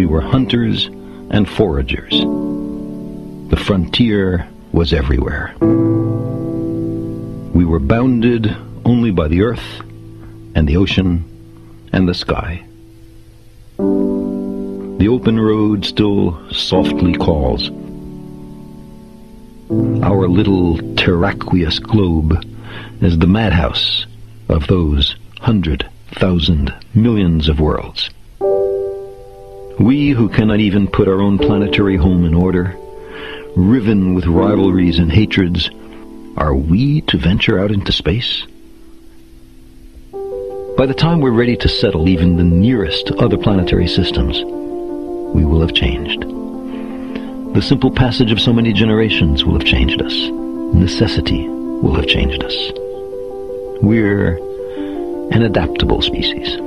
We were hunters and foragers. The frontier was everywhere. We were bounded only by the earth and the ocean and the sky. The open road still softly calls. Our little terraqueous globe is the madhouse of those 100,000 millions of worlds. We who cannot even put our own planetary home in order, riven with rivalries and hatreds, are we to venture out into space? By the time we're ready to settle even the nearest other planetary systems, we will have changed. The simple passage of so many generations will have changed us. Necessity will have changed us. We're an adaptable species.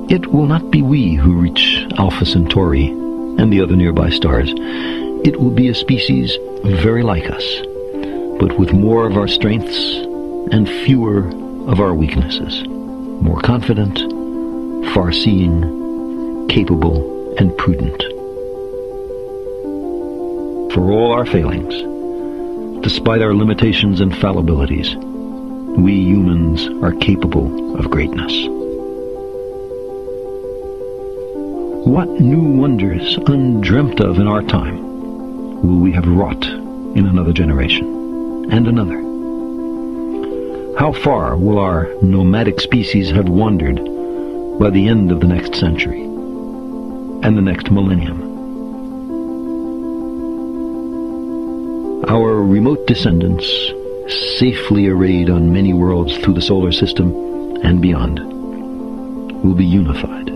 It will not be we who reach Alpha Centauri and the other nearby stars. It will be a species very like us, but with more of our strengths and fewer of our weaknesses. More confident, far-seeing, capable, and prudent. For all our failings, despite our limitations and fallibilities, we humans are capable of greatness. What new wonders, undreamt of in our time, will we have wrought in another generation, and another? How far will our nomadic species have wandered by the end of the next century, and the next millennium? Our remote descendants, safely arrayed on many worlds through the solar system and beyond, will be unified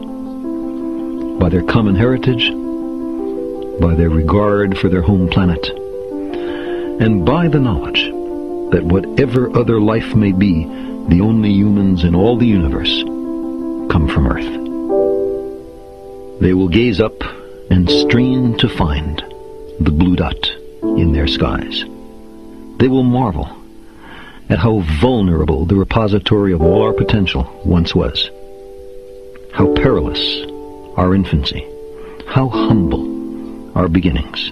by their common heritage, by their regard for their home planet, and by the knowledge that whatever other life may be, the only humans in all the universe come from Earth. They will gaze up and strain to find the blue dot in their skies. They will marvel at how vulnerable the repository of all our potential once was. How perilous our infancy. How humble our beginnings.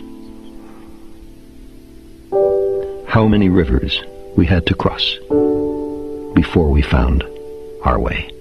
How many rivers we had to cross before we found our way.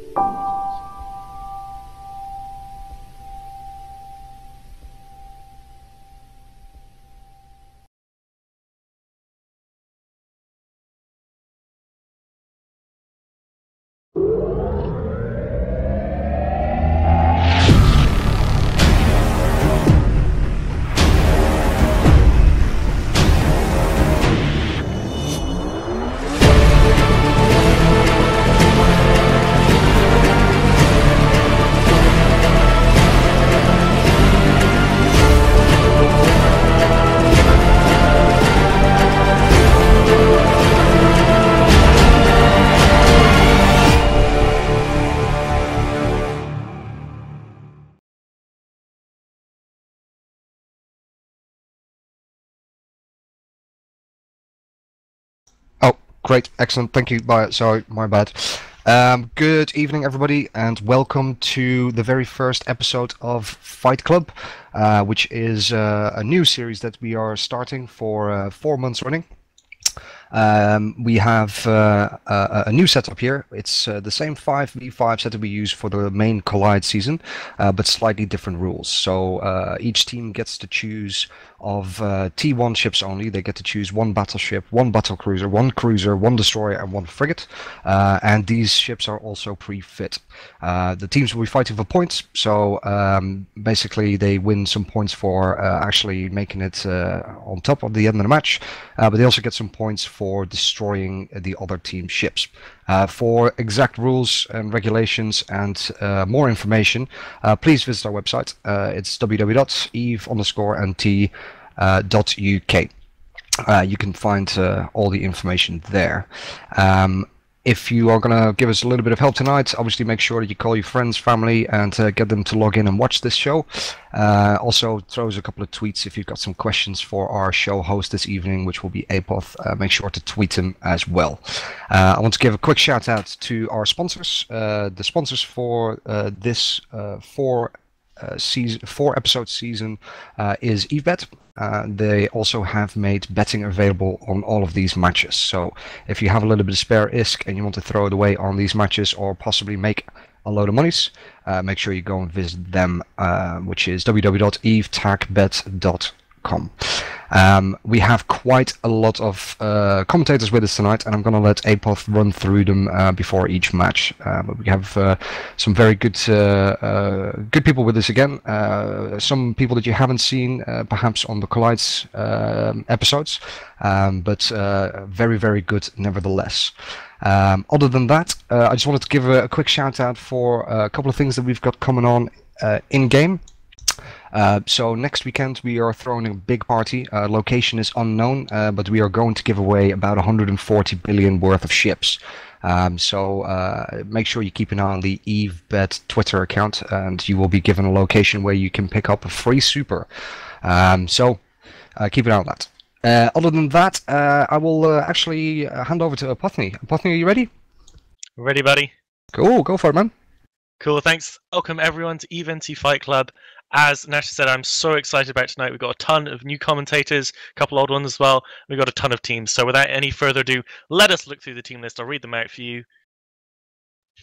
Great, excellent, thank you. Sorry, my bad. Good evening, everybody, and welcome to the very first episode of Fight Club, which is a new series that we are starting for 4 months running. We have a new setup here. It's the same 5v5 setup we use for the main Collide season, but slightly different rules. So each team gets to choose of T1 ships only. They get to choose one battleship, one battlecruiser, one destroyer, and one frigate. And these ships are also pre-fit. The teams will be fighting for points, so basically they win some points for actually making it on top of the end of the match, but they also get some points for destroying the other team's ships. For exact rules and regulations and more information, please visit our website. It's www.eve_nt.uk. You can find all the information there. If you are going to give us a little bit of help tonight, obviously make sure that you call your friends, family, and get them to log in and watch this show. Also, throw us a couple of tweets if you've got some questions for our show host this evening, which will be Apoth. Make sure to tweet him as well. I want to give a quick shout out to our sponsors. The sponsors for this 4-episode season is EveBet. They also have made betting available on all of these matches. So if you have a little bit of spare ISK and you want to throw it away on these matches or possibly make a load of monies, make sure you go and visit them, which is www.evetacbet.com. We have quite a lot of commentators with us tonight, and I'm going to let Apoth run through them before each match. But we have some very good people with us again. Some people that you haven't seen, perhaps on the Collides episodes, but very, very good nevertheless. Other than that, I just wanted to give a quick shout out for a couple of things that we've got coming on in game. So next weekend we are throwing a big party. Location is unknown, but we are going to give away about 140 billion worth of ships. So make sure you keep an eye on the EveBet Twitter account, and you will be given a location where you can pick up a free super. So keep an eye on that. Other than that, I will actually hand over to Apothny. Apothny, are you ready? Ready, buddy? Cool, go for it, man. Cool, thanks. Welcome everyone to EVNT Fight Club. As Nash said, I'm so excited about tonight. We've got a ton of new commentators, a couple old ones as well. We've got a ton of teams. So without any further ado, let us look through the team list. I'll read them out for you.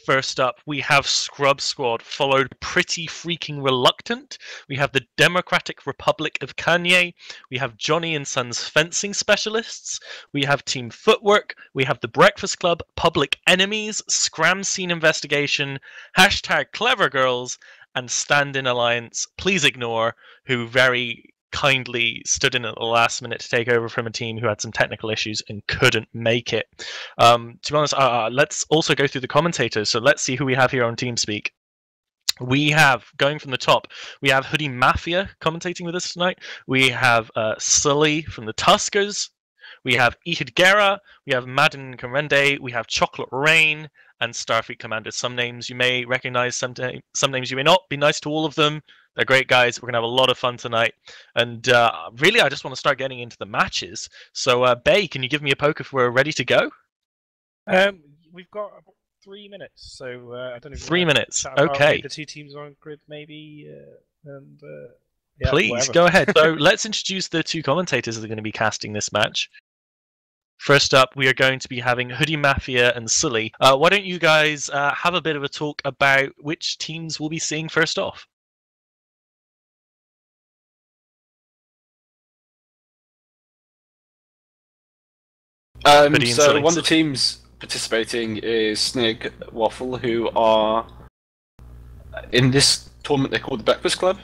First up, we have Scrub Squad, followed Pretty Freaking Reluctant. We have the Democratic Republic of Kanye. We have Johnny and Sons Fencing Specialists. We have Team Footwork. We have the Breakfast Club, Public Enemies, Scram Scene Investigation, hashtag Clever Girls, and Stand-In Alliance, Please Ignore, who very kindly stood in at the last minute to take over from a team who had some technical issues and couldn't make it. To be honest, let's also go through the commentators. So let's see who we have here on TeamSpeak. We have, going from the top, we have Hoodie Mafia commentating with us tonight. We have Sully from the Tuskers. We have Ehud Guerra. We have Madden Karende. We have Chocolate Rain and Starfleet Commander. Some names you may recognize, some names you may not. Be nice to all of them. They're great guys. We're going to have a lot of fun tonight. And really, I just want to start getting into the matches. So, Bay, can you give me a poke if we're ready to go? We've got about 3 minutes, so I don't know if 3 minutes, chat about okay. the two teams on grid, maybe, yeah, Please, whatever. go ahead. So, let's introduce the two commentators that are going to be casting this match. First up, we are going to be having Hoodie Mafia and Sully. Why don't you guys have a bit of a talk about which teams we'll be seeing first off? So one of the teams participating is Snig Waffle, who are in this tournament they call the Breakfast Club.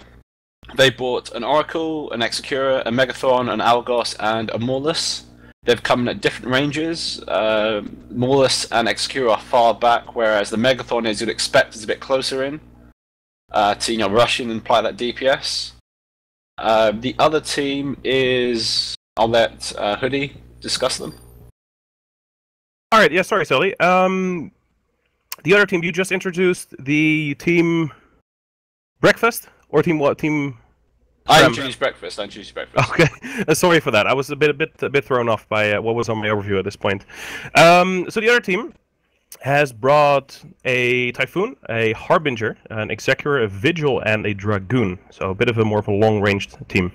They bought an Oracle, an Execura, a Megathron, an Algos, and a Morlus. They've come in at different ranges. Morlus and Execura are far back, whereas the Megathron, as you'd expect, is a bit closer in to rush in and apply that DPS. The other team is, I'll let Hoodie discuss them. All right, yeah, sorry, Sully. The other team, you just introduced the team Breakfast? Or team what? Team... I introduced Breakfast. Okay, sorry for that. I was a bit thrown off by what was on my overview at this point. So the other team has brought a Typhoon, a Harbinger, an Executor, a Vigil, and a Dragoon. So a bit of a more of a long-ranged team.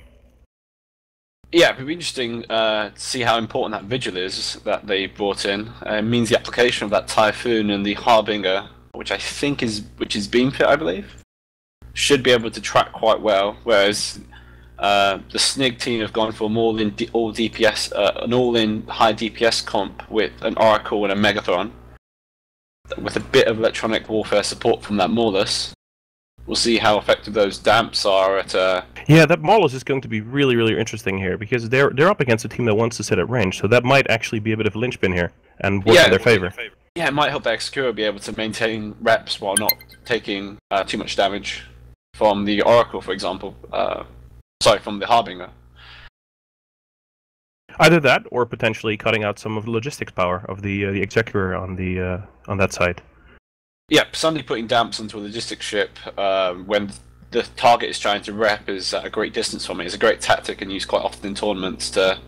Yeah, it'd be interesting to see how important that Vigil is that they brought in. It means the application of that Typhoon and the Harbinger, which I think is Beam Pit, I believe, should be able to track quite well. Whereas the Snig team have gone for more than all DPS, an all-in high DPS comp with an Oracle and a Megathron, with a bit of electronic warfare support from that Morlus. We'll see how effective those damps are at. Yeah, that Morlus is going to be really, really interesting here because they're up against a team that wants to sit at range, so that might actually be a bit of a linchpin here and work in their favor. Yeah, it might help the Execura be able to maintain reps while not taking too much damage from the Oracle, for example. Sorry, from the Harbinger. Either that, or potentially cutting out some of the logistics power of the Executor on that side. Yeah, suddenly putting damps onto a logistics ship when the target is trying to rep is at a great distance from it is a great tactic and used quite often in tournaments to,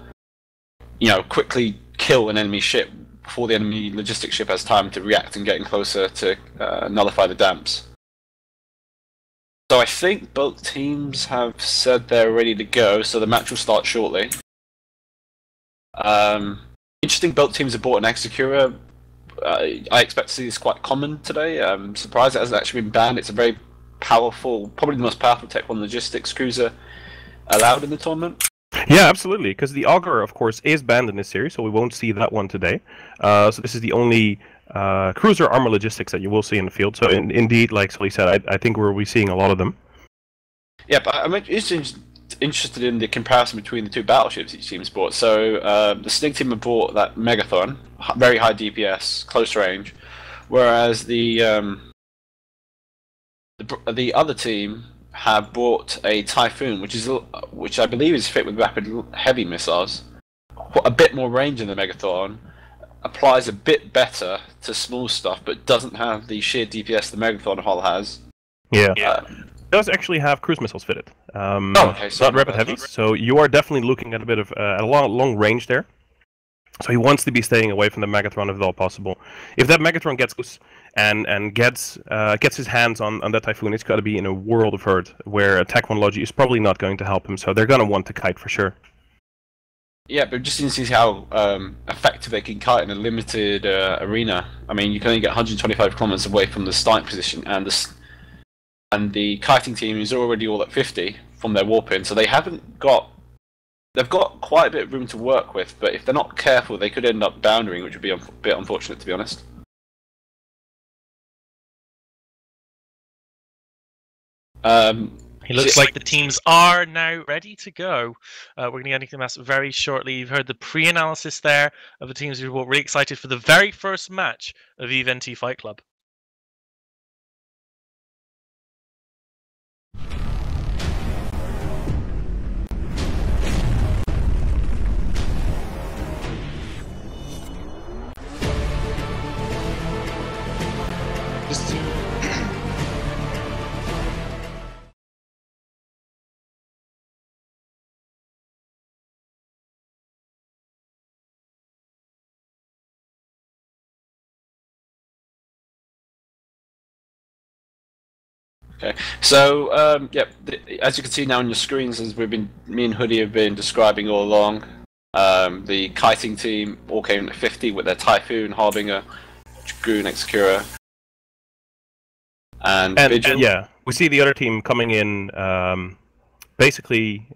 quickly kill an enemy ship before the enemy logistics ship has time to react and getting closer to nullify the damps. So I think both teams have said they're ready to go, so the match will start shortly. Interesting, both teams have bought an Execura. I expect to see this quite common today. I'm surprised it hasn't actually been banned. It's a very powerful, probably the most powerful Tech 1 logistics cruiser allowed in the tournament. Yeah, absolutely, because the Augur, of course, is banned in this series, so we won't see that one today. So this is the only cruiser armor logistics that you will see in the field. So indeed, like Sully said, I think we'll be seeing a lot of them. Yeah, but I'm interested in the comparison between the two battleships each team's bought. So the SNIG team have bought that Megathon, very high DPS, close range, whereas the other team have bought a Typhoon, which I believe is fit with rapid heavy missiles, a bit more range than the Megathon, applies a bit better to small stuff, but doesn't have the sheer DPS the Megathon hull has. Yeah. It does actually have cruise missiles fitted. Okay, not rapid heavies, so you are definitely looking at a bit of a long range there. So he wants to be staying away from the Megatron if at all possible. If that Megatron gets loose and gets his hands on that Typhoon, it's got to be in a world of hurt, where Tech 1 Logi is probably not going to help him, so they're going to want to kite for sure. Yeah, but just to see how effective they can kite in a limited arena. I mean, you can only get 125 kilometers away from the starting position, and the kiting team is already all at 50 from their warp in, so they've got quite a bit of room to work with, but if they're not careful, they could end up boundering, which would be a bit unfortunate, to be honest. It looks like the teams are now ready to go. We're going to get into the match very shortly. You've heard the pre-analysis there of the teams who were really excited for the very first match of EVE NT Fight Club. Okay, so as you can see now on your screens, as me and Hoodie have been describing all along, the kiting team all came at 50 with their Typhoon, Harbinger, Dragoon, Execura, and Vigil. Yeah, we see the other team coming in, basically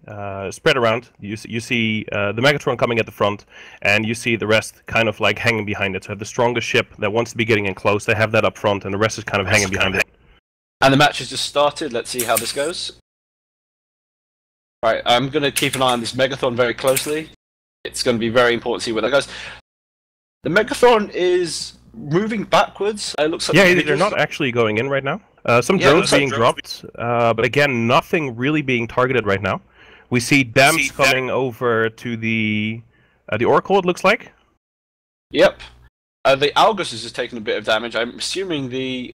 spread around. You see the Megatron coming at the front, and you see the rest kind of like hanging behind it. So the strongest ship that wants to be getting in close, they have that up front, and the rest is kind of hanging behind it. And the match has just started. Let's see how this goes. Right, I'm going to keep an eye on this Megathon very closely. It's going to be very important to see where that goes. The Megathon is moving backwards. It looks like they're not actually going in right now. Some drones being dropped, but again, nothing really being targeted right now. We see dams coming over to the Oracle, it looks like. Yep. The Algus is just taking a bit of damage. I'm assuming the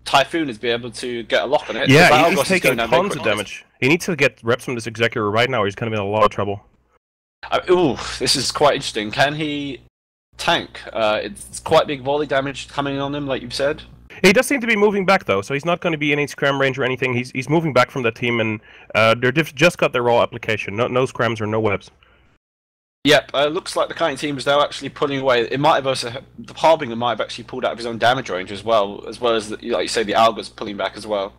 Typhoon is be able to get a lock on it. Yeah, he's taking tons of damage. He needs to get reps from this Execura right now, or he's going to be in a lot of trouble. This is quite interesting. Can he tank? It's quite big volley damage coming on him, like you've said. He does seem to be moving back, though, so he's not going to be in any scram range or anything. He's moving back from that team, and they're just got their raw application. No scrams or no webs. Yep, looks like the kiting team is now actually pulling away. It might have also, the Harbinger might have actually pulled out of his own damage range as well as like you say, the Alga's pulling back as well,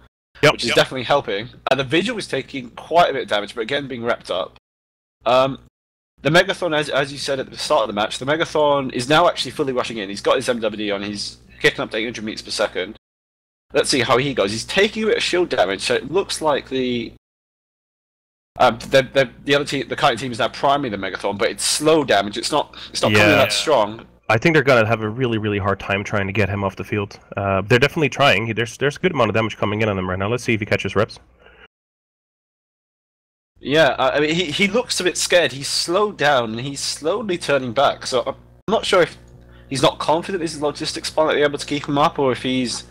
which is definitely helping. The Vigil is taking quite a bit of damage, but again being wrapped up. The Megathon, as you said at the start of the match, the Megathon is now actually fully rushing in. He's got his MWD on. He's kicking up to 800 meters per second. Let's see how he goes. He's taking a bit of shield damage, so it looks like the other team, the kiting team, is now priming the Megathon, but it's slow damage. It's not coming that strong. I think they're gonna have a really, really hard time trying to get him off the field. They're definitely trying. There's a good amount of damage coming in on him right now. Let's see if he catches reps. Yeah, I mean, he looks a bit scared. He's slowed down and he's slowly turning back. So I'm not sure if he's not confident his logistics pilot will be able to keep him up, or if he's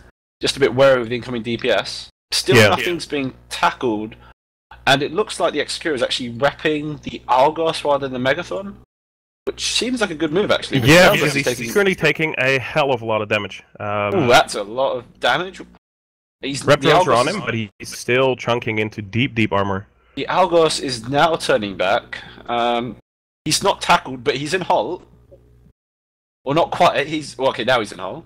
just a bit wary of the incoming DPS. Still, nothing's being tackled. And it looks like the Execura is actually repping the Algos rather than the Megathon, which seems like a good move, actually. Yeah, because he's currently taking a hell of a lot of damage. That's a lot of damage. Rep drones are on him, but he's still chunking into deep armor. The Algos is now turning back. He's not tackled, but he's in hull. Or not quite. Okay, now he's in hull.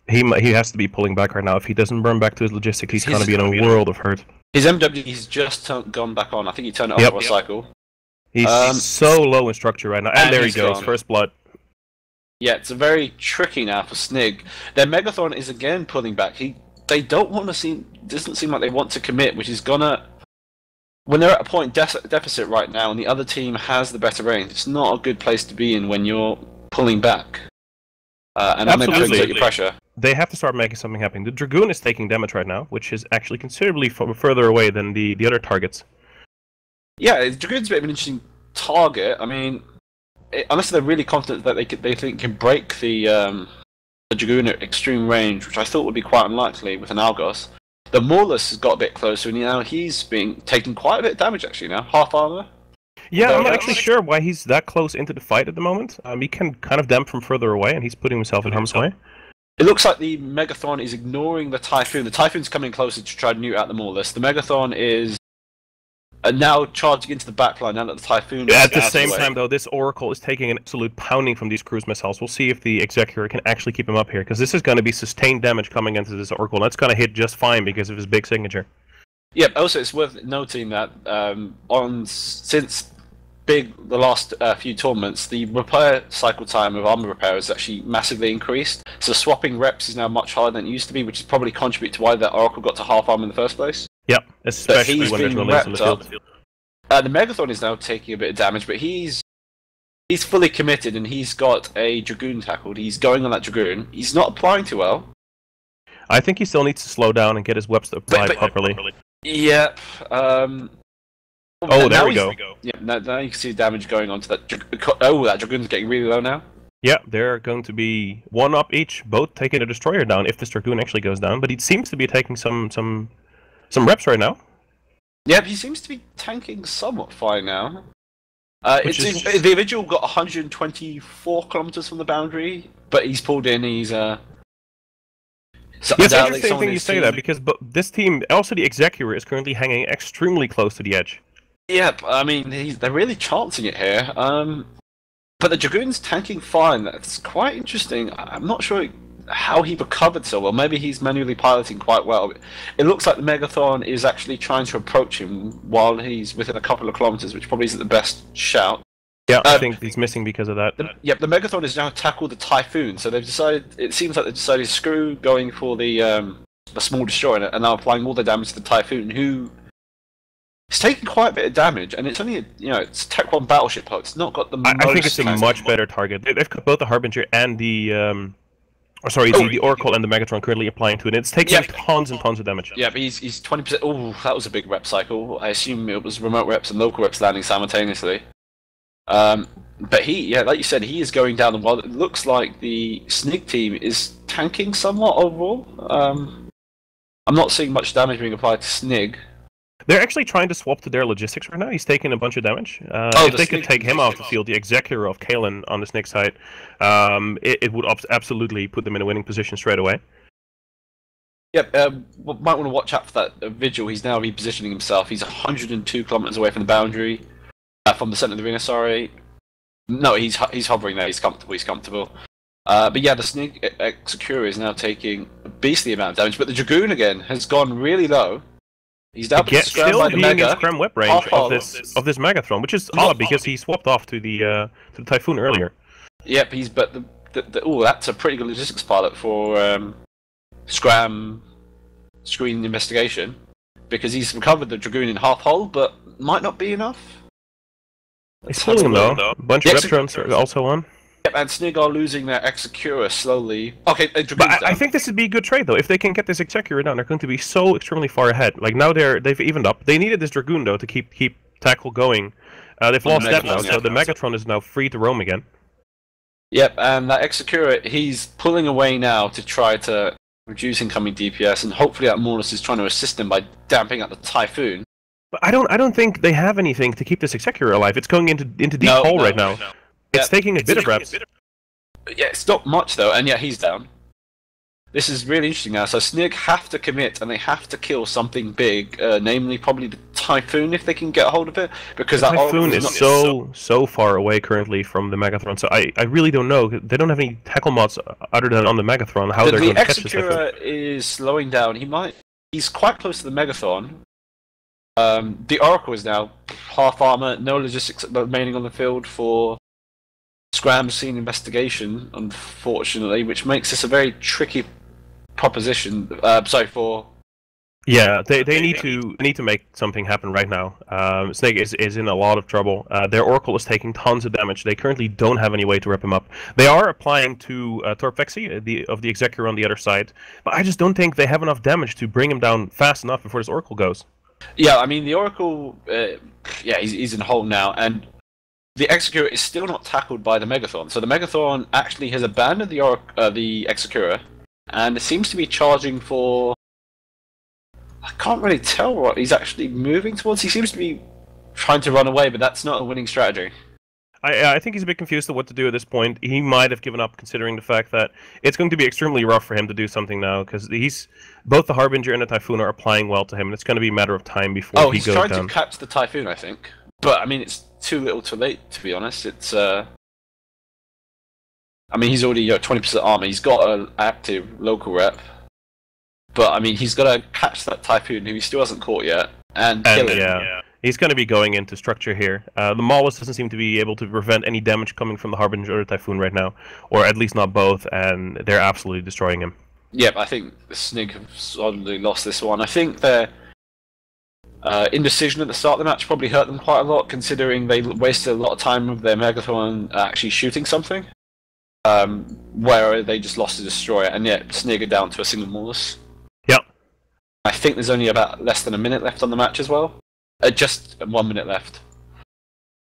He has to be pulling back right now. If he doesn't burn back to his logistics, he's going to be in a world of hurt. His MW, he's just gone back on. I think he turned it off for a cycle. He's so low in structure right now. And there he goes, first blood. Yeah, it's a very tricky now for Snig. Their Megathron is again pulling back. They don't want to doesn't seem like they want to commit, which is gonna... When they're at a point deficit right now and the other team has the better range, it's not a good place to be in when you're pulling back. And that may exert your pressure. They have to start making something happen. The Dragoon is taking damage right now, which is actually considerably further away than the other targets. Yeah, the Dragoon's a bit of an interesting target. I mean, unless they're really confident that they think can break the Dragoon at extreme range, which I thought would be quite unlikely with an Algos. The Maulus has got a bit closer, and now he's taking quite a bit of damage actually now, half armor. Yeah, I'm not actually sure why he's that close into the fight at the moment. He can kind of damp from further away, and he's putting himself in harm's way. It looks like the Megathron is ignoring the Typhoon. The Typhoon's coming closer to try to nuke out the Maulus. The Megathron is now charging into the backline now that the Typhoon is at the same time, though, this Oracle is taking an absolute pounding from these cruise missiles. We'll see if the Executor can actually keep him up here, because this is going to be sustained damage coming into this Oracle. That's going to hit just fine because of his big signature. Yeah, also it's worth noting that since the last few tournaments, the repair cycle time of armor repair has actually massively increased. So swapping reps is now much harder than it used to be, which is probably contribute to why the Oracle got to half armor in the first place. Yep, especially when there's no lanes on the field. The Megathron is now taking a bit of damage, but he's fully committed and he's got a Dragoon tackled. He's going on that Dragoon. He's not applying too well. I think he still needs to slow down and get his webs applied properly. Yep. There we go. Yeah, now you can see the damage going on to that. That Dragoon's getting really low now. Yeah, they're going to be one up each, both taking a destroyer down if this Dragoon actually goes down. But he seems to be taking some reps right now. Yeah, he seems to be tanking somewhat fine now. The individual got 124 kilometers from the boundary, but he's pulled in. He's it's an interesting thing you say that, because this team, also the Executor, is currently hanging extremely close to the edge. Yep, I mean, they're really chancing it here. But the Dragoon's tanking fine. That's quite interesting. I'm not sure how he recovered so well. Maybe he's manually piloting quite well. It looks like the Megathron is actually trying to approach him while he's within a couple of kilometers, which probably isn't the best shout. Yeah, I think he's missing because of that. The Megathron has now tackled the Typhoon, so they've decided. It seems like they've decided screw going for the small destroyer and now applying all the damage to the Typhoon, who is taking quite a bit of damage, and it's only it's Tech 1 battleship hull. It's not got the. I think it's a much better target. They've got both the Harbinger and the the Oracle and the Megatron currently applying to it. It's taking tons and tons of damage. Yeah, but he's 20%. Oh, that was a big rep cycle. I assume it was remote reps and local reps landing simultaneously. But like you said, he is going down, and while it looks like the Snig team is tanking somewhat overall, I'm not seeing much damage being applied to Snig. They're actually trying to swap to their logistics right now. He's taking a bunch of damage. If they could take him off the field, the Executor of Kalen on the Snig side, it would absolutely put them in a winning position straight away. Yep, might want to watch out for that Vigil. He's now repositioning himself. He's 102 kilometers away from the boundary, from the center of the arena, sorry. No, he's hovering there. He's comfortable. But yeah, the Snig Executor is now taking a beastly amount of damage. But the Dragoon again has gone really low. He's now still being in Scram Web range of this Megathron, which is odd because he swapped off to the Typhoon earlier. Yep, that's a pretty good logistics pilot for Scram Screen Investigation, because he's recovered the Dragoon in half hull, but might not be enough. He's pulling him though. A bunch of rep drones are also on. Yep, and Snig are losing their Executor slowly. Okay, but I think this would be a good trade though. If they can get this Executor down, they're going to be so extremely far ahead. Like now they've evened up. They needed this Dragoon though to keep tackle going. They've lost that now, so the Megatron is now free to roam again. Yep, and that Executor, he's pulling away now to try to reduce incoming DPS, and hopefully that Maulus is trying to assist him by damping out the Typhoon. But I don't think they have anything to keep this Executor alive. It's going into deep hole right now. It's taking a bit of reps. Yeah, it's not much though, and yeah, he's down. this is really interesting now. So Snig have to commit, and they have to kill something big, namely probably the Typhoon if they can get a hold of it, because the that Typhoon is so far away currently from the Megathron. So I really don't know. They don't have any tackle mods other than on the Megathron. How they're going to catch this Typhoon? The Execura is slowing down. He's quite close to the Megathron. The Oracle is now half armor, no logistics remaining on the field for Scram Scene Investigation, unfortunately, which makes this a very tricky proposition. Yeah, they need to make something happen right now. Snake is in a lot of trouble. Their Oracle is taking tons of damage. They currently don't have any way to rip him up. They are applying to Torpvexy of the Execura on the other side, but I just don't think they have enough damage to bring him down fast enough before this Oracle goes. Yeah, I mean the Oracle, he's in a hole now, and the Execura is still not tackled by the Megathron. So the Megathron actually has abandoned the Execura, and it seems to be charging for... I can't really tell what he's actually moving towards. He seems to be trying to run away, but that's not a winning strategy. I think he's a bit confused at what to do at this point. He might have given up, considering the fact that it's going to be extremely rough for him to do something now, because both the Harbinger and the Typhoon are applying well to him, and it's going to be a matter of time before he goes down. He's trying to catch the Typhoon, I think. But, I mean, it's too little too late, to be honest. It's, I mean, he's already 20% armor. He's got an active local rep. But, I mean, he's got to catch that Typhoon, who he still hasn't caught yet, and kill him. Yeah. He's going to be going into structure here. The Maulus doesn't seem to be able to prevent any damage coming from the Harbinger or the Typhoon right now, or at least not both, and they're absolutely destroying him. Yep, I think the Snig have suddenly lost this one. I think their indecision at the start of the match probably hurt them quite a lot, considering they wasted a lot of time with their Megathron actually shooting something, where they just lost the Destroyer, and yet Snig are down to a single Maulus. Yep. I think there's only about less than a minute left on the match as well. Just 1 minute left.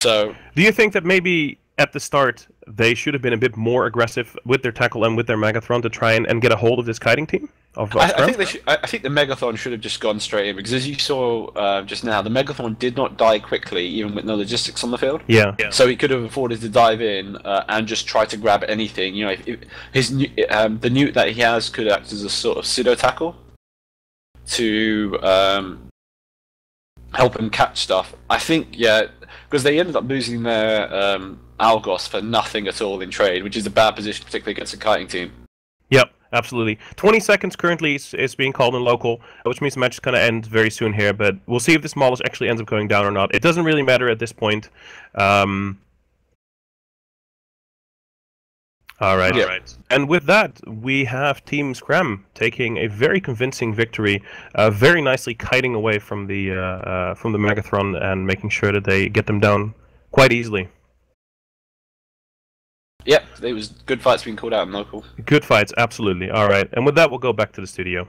So, do you think that maybe at the start they should have been a bit more aggressive with their tackle and with their Megathron to try and get a hold of this kiting team? I think they should. I think the Megathron should have just gone straight in, because as you saw just now, the Megathron did not die quickly, even with no logistics on the field. Yeah. So he could have afforded to dive in and just try to grab anything. You know, the newt that he has could act as a sort of pseudo tackle to help him catch stuff. I think, because they ended up losing their Algos for nothing at all in trade, which is a bad position, particularly against a kiting team. Yep, absolutely. 20 seconds currently is being called in local, which means the match is going to end very soon here, but we'll see if this Maulus actually ends up going down or not. It doesn't really matter at this point. Alright. Yeah. And with that, we have Team Scram taking a very convincing victory, very nicely kiting away from the Megathron and making sure that they get them down quite easily. Yep, it was good fights being called out in local. Good fights, absolutely. Alright, and with that, we'll go back to the studio.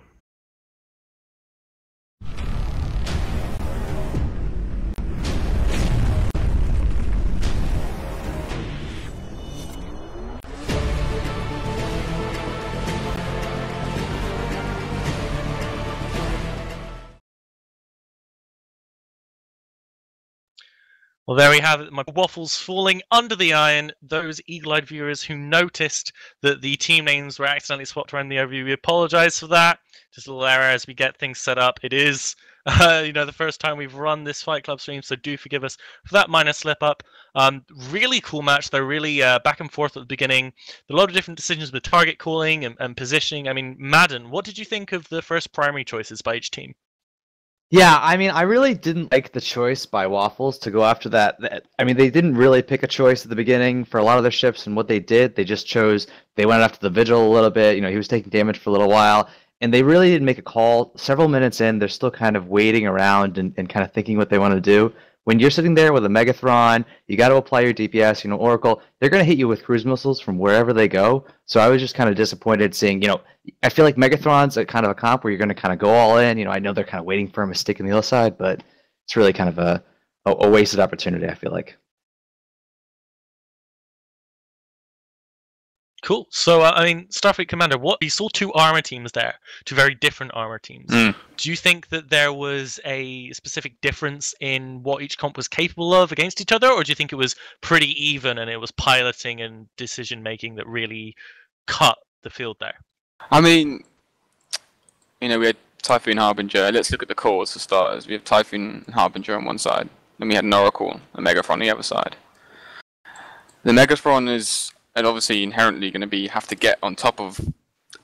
Well, there we have it. My waffles falling under the iron. Those eagle-eyed viewers who noticed that the team names were accidentally swapped around the overview, we apologize for that. Just a little error as we get things set up. It is, the first time we've run this Fight Club stream, so do forgive us for that minor slip-up. Really cool match, though. Really back and forth at the beginning. A lot of different decisions with target calling and positioning. I mean, Madden, what did you think of the first primary choices by each team? Yeah, I mean, I really didn't like the choice by Waffles to go after that. I mean, they didn't really pick a choice at the beginning for a lot of their ships, and what they did, they just chose, they went after the Vigil a little bit, he was taking damage for a little while, and they really didn't make a call. Several minutes in, they're still kind of waiting around and kind of thinking what they want to do. When you're sitting there with a Megathron, you got to apply your DPS, Oracle, they're going to hit you with cruise missiles from wherever they go. So I was just kind of disappointed seeing, I feel like Megathron's a kind of a comp where you're going to kind of go all in. I know they're kind of waiting for a mistake on the other side, but it's really kind of a wasted opportunity, I feel like. Cool. So, Starfleet Commander, we saw two armor teams there, two very different armor teams. Do you think that there was a specific difference in what each comp was capable of against each other, or do you think it was pretty even and it was piloting and decision making that really cut the field there? I mean, we had Typhoon Harbinger. Let's look at the cores for starters. We have Typhoon and Harbinger on one side. Then we had an Oracle and Megatron on the other side. The Megatron is obviously inherently going to have to get on top of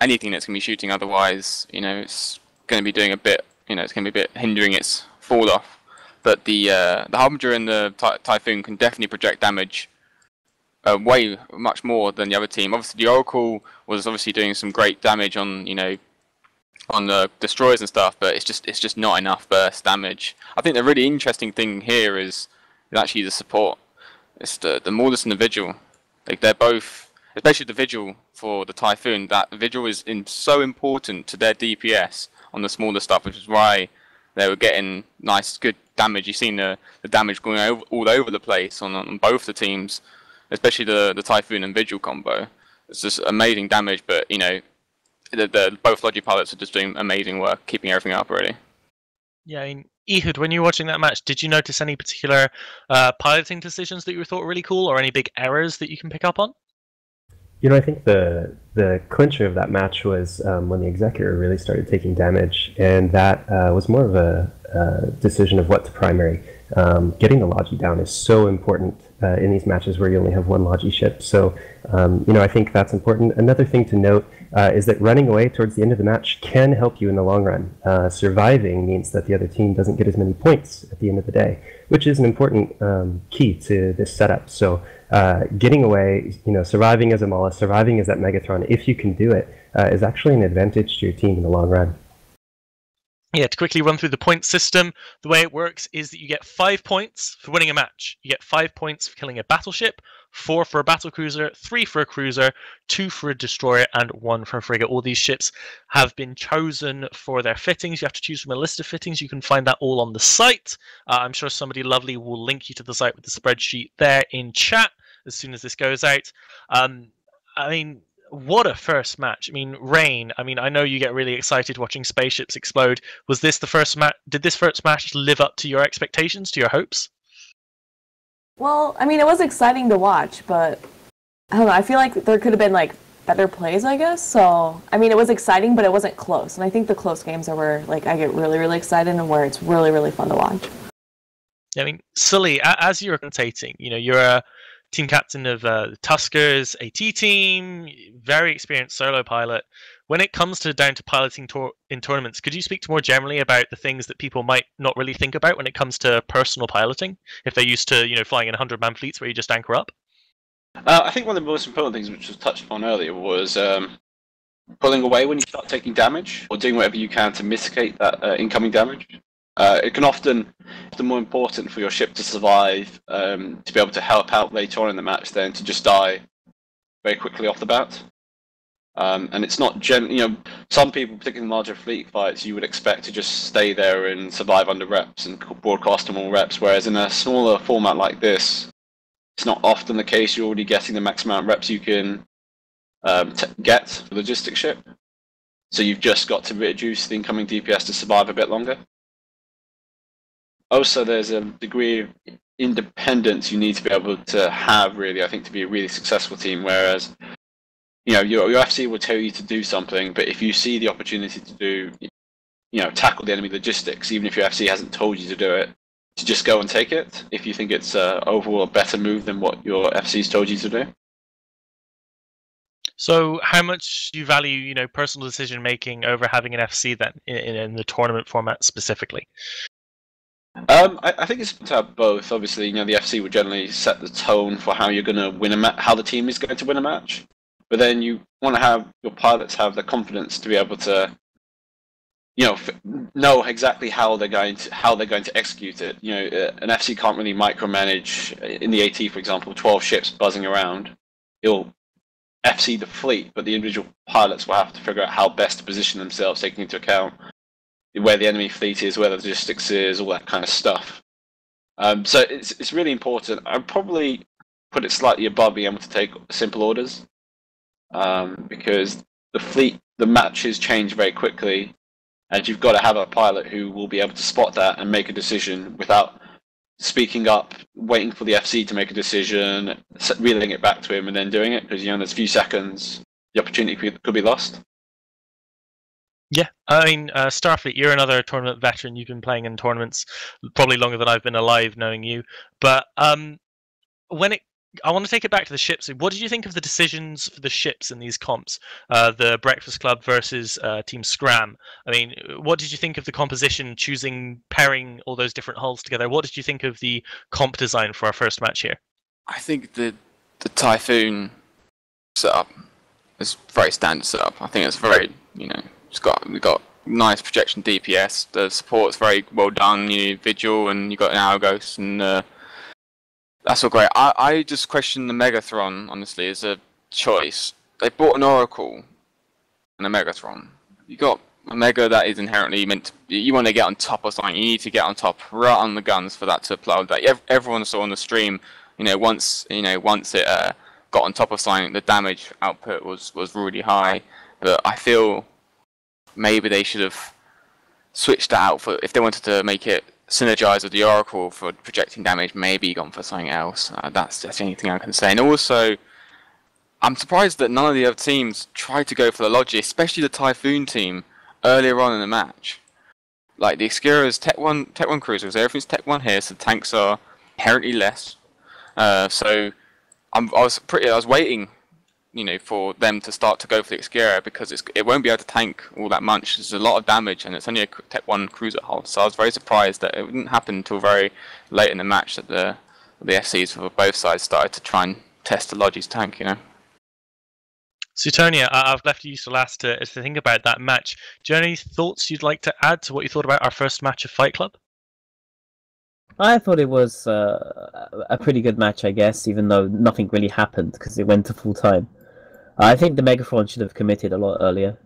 anything that's going to be shooting. Otherwise, it's going to be doing a bit. It's going to be a bit hindering its fall off. But the Harbinger and the Typhoon can definitely project damage way much more than the other team. Obviously, the Oracle was obviously doing some great damage on on the destroyers and stuff, but it's just not enough burst damage. I think the really interesting thing here is actually the support. It's the Mordus and the Vigil. Like, they're both, especially the Vigil for the Typhoon. That Vigil is so important to their DPS on the smaller stuff, which is why they were getting nice, good damage. You've seen the damage going all over the place on both the teams, especially the Typhoon and Vigil combo. It's just amazing damage, but both Logi pilots are just doing amazing work, keeping everything up already. Yeah, I mean, Ehud, when you were watching that match, did you notice any particular piloting decisions that you thought were really cool, or any big errors that you can pick up on? I think the clincher of that match was when the Executor really started taking damage, and that was more of a decision of what to primary. Getting the Logi down is so important in these matches where you only have one Logi ship. So, I think that's important. Another thing to note is that running away towards the end of the match can help you in the long run. Surviving means that the other team doesn't get as many points at the end of the day, which is an important key to this setup. So, getting away, surviving as a Mala, surviving as that Megatron, if you can do it, is actually an advantage to your team in the long run. Yeah, to quickly run through the point system, the way it works is that you get 5 points for winning a match. You get 5 points for killing a battleship, 4 for a battlecruiser, 3 for a cruiser, 2 for a destroyer, and 1 for a frigate. All these ships have been chosen for their fittings. You have to choose from a list of fittings. You can find that all on the site. I'm sure somebody lovely will link you to the site with the spreadsheet there in chat as soon as this goes out. I mean, what a first match. I mean, Rain, I know you get really excited watching spaceships explode. Was this the first match? Did this first match live up to your expectations, to your hopes? Well, it was exciting to watch, but I don't know. I feel like there could have been, better plays, I guess. So, it was exciting, but it wasn't close. And I think the close games are where, I get really, really excited and where it's really, really fun to watch. Sully, as you're commentating, you're a team captain of the Tuskers AT team, very experienced solo pilot. When it comes down to piloting in tournaments, could you speak to more generally about the things that people might not really think about when it comes to personal piloting, if they're used to flying in 100-man fleets where you just anchor up? I think one of the most important things, which was touched upon earlier, was pulling away when you start taking damage, or doing whatever you can to mitigate that incoming damage. It can often be more important for your ship to survive, to be able to help out later on in the match than to just die very quickly off the bat. And it's not some people, particularly in larger fleet fights, you would expect to just stay there and survive under reps and broadcast them all reps, whereas in a smaller format like this, it's not often the case. You're already getting the max amount of reps you can get for the logistic ship. So you've just got to reduce the incoming DPS to survive a bit longer. Also, there's a degree of independence you need to be able to have, really, I think, to be a really successful team, whereas your FC will tell you to do something, but if you see the opportunity to do, tackle the enemy logistics, even if your FC hasn't told you to do it, to just go and take it, if you think it's overall a better move than what your FC's told you to do. So how much do you value, personal decision making over having an FC then in the tournament format specifically? I think it's to have both. Obviously, the FC would generally set the tone for how you're going to win how the team is going to win a match. But then you want to have your pilots have the confidence to be able to, know exactly how they're going to execute it. An FC can't really micromanage. In the AT, for example, 12 ships buzzing around. It'll FC the fleet, but the individual pilots will have to figure out how best to position themselves, taking into account where the enemy fleet is, where the logistics is, all that kind of stuff. So it's really important. I'd probably put it slightly above being able to take simple orders, because the matches change very quickly, and you've got to have a pilot who will be able to spot that and make a decision without speaking up, waiting for the FC to make a decision, relaying it back to him, and then doing it, because there's a few seconds, the opportunity could be lost. Yeah, I mean, Starfleet, you're another tournament veteran. You've been playing in tournaments probably longer than I've been alive, knowing you. But I want to take it back to the ships. What did you think of the decisions for the ships in these comps? The Breakfast Club versus Team Scram. I mean, what did you think of the composition, pairing all those different hulls together? What did you think of the comp design for our first match here? I think the Typhoon setup is very standard setup. I think it's very, we've got nice projection DPS. The support's very well done. Vigil, and you got an Argos, and that's all great. I just question the Megathron, honestly, as a choice. They bought an Oracle and a Megathron. You got a Mega that is inherently meant to. You want to get on top of something. You need to get on top, right on the guns for that to upload. That everyone saw on the stream. Once it got on top of something, the damage output was really high. But I feel maybe they should have switched that out if they wanted to make it synergize with the Oracle for projecting damage. Maybe gone for something else. That's the only thing I can say. And also, I'm surprised that none of the other teams tried to go for the Logi, especially the Typhoon team earlier on in the match. Like the Obscura's Tech 1 cruisers, everything's Tech 1 here, so tanks are inherently less. So I was waiting, for them to start to go for the Obscura because it won't be able to tank all that much. There's a lot of damage, and it's only a Tech 1 cruiser hull. So I was very surprised that it didn't happen until very late in the match that the FCs for both sides started to try and test the Logi's tank. Suetonia, I've left you to last to think about that match. Do you have any thoughts you'd like to add to what you thought about our first match of Fight Club? I thought it was a pretty good match, I guess, even though nothing really happened because it went to full time. I think the Megathron should have committed a lot earlier.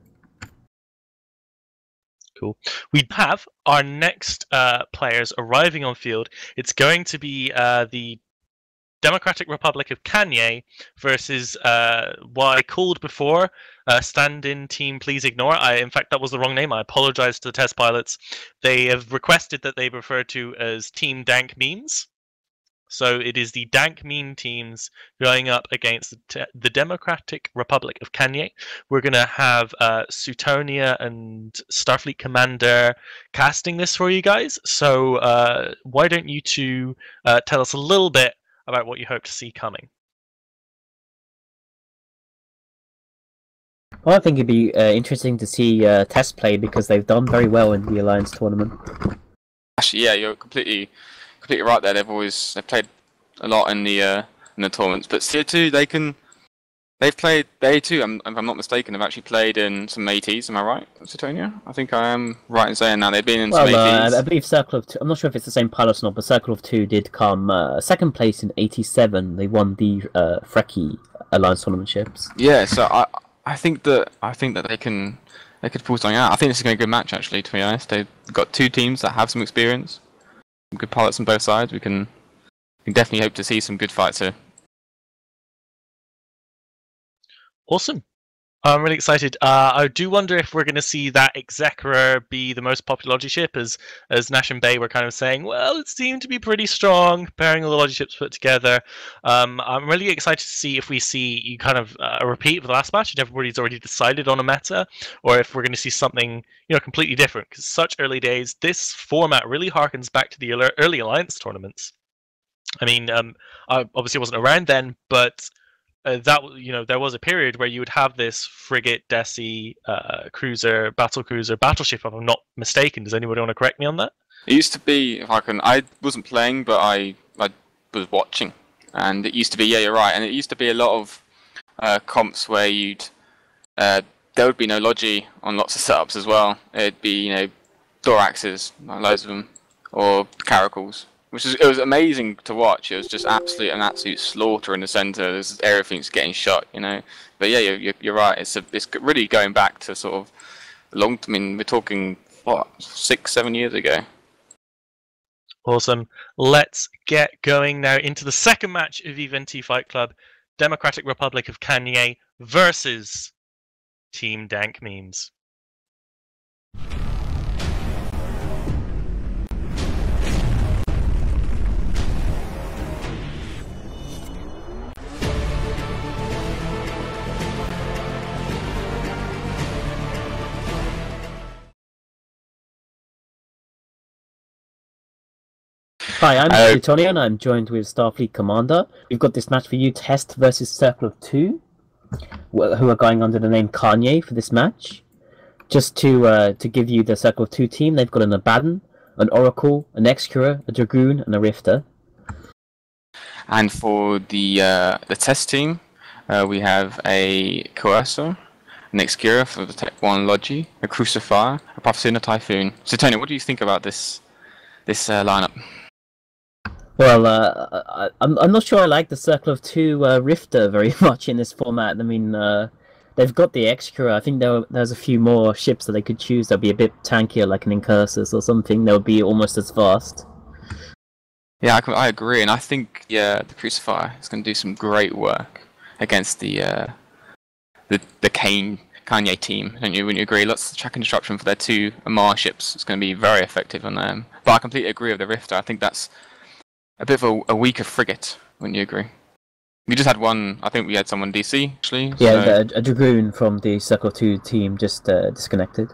Cool. We have our next players arriving on field. It's going to be the Democratic Republic of Kanye versus what I called before stand-in team Please Ignore. In fact, that was the wrong name. I apologize to the test pilots. They have requested that they be referred to as Team Dank Memes. So it is the Dank Meme teams going up against the Democratic Republic of Kanye. We're going to have Suetonia and Starfleet Commander casting this for you guys. So why don't you two tell us a little bit about what you hope to see coming? Well, I think it'd be interesting to see test play because they've done very well in the Alliance tournament. Actually, yeah, you're completely right there. They've played a lot in the tournaments, but CO2 they too. If I'm not mistaken, have actually played in some ATs. Am I right, Suetonia? I think I am right in saying that they've been in some ATs. I believe Circle of Two. I'm not sure if it's the same pilots or not, but Circle of Two did come second place in '87. They won the Freki Alliance tournament ships. Yeah, so I think that they could pull something out. I think this is going to be a good match, actually. To be honest, they've got two teams that have some experience, some good pilots on both sides. We can definitely hope to see some good fights here. Awesome. I'm really excited. I do wonder if we're going to see that Executor be the most popular Logi ship, as Nash and Bay were kind of saying, well, it seemed to be pretty strong, pairing all the Logi ships put together. I'm really excited to see if we see kind of a repeat of the last match and everybody's already decided on a meta, or if we're going to see something completely different, because such early days. This format really harkens back to the early Alliance tournaments. I mean, I obviously wasn't around then, but there was a period where you would have this frigate, Desi, cruiser, battleship, if I'm not mistaken. Does anybody want to correct me on that? It used to be, I wasn't playing, but I was watching, and it used to be, yeah, you're right, and it used to be a lot of comps where there would be no Logi on lots of setups as well. It'd be, Thoraxes, loads of them, or Caracals. It was amazing to watch. It was just an absolute slaughter in the centre. Everything's getting shot, But yeah, you're right. It's really going back to sort of long. I mean, we're talking 6-7 years ago. Awesome. Let's get going now into the second match of EVE-NT Fight Club: Democratic Republic of Kanye versus Team Dank Memes. Hi, I'm Plutonian, and I'm joined with Starfleet Commander. We've got this match for you, Test versus Circle of Two, who are going under the name Kanye for this match. Just to give you the Circle of Two team, they've got an Abaddon, an Oracle, an Execura, a Dragoon, and a Rifter. And for the Test team, we have a Coercer, an Execura for the Tech 1 Logi, a Crucifier, a Prophecy, and a Typhoon. So Tony, what do you think about this lineup? Well, I'm not sure I like the Circle of Two Rifter very much in this format. I mean, they've got the Execura. I think there's a few more ships that they could choose that'll be a bit tankier, like an Incursus or something. They'll be almost as fast. Yeah, I agree, and I think the Crucifier is going to do some great work against the Kanye team. Wouldn't you agree? Lots of track and disruption for their two Amar ships. It's going to be very effective on them. But I completely agree with the Rifter. I think that's a bit of a weaker frigate. Wouldn't you agree? We just had one. I think we had someone DC actually. Yeah, so... a Dragoon from the Circle 2 team just disconnected.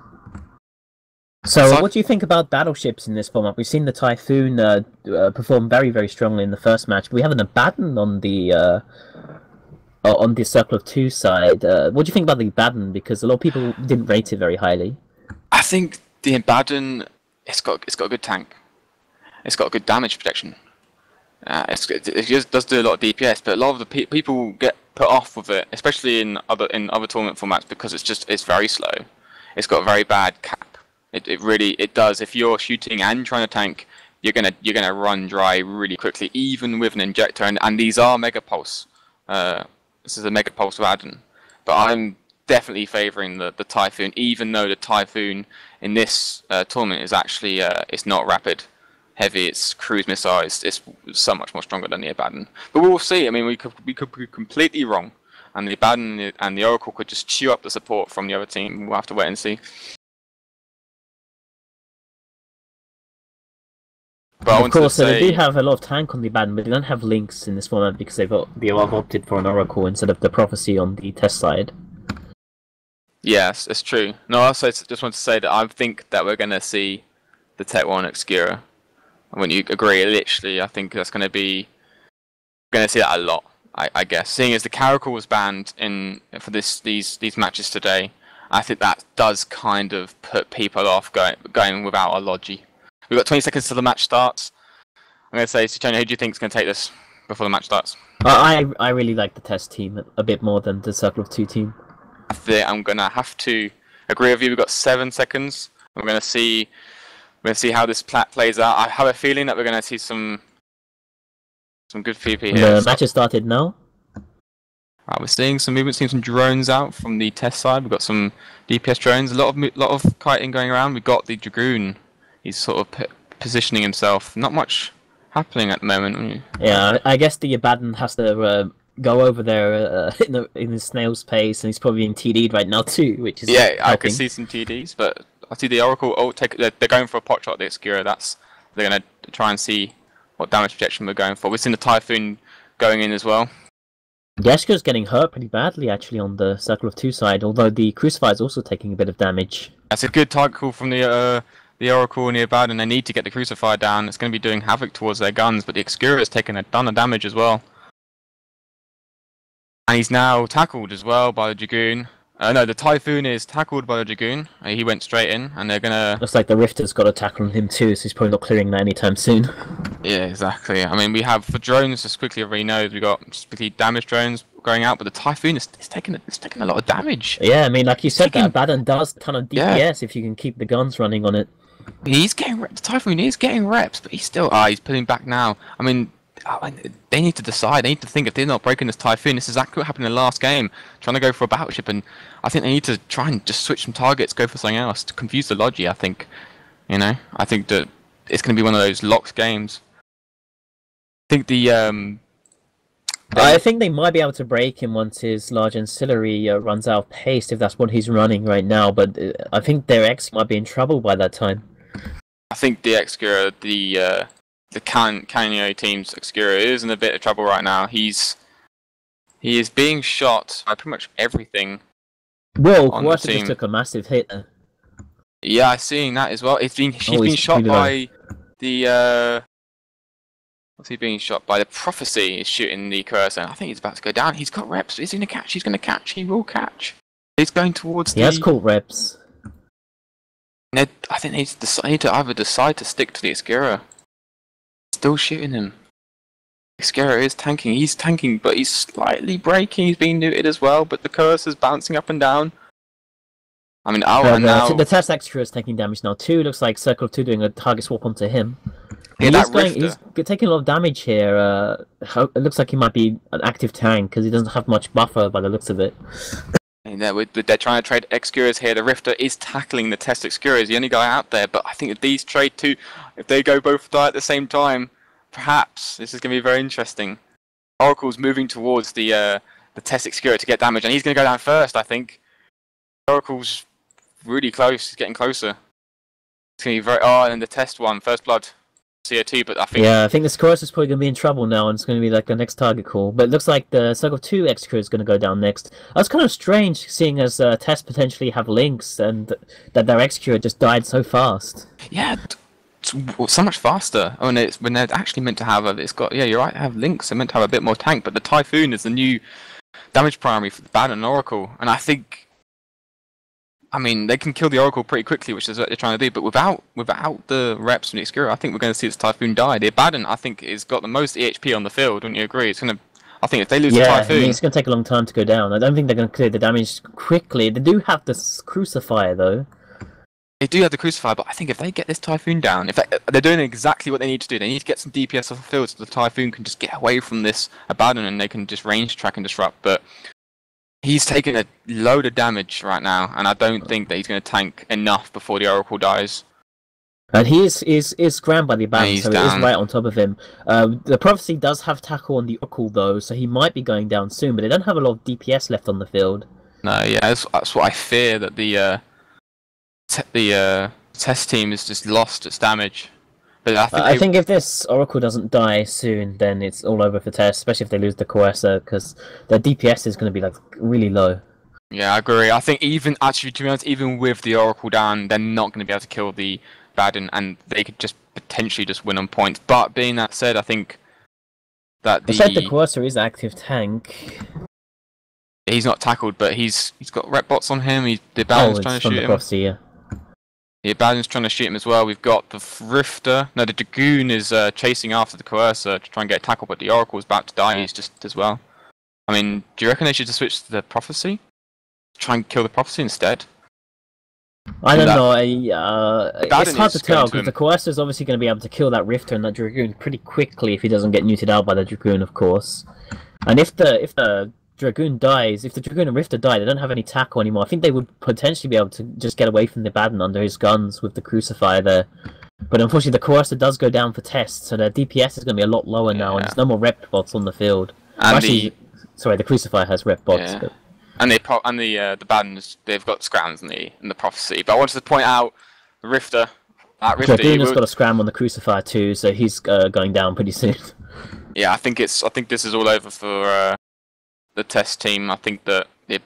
So, what do you think about battleships in this format? We've seen the Typhoon perform very, very strongly in the first match. We have an Abaddon on the Circle of Two side. What do you think about the Abaddon? Because a lot of people didn't rate it very highly. I think the Abaddon, it's got a good tank. It's got a good damage protection. It just does do a lot of DPS, but a lot of the people get put off with it, especially in other tournament formats, because it's very slow. It's got a very bad cap. It really does. If you're shooting and trying to tank, you're gonna run dry really quickly, even with an injector. And these are Mega Pulse. This is a Mega Pulse Abaddon, but I'm definitely favouring the Typhoon, even though the Typhoon in this tournament is actually it's not rapid heavy. It's cruise missile. It's so much more stronger than the Abaddon. But we'll see. I mean, we could be completely wrong, and the Abaddon and the Oracle could just chew up the support from the other team. We'll have to wait and see. But of course, they do have a lot of tank on the Abaddon, but they don't have links in this format because they have opted for an Oracle instead of the Prophecy on the Test side. Yes, it's true. No, I also just want to say that I think that we're going to see the Tech 1 Execura. When you agree, literally, I think that's going to be... We're going to see that a lot, I guess. Seeing as the Caracal was banned for these matches today, I think that does kind of put people off going without a Logi. We've got 20 seconds till the match starts. I'm going to say, Tony, who do you think is going to take this before the match starts? I really like the Test team a bit more than the Circle of Two team. I'm going to have to agree with you. We've got 7 seconds. We're going to see how this plays out. I have a feeling that we're going to see some good PvP here. The match has started now. Right, we're seeing some movement, seeing some drones out from the Test side. We've got some DPS drones, a lot of kiting going around. We've got the Dragoon. He's sort of positioning himself. Not much happening at the moment. Yeah, I guess the Abaddon has to go over there in the snail's pace, and he's probably in TD'd right now too, which is helping. I could see some TDs, but I see the Oracle. They're going for a pot shot. The Execura. They're going to try and see what damage protection we're going for. We've seen the Typhoon going in as well. The Execura's getting hurt pretty badly actually on the Circle of Two side, although the Crucifier is also taking a bit of damage. That's a good target call from the Oracle and the Abaddon. They need to get the Crucifier down. It's going to be doing havoc towards their guns, but the Execura has taken a ton of damage as well. And he's now tackled as well by the Dragoon. No, the Typhoon is tackled by the Dragoon. He went straight in, and they're gonna... Looks like the Rifter's got a tackle on him too, so he's probably not clearing that anytime soon. Yeah, exactly. I mean, we have, for drones, just quickly everybody knows, we've got just quickly damage drones going out, but the Typhoon is taking a lot of damage. Yeah, I mean, like you said, that Abaddon does a ton of DPS if you can keep the guns running on it. The Typhoon is getting reps, but he's still... he's pulling back now. I mean, they need to decide. They need to think, if they're not breaking this Typhoon, this is exactly what happened in the last game, trying to go for a battleship, and I think they need to try and just switch some targets, go for something else, to confuse the Logi, I think. I think that it's going to be one of those locked games. I think I think they might be able to break him once his large ancillary runs out of pace, if that's what he's running right now, but I think their X might be in trouble by that time. I think the Execura, the Kanye team's Execura is in a bit of trouble right now. He is being shot by pretty much everything. Well, Coercer just took a massive hit. Yeah, I'm seeing that as well. She's been shot by the What's he being shot by? The Prophecy is shooting the Coercer. I think he's about to go down. He's got reps. Is he going to catch? He's going to catch. He will catch. He's going towards He has caught reps. I think they need to either decide to stick to the Iskira. Still shooting him. Iskira is tanking. He's tanking, but he's slightly braking. He's being neutered as well, but the Coercer's bouncing up and down. I mean, now... The Test Extra is taking damage now too. Looks like Circle of 2 doing a target swap onto him. Yeah, he's taking a lot of damage here. It looks like he might be an active tank because he doesn't have much buffer by the looks of it. And they're trying to trade Excuras here. The Rifter is tackling the Test Excuras, the only guy out there. But I think if these trade two, if they go both die at the same time, perhaps this is going to be very interesting. Oracle's moving towards the Test Excura to get damage, and he's going to go down first, I think. Oracle's really close. He's getting closer. It's going to be very... Oh, and the Test one, First Blood. CO2, but I think... Yeah, I think this Coercer is probably going to be in trouble now, and it's going to be like the next target call. But it looks like the Circle 2 Execute is going to go down next. That's kind of strange, seeing as Test potentially have links, and that their Execute just died so fast. Yeah, so much faster. Oh, and when they're actually meant to have yeah, you're right, they have links. They're meant to have a bit more tank, but the Typhoon is the new damage primary for the Baron and Oracle, and I think... I mean, they can kill the Oracle pretty quickly, which is what they're trying to do, but without the reps from the Execura, I think we're going to see this Typhoon die. The Abaddon, I think, has got the most EHP on the field, wouldn't you agree? It's going to... I think if they lose the Typhoon... Yeah, it's going to take a long time to go down. I don't think they're going to clear the damage quickly. They do have this Crucifier, though. They do have the Crucifier, but I think if they get this Typhoon down, they're doing exactly what they need to do. They need to get some DPS off the field so the Typhoon can just get away from this Abaddon and they can just range track and disrupt, but... He's taking a load of damage right now, and I don't think that he's going to tank enough before the Oracle dies. And he is grabbed by the Abaddon, so down. It is right on top of him. The Prophecy does have tackle on the Oracle, though, so he might be going down soon, but they don't have a lot of DPS left on the field. No, yeah, that's what I fear, that the Test team has just lost its damage. But I think if this Oracle doesn't die soon, then it's all over for Test, especially if they lose the Coercer, because their DPS is going to be like really low. Yeah, I agree. I think to be honest, even with the Oracle down, they're not going to be able to kill the Baden, and they could just potentially just win on points. But being that said, I think that the Coercer is active tank. He's not tackled, but he's got rep bots on him. The Abaddon's trying to shoot him. Prophecy, yeah. The Abaddon's trying to shoot him as well. We've got the Rifter. No, the Dragoon is chasing after the Coercer to try and get a tackle, but the Oracle is about to die. He's just as well. I mean, do you reckon they should just switch to the Prophecy? Try and kill the Prophecy instead? I don't know. It's hard to tell, because the Coercer is obviously going to be able to kill that Rifter and that Dragoon pretty quickly if he doesn't get neutered out by the Dragoon, of course. And if the Dragoon dies, if the Dragoon and Rifter die, they don't have any tackle anymore. I think they would potentially be able to just get away from the Abaddon under his guns with the Crucifier there. But unfortunately, the Coercer does go down for Test, so their DPS is going to be a lot lower now, and there's no more rep bots on the field. And sorry, the Crucifier has rep bots. Yeah. And the Abaddons, they've got scrams in the Prophecy. But I wanted to point out the Rifter. Dragoon has got a scram on the Crucifier too, so he's going down pretty soon. Yeah, I think this is all over for the Test team. I think that the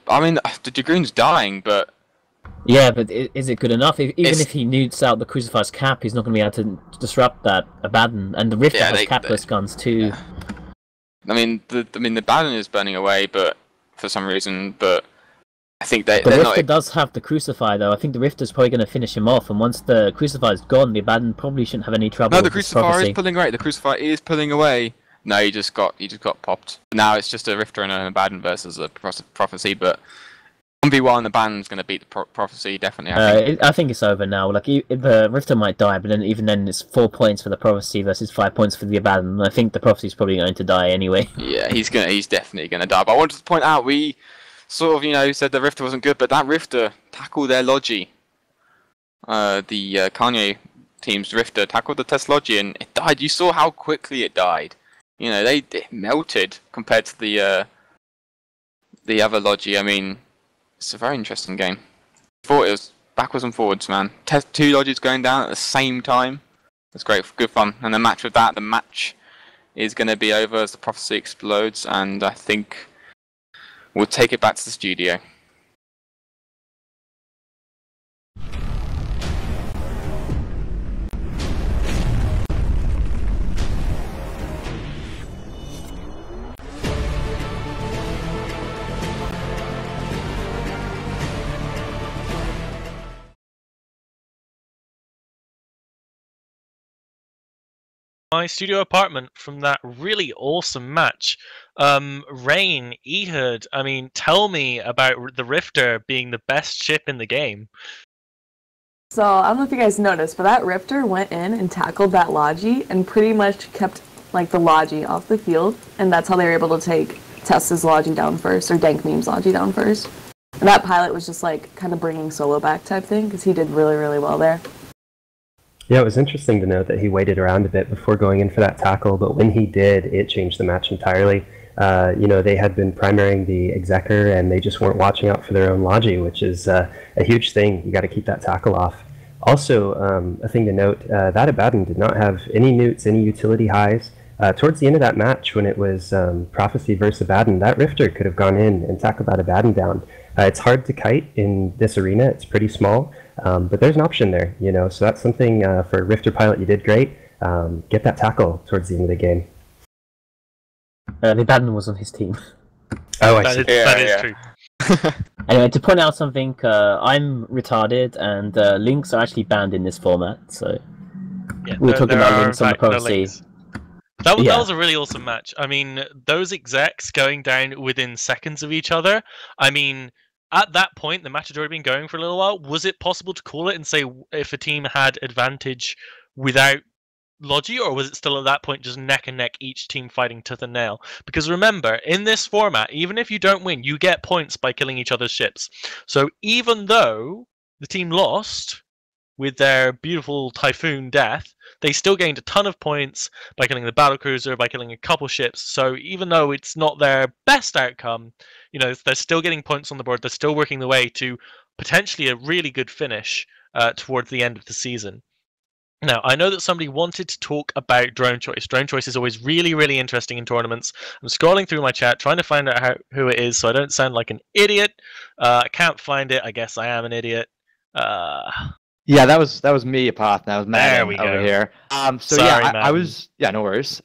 Dragoon's dying, but yeah, but is it good enough? Even if he nukes out the Crucifier's cap, he's not going to be able to disrupt that Abaddon, and the Rifter has capless guns too. Yeah. I mean, the Abaddon is burning away, but for some reason, but I think the Rifter does have the Crucifier though. I think the Rifter's probably going to finish him off, and once the Crucifier's gone, the Abaddon probably shouldn't have any trouble. No, the Crucifier is pulling away. The Crucifier is pulling away. No, he just got popped. Now it's just a Rifter and an Abaddon versus a Prophecy, but 1v1, the Abaddon's going to beat the Prophecy, definitely. I think it's over now. Like, the Rifter might die, but then even then it's 4 points for the Prophecy versus 5 points for the Abaddon. I think the Prophecy's probably going to die anyway. Yeah, he's definitely going to die. But I wanted to point out, we sort of, said the Rifter wasn't good, but that Rifter tackled their Logi. The Kanye team's Rifter tackled the Test Logi, and it died. You saw how quickly it died. It melted compared to the other Logi. I mean, it's a very interesting game. Thought it was backwards and forwards, man. Two Logis going down at the same time. It's great, good fun. And the match is going to be over as the Prophecy explodes, and I think we'll take it back to the studio. my studio apartment from that really awesome match. Rain, Ehud, I mean, tell me about the Rifter being the best ship in the game. So, I don't know if you guys noticed, but that Rifter went in and tackled that Logi and pretty much kept, like, the Logi off the field, and that's how they were able to take Tessa's Logi down first, or Dank Meme's Logi down first. And that pilot was just, like, kind of bringing Solo back type thing, because he did really, really well there. Yeah, it was interesting to note that he waited around a bit before going in for that tackle, but when he did, it changed the match entirely. They had been primarying the Executor, and they just weren't watching out for their own Logi, which is a huge thing. You got to keep that tackle off. Also, a thing to note, that Abaddon did not have any newts, any utility highs. Towards the end of that match, when it was Prophecy versus Abaddon, that Rifter could have gone in and tackled that Abaddon down. It's hard to kite in this arena. It's pretty small, but there's an option there, so that's something for Rifter pilot. You did great. Get that tackle towards the end of the game. The Abaddon was on his team. Oh, I see. That is true. Anyway, to point out something, I'm retarded, and links are actually banned in this format, so we're talking about links on the Prophecy. That was a really awesome match. I mean, those execs going down within seconds of each other. I mean, at that point, the match had already been going for a little while. Was it possible to call it and say if a team had advantage without Logi, or was it still at that point just neck and neck, each team fighting tooth and nail? Because remember, in this format, even if you don't win, you get points by killing each other's ships. So even though the team lost with their beautiful Typhoon death, they still gained a ton of points by killing the battlecruiser, by killing a couple ships. So even though it's not their best outcome, they're still getting points on the board. They're still working their way to potentially a really good finish towards the end of the season. Now, I know that somebody wanted to talk about drone choice. Drone choice is always really, really interesting in tournaments. I'm scrolling through my chat, trying to find out who it is so I don't sound like an idiot. I can't find it. I guess I am an idiot. Yeah, that was me, Apoth. That was Matt over here. Sorry, I was no worries.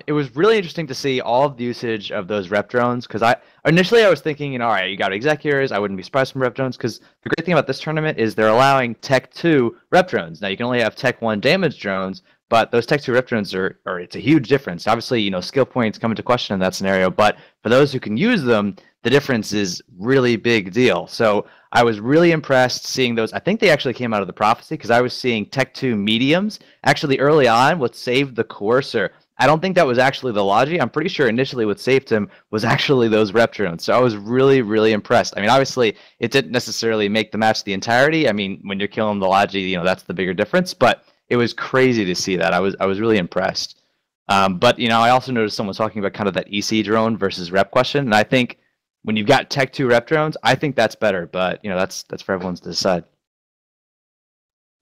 It was really interesting to see all of the usage of those rep drones, because initially I was thinking, all right, you got executors. I wouldn't be surprised from rep drones, because the great thing about this tournament is they're allowing Tech 2 rep drones. Now you can only have Tech 1 damage drones, but those Tech 2 rep drones it's a huge difference. Obviously, skill points come into question in that scenario, but for those who can use them, the difference is really big deal. So I was really impressed seeing those. I think they actually came out of the Prophecy, because I was seeing Tech 2 mediums. Actually, early on, what saved the Courser, I don't think that was actually the Logi. I'm pretty sure initially what saved him was actually those rep drones. So I was really, really impressed. I mean, obviously, it didn't necessarily make the match the entirety. I mean, when you're killing the Logi, that's the bigger difference. But it was crazy to see that. I was really impressed. But I also noticed someone talking about kind of that EC drone versus rep question, and I think when you've got Tech 2 rep drones, I think that's better, but that's for everyone to decide.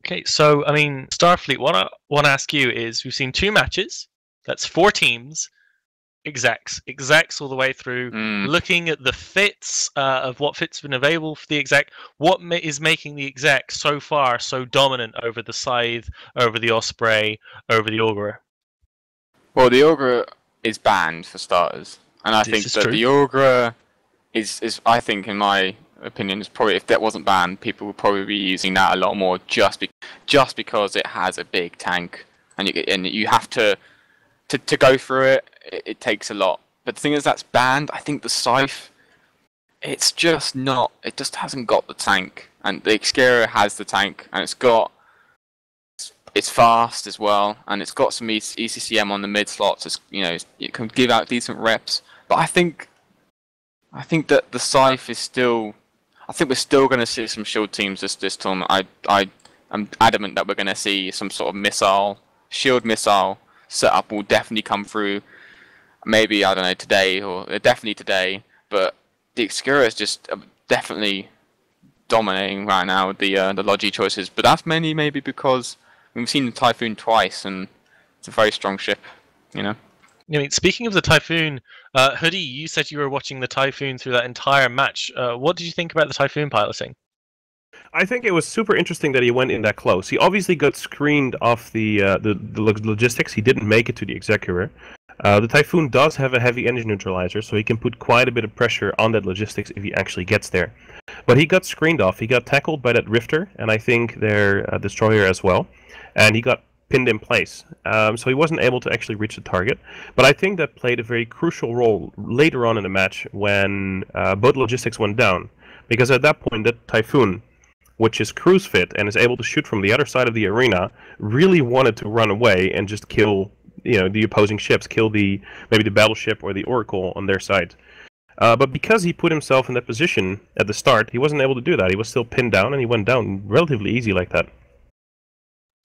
Okay, so I mean, Starfleet, what I want to ask you is, we've seen 2 matches. That's 4 teams, execs all the way through. Looking at the fits of what fits have been available for the exec, what is making the exec so far so dominant over the Scythe, over the Osprey, over the Augurer? Well, the Augurer is banned for starters, and I think that the Augurer is I think, in my opinion, is probably, if that wasn't banned, people would probably be using that a lot more, just because it has a big tank, and you have to go through it. It takes a lot. But the thing is, that's banned. I think the Scythe, it's just not. It just hasn't got the tank, and the Executor has the tank, and it's fast as well, and it's got some ECCM on the mid slots. It can give out decent reps, but I think that the Scythe is still. I think we're still going to see some shield teams this tournament. I'm adamant that we're going to see some sort of shield missile setup will definitely come through. Maybe, I don't know, today, or definitely today. But the Executor is just definitely dominating right now with the Logi choices. But that's mainly maybe because we've seen the Typhoon twice, and it's a very strong ship, I mean, speaking of the Typhoon, Hoodie, you said you were watching the Typhoon through that entire match. What did you think about the Typhoon piloting? I think it was super interesting that he went in that close. He obviously got screened off the logistics. He didn't make it to the Executor. The Typhoon does have a heavy engine neutralizer, so he can put quite a bit of pressure on that logistics if he actually gets there. But he got screened off. He got tackled by that Rifter, and I think their destroyer as well. And he got pinned in place. So he wasn't able to actually reach the target. But I think that played a very crucial role later on in the match when both logistics went down. Because at that point, that Typhoon, which is cruise fit and is able to shoot from the other side of the arena, really wanted to run away and just kill, the opposing ships, kill maybe the battleship or the Oracle on their side. But because he put himself in that position at the start, he wasn't able to do that. He was still pinned down, and he went down relatively easy like that.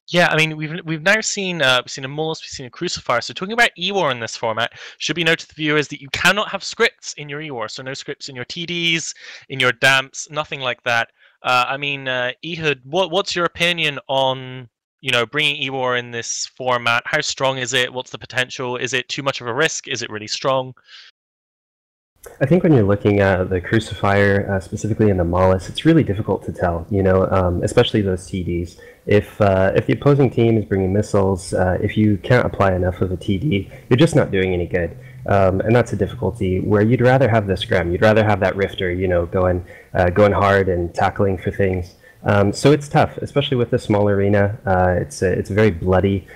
Yeah, I mean, we've now seen a Molus, we've seen a Crucifier. So talking about E-War in this format, should be noted to the viewers that you cannot have scripts in your E-War. So no scripts in your TDs, in your damps, nothing like that. Ehud, what's your opinion on bringing E-War in this format? How strong is it? What's the potential? Is it too much of a risk? Is it really strong? I think when you're looking at the Crucifier, specifically in the Molus, it's really difficult to tell, especially those TDs. If the opposing team is bringing missiles, if you can't apply enough of a TD, you're just not doing any good. And that's a difficulty where you'd rather have the scrum. You'd rather have that Rifter, going hard and tackling for things. So it's tough, especially with the small arena. It's a very bloody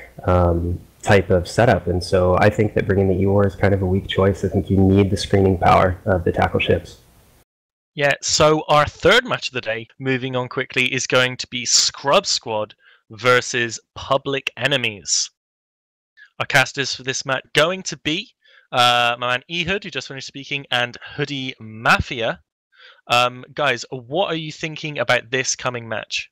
type of setup, and so I think that bringing the E-War is kind of a weak choice. I think you need the screening power of the tackle ships. Yeah, so our third match of the day, moving on quickly, is going to be Scrub Squad versus Public Enemies. Our casters for this match going to be my man Ehud, who just finished speaking, and Hoodie Mafia. Guys, what are you thinking about this coming match?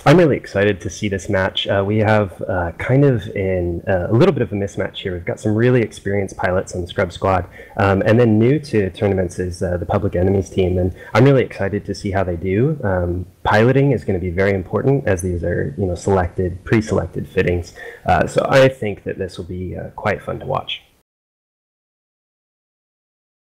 I'm really excited to see this match. We have kind of a little bit of a mismatch here. We've got some really experienced pilots on the Scrub Squad, and then new to tournaments is the Public Enemies team, and I'm really excited to see how they do. Piloting is going to be very important, as these are pre-selected fittings. So I think that this will be quite fun to watch.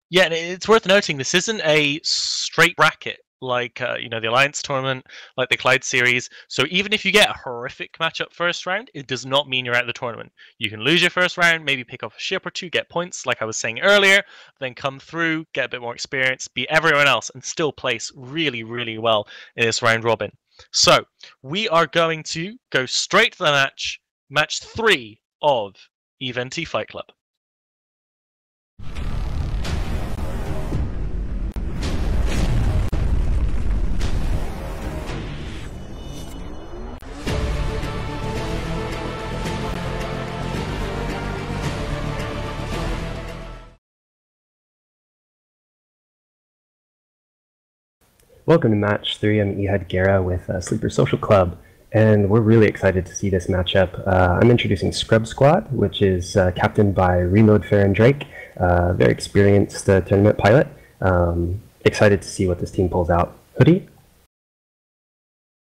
Yeah, and it's worth noting this isn't a straight bracket like the Alliance tournament, like the Clyde series. So even if you get a horrific matchup first round, it does not mean you're out of the tournament. You can lose your first round, maybe pick off a ship or two, get points, like I was saying earlier, then come through, get a bit more experience, beat everyone else, and still place really, really well in this round robin. So we are going to go straight to the match 3 of Eventy Fight Club. Welcome to match 3. I'm Ehud Guerra with Sleeper Social Club, and we're really excited to see this matchup. I'm introducing Scrub Squad, which is captained by Reload Farron Drake, very experienced tournament pilot. Excited to see what this team pulls out. Hoodie?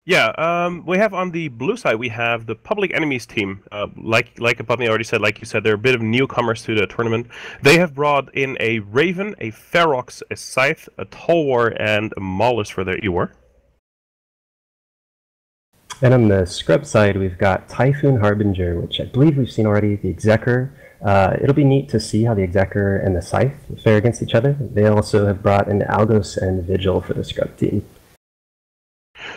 Yeah, we have on the blue side, we have the Public Enemies team. Like Apopni already said, like you said, they're a bit of newcomers to the tournament. They have brought in a Raven, a Ferox, a Scythe, a Tulwar, and a Molus for their E-War. And on the Scrub side, we've got Typhoon Harbinger, which I believe we've seen already, the Executor. It'll be neat to see how the Executor and the Scythe fare against each other. They also have brought in Algos and Vigil for the Scrub team.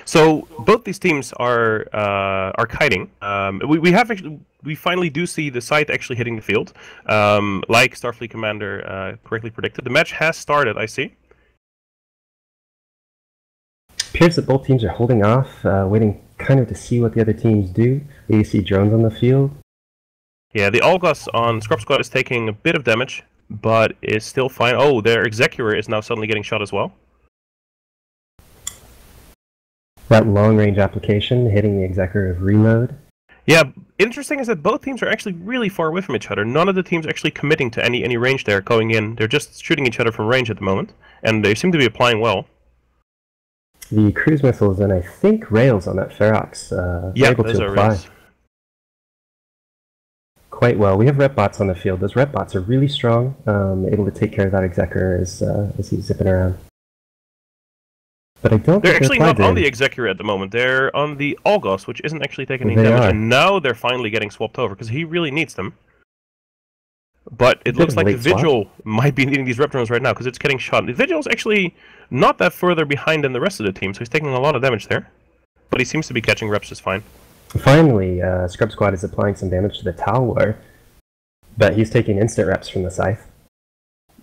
So both these teams are kiting. We finally do see the Scythe actually hitting the field, like Starfleet Commander correctly predicted. The match has started, I see. Appears that both teams are holding off, waiting kind of to see what the other teams do. You see drones on the field. Yeah, the Algos on Scrub Squad is taking a bit of damage, but is still fine. Oh, their Executor is now suddenly getting shot as well. That long-range application hitting the Executor of Reload. Yeah, interesting is that both teams are actually really far away from each other. None of the teams are actually committing to any range there going in. They're just shooting each other from range at the moment, and they seem to be applying well. The cruise missiles and I think rails on that Ferox yeah, able those to are apply rails. Quite well. We have rep bots on the field. Those rep bots are really strong, able to take care of that Executor as he's zipping around. But I don't. They're actually not on the Executor at the moment. They're on the Algos, which isn't actually taking any damage, and now they're finally getting swapped over because he really needs them. But it looks like the Vigil might be needing these rep drones right now because it's getting shot. The Vigil's actually not that further behind than the rest of the team, so he's taking a lot of damage there. but he seems to be catching reps just fine. Finally, Scrub Squad is applying some damage to the Tower, but he's taking instant reps from the Scythe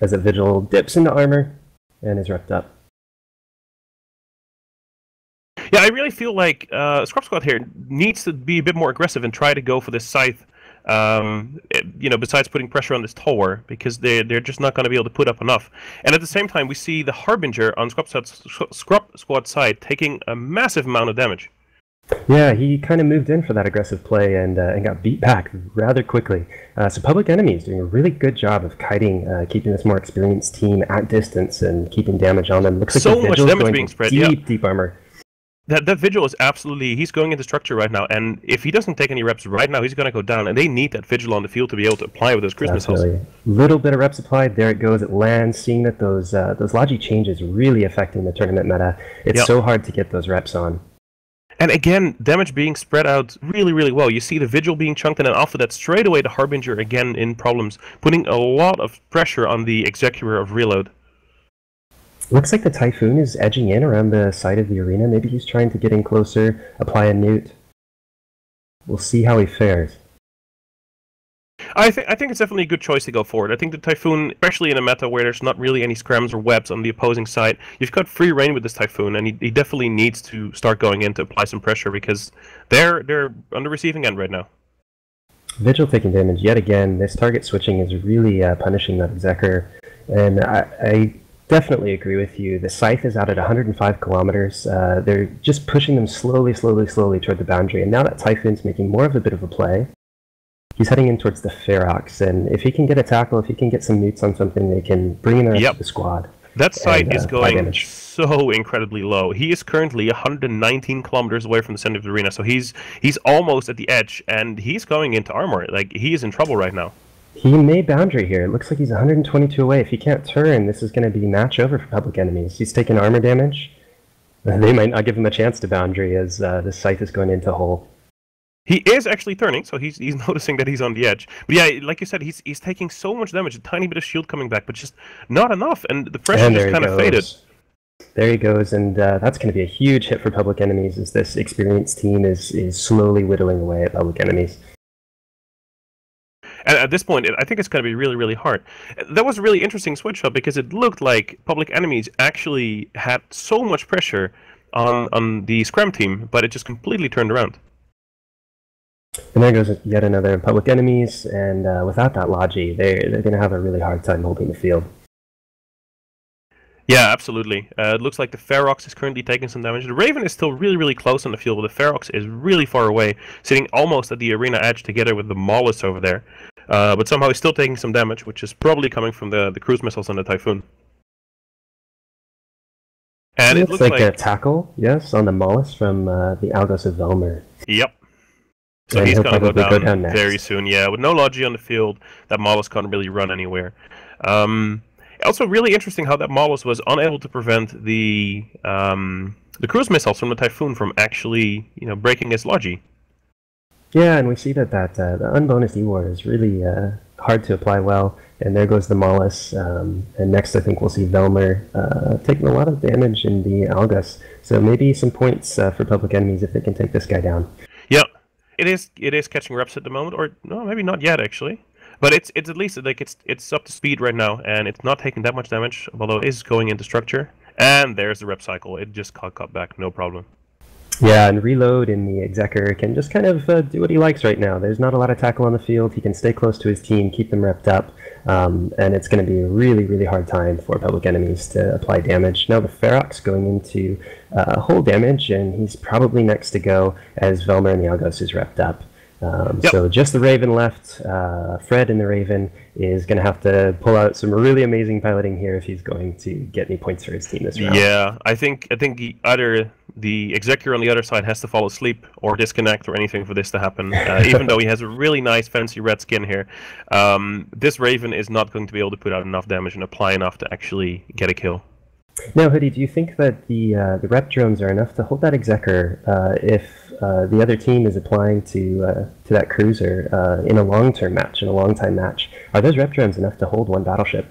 as a Vigil dips into armor and is repped up. Yeah, I really feel like Scrub Squad here needs to be a bit more aggressive and try to go for this Scythe, besides putting pressure on this tower, because they're just not going to be able to put up enough. And at the same time, we see the Harbinger on Scrub Squad side taking a massive amount of damage. Yeah, he kind of moved in for that aggressive play and got beat back rather quickly. So Public Enemy is doing a really good job of kiting, keeping this more experienced team at distance and keeping damage on them. Looks like so much damage being spread. Deep armor. That Vigil is absolutely... He's going into structure right now, and if he doesn't take any reps right now, he's going to go down, and they need that Vigil on the field to be able to apply with those cruise missiles. Little bit of reps applied, there it goes, it lands, seeing that those Logi changes really affecting the tournament meta. It's so hard to get those reps on. And again, damage being spread out really, really well. You see the Vigil being chunked, and then after that, straight away the Harbinger again in problems, putting a lot of pressure on the Executor of Reload. Looks like the Typhoon is edging in around the side of the arena. Maybe he's trying to get in closer, apply a newt. We'll see how he fares. I think it's definitely a good choice to go forward. I think the Typhoon, especially in a meta where there's not really any scrams or webs on the opposing side, you've got free reign with this Typhoon, and he definitely needs to start going in to apply some pressure, because they're on the receiving end right now. Vigil taking damage yet again. This target switching is really punishing that Executor, and I definitely agree with you. The Scythe is out at 105 kilometers. They're just pushing them slowly toward the boundary, and now that Typhoon's making more of a bit of a play, he's heading in towards the Ferox, and if he can get a tackle, if he can get some newts on something, they can bring in the rest of the squad. That side is going so incredibly low. He is currently 119 kilometers away from the center of the arena, so he's almost at the edge, and he's going into armor. Like, he is in trouble right now. He made boundary here. It looks like he's 122 away. If he can't turn, this is going to be match over for Public Enemies. He's taking armor damage. They might not give him a chance to boundary as the Scythe is going into hole. He is actually turning, so he's noticing that he's on the edge. But yeah, like you said, he's taking so much damage, a tiny bit of shield coming back, but just not enough, and the pressure just kind of faded. There he goes, and that's going to be a huge hit for Public Enemies as this experienced team is slowly whittling away at Public Enemies. And at this point, I think it's going to be really, really hard. That was a really interesting switch up, because it looked like Public Enemies actually had so much pressure on the Scram team, but it just completely turned around. And there goes yet another Public Enemies, and without that Logi, they're going to have a really hard time holding the field. Yeah, absolutely. It looks like the Ferox is currently taking some damage. The Raven is still really, really close on the field, but the Ferox is really far away, sitting almost at the arena edge together with the Maulus over there. But somehow he's still taking some damage, which is probably coming from the cruise missiles on the Typhoon. And it looks like a tackle, yes, on the Maulus from the Algos of Velmer. Yep. So he's going to go down very soon, yeah. With no Logi on the field, that Maulus can't really run anywhere. Also, really interesting how that Maulus was unable to prevent the cruise missiles from the Typhoon from actually, breaking his Logi. Yeah, and we see that the unbonused E-Ward is really hard to apply well. And there goes the Maulus. And next, I think we'll see Velmer taking a lot of damage in the Algos. So maybe some points for Public Enemies if they can take this guy down. Yep. It is catching reps at the moment, or no, maybe not yet actually. But it's at least like it's up to speed right now, and it's not taking that much damage, although it is going into structure. And there's the rep cycle. It just cut back, no problem. Yeah, and Reload in the Executor can just kind of do what he likes right now. There's not a lot of tackle on the field. He can stay close to his team, keep them repped up, and it's going to be a really, really hard time for Public Enemies to apply damage. Now the Ferox going into whole damage, and he's probably next to go as Velmer and the Algos is repped up. So just the Raven left. Fred in the Raven is going to have to pull out some really amazing piloting here if he's going to get any points for his team this round. Yeah, I think either the Executor on the other side has to fall asleep or disconnect or anything for this to happen. Even though he has a really nice fancy red skin here, this Raven is not going to be able to put out enough damage and apply enough to actually get a kill. Now, Hoodie, do you think that the rep drones are enough to hold that Executor if the other team is applying to that cruiser in a long-term match, in a long-time match? Are those rep drones enough to hold one battleship?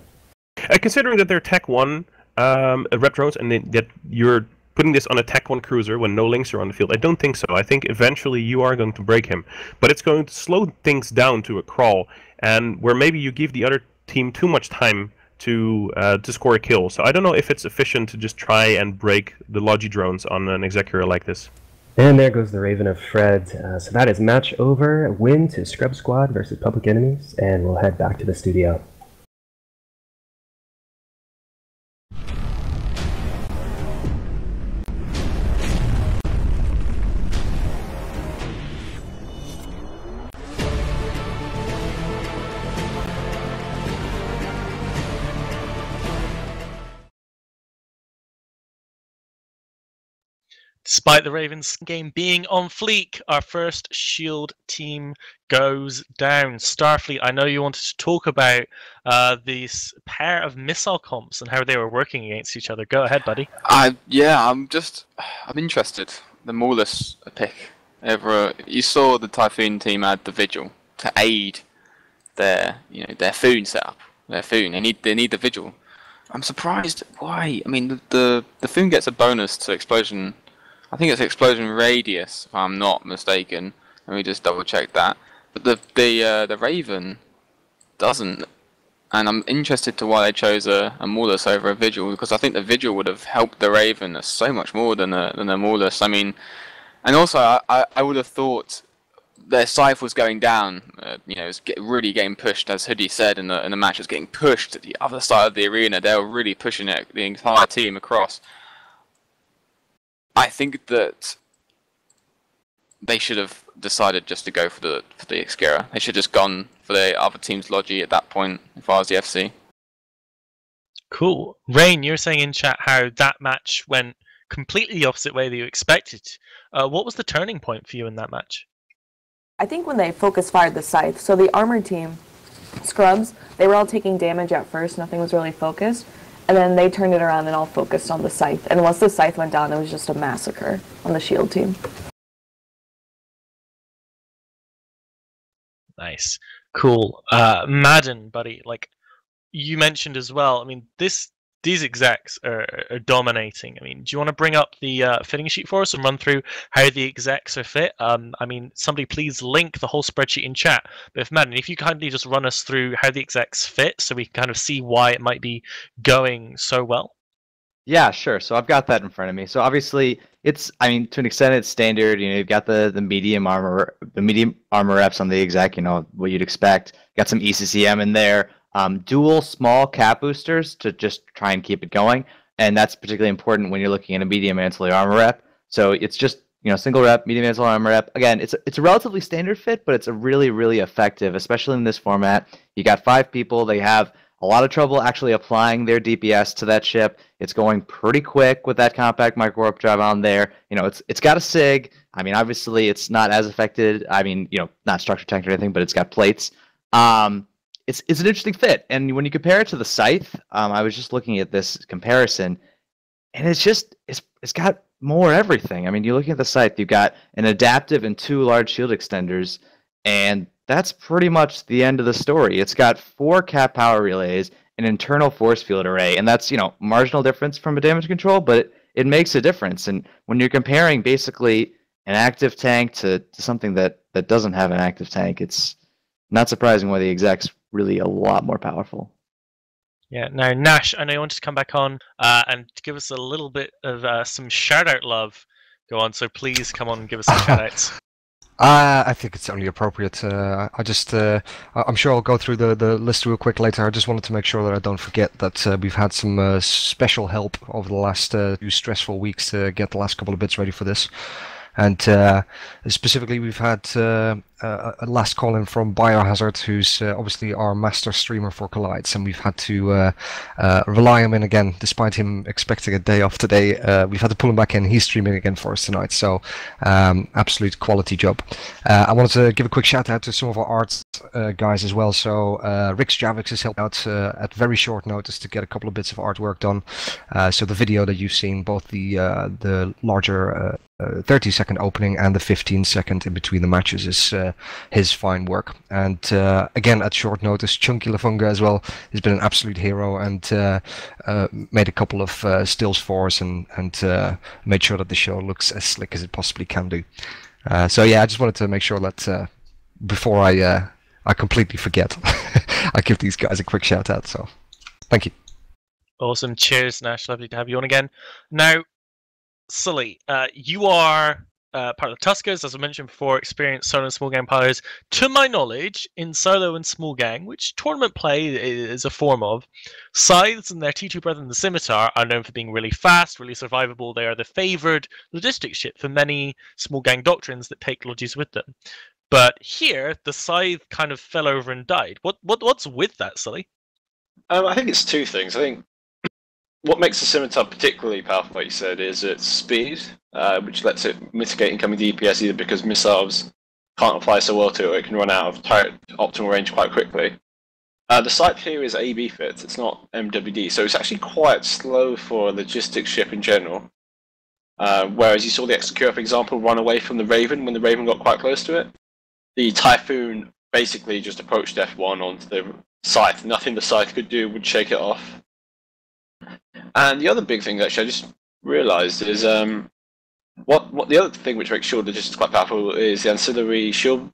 Considering that they're Tech 1 rep drones and that you're putting this on a Tech 1 cruiser when no links are on the field. I don't think so. I think eventually you are going to break him, but it's going to slow things down to a crawl, and where maybe you give the other team too much time to score a kill. So I don't know if it's efficient to just try and break the Logi drones on an Executor like this. And there goes the Raven of Fred. So that is match over. Win to Scrub Squad versus Public Enemies, and we'll head back to the studio. Despite the Ravens game being on fleek, our first Shield team goes down. Starfleet, I know you wanted to talk about this pair of missile comps and how they were working against each other. Go ahead, buddy. Yeah, I'm interested. The Maulus pick. You saw the Typhoon team add the Vigil to aid their Foon setup. Their Foon. They need the Vigil. I'm surprised why. I mean, the Foon gets a bonus to explosion. I think it's explosion radius, if I'm not mistaken. Let me just double check that. But the Raven doesn't, and I'm interested to why they chose a Maulus over a Vigil, because I think the Vigil would have helped the Raven so much more than a Maulus. I mean, and also I would have thought their Scythe was going down. It's really getting pushed, as Hoodie said in the match. It was getting pushed to the other side of the arena. They were really pushing it, the entire team across. I think that they should have decided just to go for the Xkera. They should have just gone for the other team's Logi at that point, if I was the FC. Cool. Rain, you're saying in chat how that match went completely the opposite way that you expected. What was the turning point for you in that match? I think when they focus fired the Scythe, so the armored team, Scrubs, they were all taking damage at first, nothing was really focused. And then they turned it around and all focused on the Scythe. And once the Scythe went down, it was just a massacre on the Shield team. Nice. Cool. Madden, buddy, like you mentioned as well, I mean, these execs are dominating. I mean, do you want to bring up the fitting sheet for us and run through how the execs are fit? I mean, somebody please link the whole spreadsheet in chat. But if Madden, if you kindly just run us through how the execs fit so we can kind of see why it might be going so well. Yeah, sure. So I've got that in front of me. So obviously, to an extent, it's standard. You've got the medium armor reps on the exec. What you'd expect. Got some ECCM in there. Dual small cap boosters to just try and keep it going, and that's particularly important when you're looking at a medium ancillary armor rep. So it's just single rep, medium ancillary armor rep. Again, it's a relatively standard fit, but it's a really, really effective, especially in this format. You got 5 people. They have a lot of trouble actually applying their DPS to that ship. It's going pretty quick with that compact micro warp drive on there. It's got a SIG. I mean, obviously it's not as affected. I mean, not structure tank or anything, but it's got plates. It's an interesting fit, and when you compare it to the Scythe, I was just looking at this comparison, and it's got more everything. I mean, you're looking at the Scythe, you've got an adaptive and 2 large shield extenders, and that's pretty much the end of the story. It's got 4 cap power relays, an internal force field array, and that's marginal difference from a damage control, but it makes a difference. And when you're comparing basically an active tank to something that doesn't have an active tank, it's not surprising why the exec's really a lot more powerful. Yeah. Now, Nash, I know you wanted to come back on and give us a little bit of some shout-out love. Go on, so please come on and give us some shout-outs. I think it's only appropriate. I'm sure I'll go through the list real quick later. I just wanted to make sure that I don't forget that we've had some special help over the last 2 stressful weeks to get the last couple of bits ready for this. And specifically, we've had a last call in from Biohazard, who's obviously our master streamer for Collides, and we've had to rely him in again, despite him expecting a day off today. We've had to pull him back in. He's streaming again for us tonight, so absolute quality job. I wanted to give a quick shout out to some of our art guys as well. So Rix Javix has helped out at very short notice to get a couple of bits of artwork done. So the video that you've seen, both the larger 30-second opening and the 15-second in between the matches, is his fine work. And again, at short notice, Chunky Lafunga as well has been an absolute hero and made a couple of stills for us and made sure that the show looks as slick as it possibly can do. So yeah, I just wanted to make sure that before I completely forget, I give these guys a quick shout out. So thank you. Awesome. Cheers, Nash. Lovely to have you on again. Now, Sully, you are part of the Tuskers, as I mentioned before, experienced solo and small gang players. To my knowledge, in solo and small gang, which tournament play is a form of, Scythes and their T2 brethren, the Scimitar, are known for being really fast, really survivable. They are the favoured logistics ship for many small gang doctrines that take Lodges with them. But here, the Scythe kind of fell over and died. What's with that, Sully? I think it's two things. I think what makes the Scimitar particularly powerful, like you said, is its speed, which lets it mitigate incoming DPS either because missiles can't apply so well to it, or it can run out of turret optimal range quite quickly. The Scythe here is AB fit, it's not MWD, so it's actually quite slow for a logistics ship in general. Whereas you saw the Execure, for example, run away from the Raven when the Raven got quite close to it. The Typhoon basically just approached F1 onto the Scythe. Nothing the Scythe could do would shake it off. And the other big thing actually I just realised is what the other thing which makes shield logistics quite powerful is the ancillary shield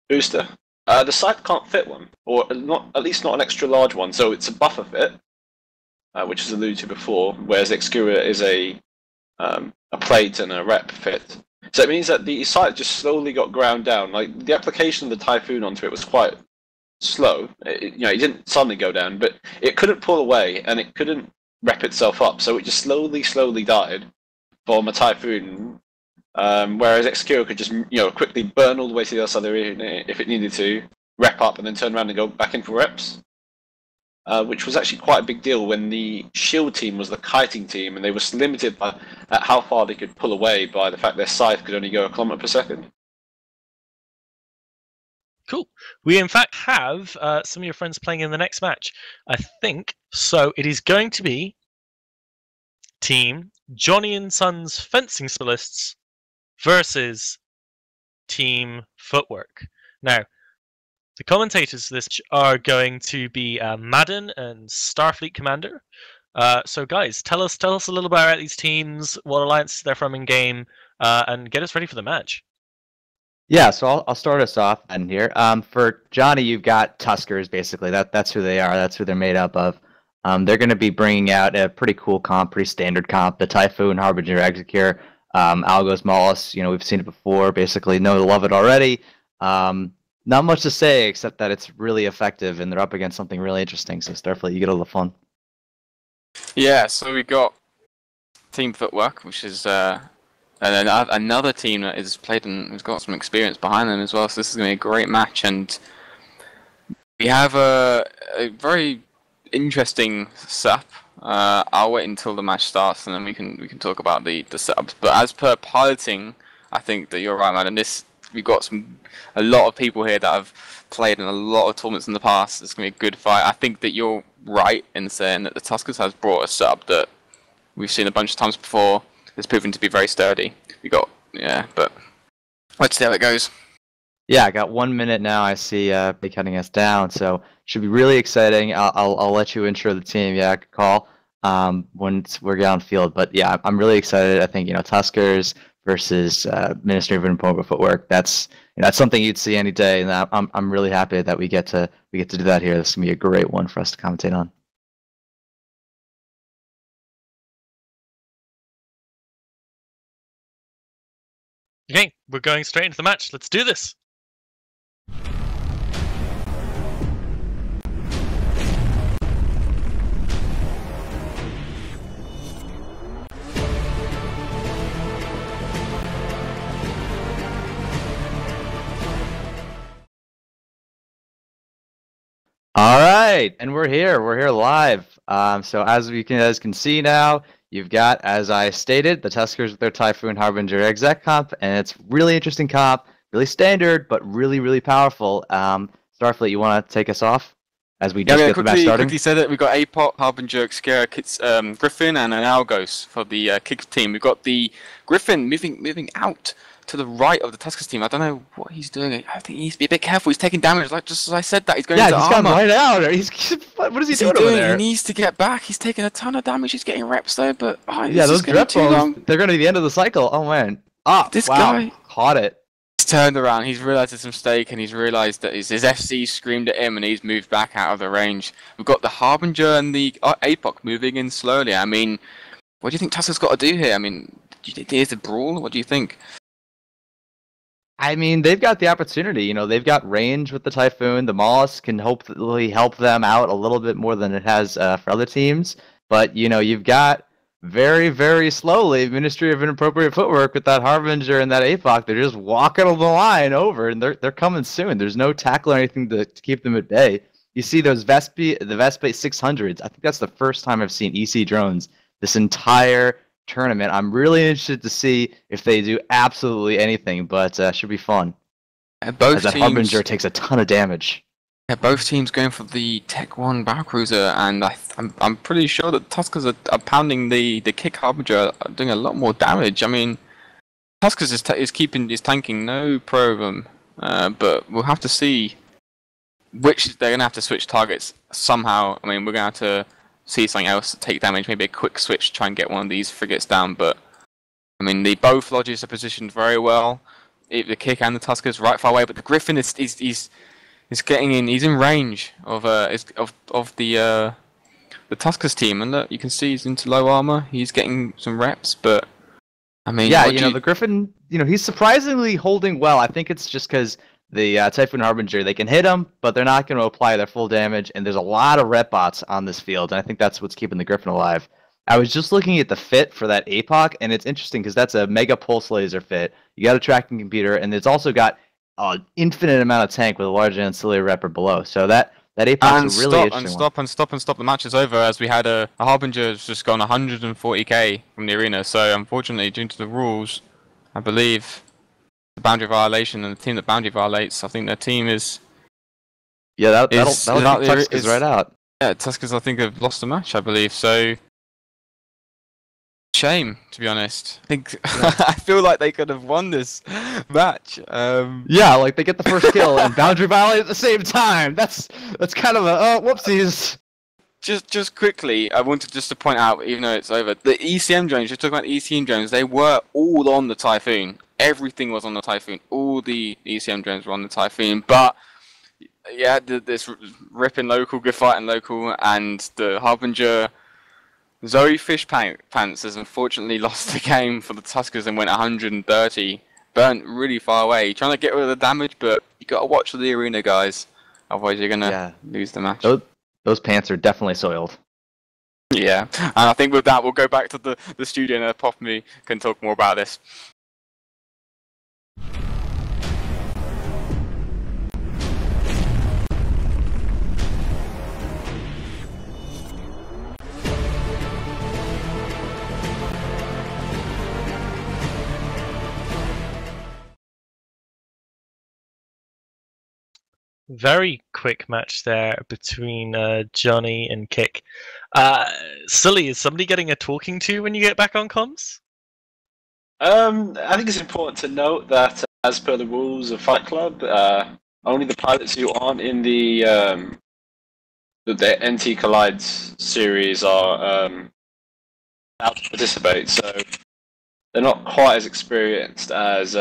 booster. The Scythe can't fit one, or not, at least not an extra large one, so it's a buffer fit, which was alluded to before, whereas Excura is a plate and a rep fit. So it means that the Scythe just slowly got ground down. Like the application of the Typhoon onto it was quite slow. It didn't suddenly go down, but it couldn't pull away and it couldn't rep itself up, so it just slowly died from a Typhoon. Whereas Excura could just quickly burn all the way to the other side of the arena if it needed to, rep up and then turn around and go back in for reps. Which was actually quite a big deal when the shield team was the kiting team and they were limited at how far they could pull away by the fact their Scythe could only go 1 kilometer per second. Cool. We in fact have some of your friends playing in the next match, I think. So it is going to be Team Johnny and Sons Fencing Specialists versus Team Footwork. Now, the commentators for this are going to be Madden and Starfleet Commander. So guys, tell us a little bit about these teams, what alliances they're from in game, and get us ready for the match. Yeah, so I'll start us off then here. For Johnny, you've got Tuskers, basically. That's who they are. That's who they're made up of. They're going to be bringing out a pretty cool comp, pretty standard comp. The Typhoon, Harbinger, Execure, Algos, Maulus. We've seen it before. Basically, know to love it already. Not much to say except that it's really effective, and they're up against something really interesting. So Starfleet, you get all the fun. Yeah, so we got Team Footwork, which is and another team that is played and has got some experience behind them as well. So this is going to be a great match, and we have a very interesting setup. I'll wait until the match starts, and then we can talk about the setups. But as per piloting, I think that you're right, man. And we've got a lot of people here that have played in a lot of tournaments in the past. It's going to be a good fight. I think that you're right in saying that the Tuskers has brought a setup that we've seen a bunch of times before. It's proven to be very sturdy. But let's see how it goes. Yeah, I got 1 minute now. I see they cutting us down, so should be really exciting. I'll let you intro the team. Yeah, call once we're downfield. But yeah, I'm really excited. I think Tuskers versus Ministry of Improvement Footwork. That's something you'd see any day, and I'm really happy that we get to do that here. This is gonna be a great one for us to commentate on. Okay, we're going straight into the match. Let's do this. All right, and we're here. We're here live. So as you guys can see now, you've got, as I stated, the Tuskers with their Typhoon, Harbinger, Exec comp, and it's really interesting comp, really standard, but really, really powerful. Starfleet, you want to take us off as we just get the match started? Quickly said it. We've got APOC, Harbinger, Griffin, and an Algos for the kick team. We've got the Griffin moving out to the right of the Tuskers team. I don't know what he's doing. I think he needs to be a bit careful. He's taking damage. Like just as I said that, he's going into he's armor. gone right out. What is he doing over there? He needs to get back. He's taking a ton of damage. He's getting reps though, but those rep bombs, they're going to be the end of the cycle. Oh man. This guy caught it. He's turned around. He's realised his mistake, and he's realised that his FC screamed at him, and he's moved back out of the range. We've got the Harbinger and the APOC moving in slowly. I mean, what do you think Tuskers got to do here? I mean, do you think there's a brawl? What do you think? I mean, they've got the opportunity. You know, they've got range with the Typhoon. The Mollusk can hopefully help them out a little bit more than it has for other teams. But, you know, you've got very, very slowly Ministry of Inappropriate Footwork with that Harbinger and that APOC. They're just walking the line over, and they're coming soon. There's no tackle or anything to keep them at bay. You see those the Vespa 600s. I think that's the first time I've seen EC drones this entire tournament. I'm really interested to see if they do absolutely anything, but should be fun. Both that teams, Harbinger takes a ton of damage. Yeah, both teams going for the Tech 1 Battlecruiser, and I'm pretty sure that Tuskers are pounding the Kick Harbinger, doing a lot more damage. I mean, Tuskers is tanking no problem, but we'll have to see which they're gonna have to switch targets somehow. I mean, we're gonna have to see something else to take damage, maybe a quick switch to try and get one of these frigates down. But I mean, both lodges are positioned very well. The Kick and the Tuskers right far away, but the Griffin is getting in. He's in range of the Tuskers team, and look, you can see he's into low armor. He's getting some reps, but I mean, yeah, the Griffin, he's surprisingly holding well. I think it's just because the Typhoon Harbinger, they can hit him, but they're not going to apply their full damage, and there's a lot of rep bots on this field, and I think that's what's keeping the Griffin alive. I was just looking at the fit for that APOC, and it's interesting because that's a Mega Pulse Laser fit. You got a tracking computer, and it's also got an infinite amount of tank with a large ancillary rep or below. So that APOC is really interesting. Stop. The match is over as we had a Harbinger has just gone 140k from the arena. So unfortunately, due to the rules, I believe the boundary violation and the team that boundary violates, I think their team is. Yeah, that'll Tuskers right out. Yeah, Tuskers I think have lost the match, I believe. So shame, to be honest. I think I feel like they could have won this match. Yeah, like they get the first kill and boundary violate at the same time. That's kind of a whoopsies. Just quickly, I wanted just to point out, even though it's over, the ECM drones. Just talking about the ECM drones, they were all on the Typhoon. Everything was on the Typhoon. All the ECM drones were on the Typhoon. But yeah, this ripping local, Graphite and local, and the Harbinger. Zoe Fish Pants has unfortunately lost the game for the Tuskers and went 130. Burnt really far away. Trying to get rid of the damage, but you got to watch the arena, guys. Otherwise, you're going to lose the match. Those pants are definitely soiled. Yeah, and I think with that, we'll go back to the studio and Popme can talk more about this. Very quick match there between Johnny and Kick. Sully, is somebody getting a talking to when you get back on comms? I think it's important to note that, as per the rules of Fight Club, only the pilots who aren't in the NT Collides series are allowed to participate. So they're not quite as experienced as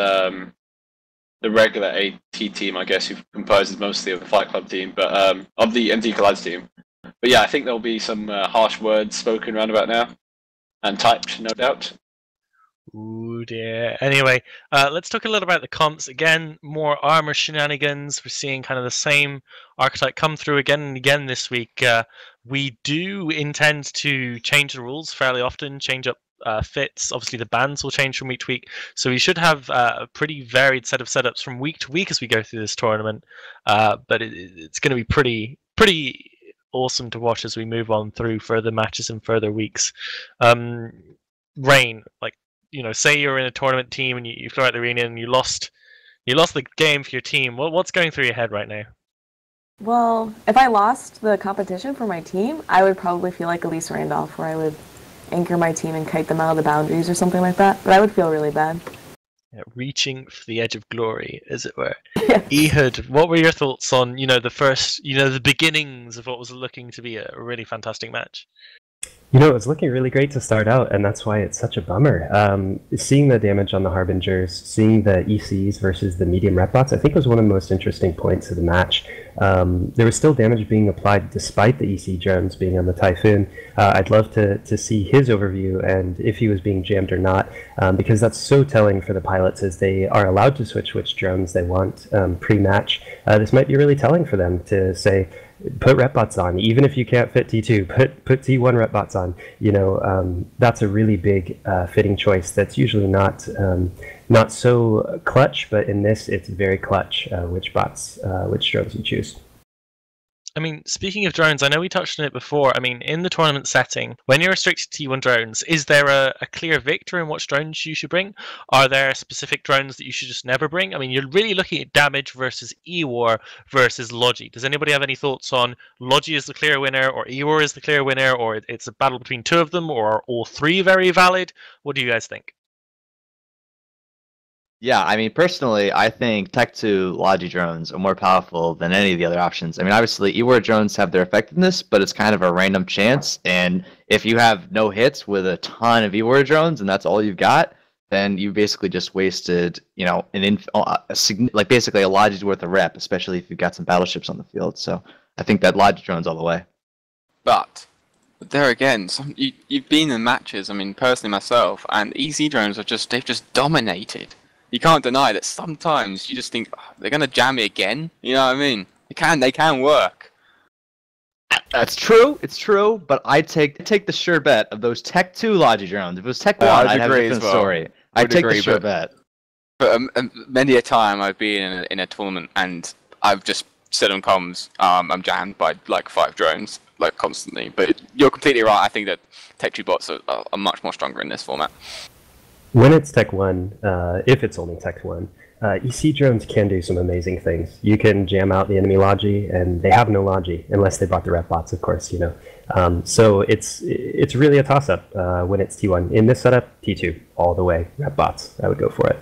the regular AT team, I guess, who composes mostly of the Fight Club team, but of the NT Collides team. But yeah, I think there'll be some harsh words spoken around about now, and typed, no doubt. Ooh dear. Anyway, let's talk a little about the comps. Again, more armor shenanigans. We're seeing kind of the same archetype come through again and again this week. We do intend to change the rules fairly often, change up fits. Obviously, the bans will change from week to week, so we should have a pretty varied set of setups from week to week as we go through this tournament. But it's going to be pretty awesome to watch as we move on through further matches and further weeks. Rain, say you're in a tournament team and you flew out the arena and you lost the game for your team. What's going through your head right now? Well, if I lost the competition for my team, I would probably feel like Elise Randolph, where I would anchor my team and kite them out of the boundaries or something like that. But I would feel really bad. reaching for the edge of glory, as it were. Yes. Ehud, what were your thoughts on the beginnings of what was looking to be a really fantastic match? You know, it was looking really great to start out, and that's why it's such a bummer. Seeing the damage on the Harbingers, seeing the ECs versus the medium rep bots, I think was one of the most interesting points of the match. There was still damage being applied despite the EC drones being on the Typhoon. I'd love to see his overview and if he was being jammed or not, because that's so telling for the pilots as they are allowed to switch which drones they want pre-match. This might be really telling for them to say, put rep bots on, even if you can't fit T2. Put T1 rep bots on. You know, that's a really big fitting choice. That's usually not so clutch, but in this, it's very clutch. Which drones you choose. I mean, speaking of drones, I know we touched on it before. I mean, in the tournament setting, when you're restricted to T1 drones, is there a clear victor in which drones you should bring? Are there specific drones that you should just never bring? I mean, you're really looking at damage versus Ewar versus Logi. Does anybody have any thoughts on Logi is the clear winner, or Ewar is the clear winner, or it's a battle between two of them, or are all three very valid? What do you guys think? Yeah, I mean, personally, I think Tech 2 Logi drones are more powerful than any of the other options. I mean, obviously, Ewar drones have their effectiveness, but it's kind of a random chance. And if you have no hits with a ton of Ewar drones and that's all you've got, then you basically just wasted, you know, basically a Logi's worth of rep, especially if you've got some battleships on the field. So I think that Logi drones all the way. But there again, you've been in matches. I mean, personally myself, and EC drones they've just dominated. You can't deny that sometimes you just think, oh, they're gonna jam me again. You know what I mean? They can work. That's true. It's true. But I take the sure bet of those Tech 2 Logi drones. If it was Tech 1, I'd have a different story. I'd take the sure bet. But many a time I've been in a tournament and I've just said on comms, I'm jammed by like 5 drones, like constantly. But you're completely right. I think that Tech 2 bots are much more stronger in this format. When it's Tech 1, if it's only Tech 1, EC drones can do some amazing things. You can jam out the enemy Logi, and they have no Logi, unless they bought the rep bots, of course, you know. So it's really a toss-up when it's T1. In this setup, T2, all the way, rep bots. I would go for it.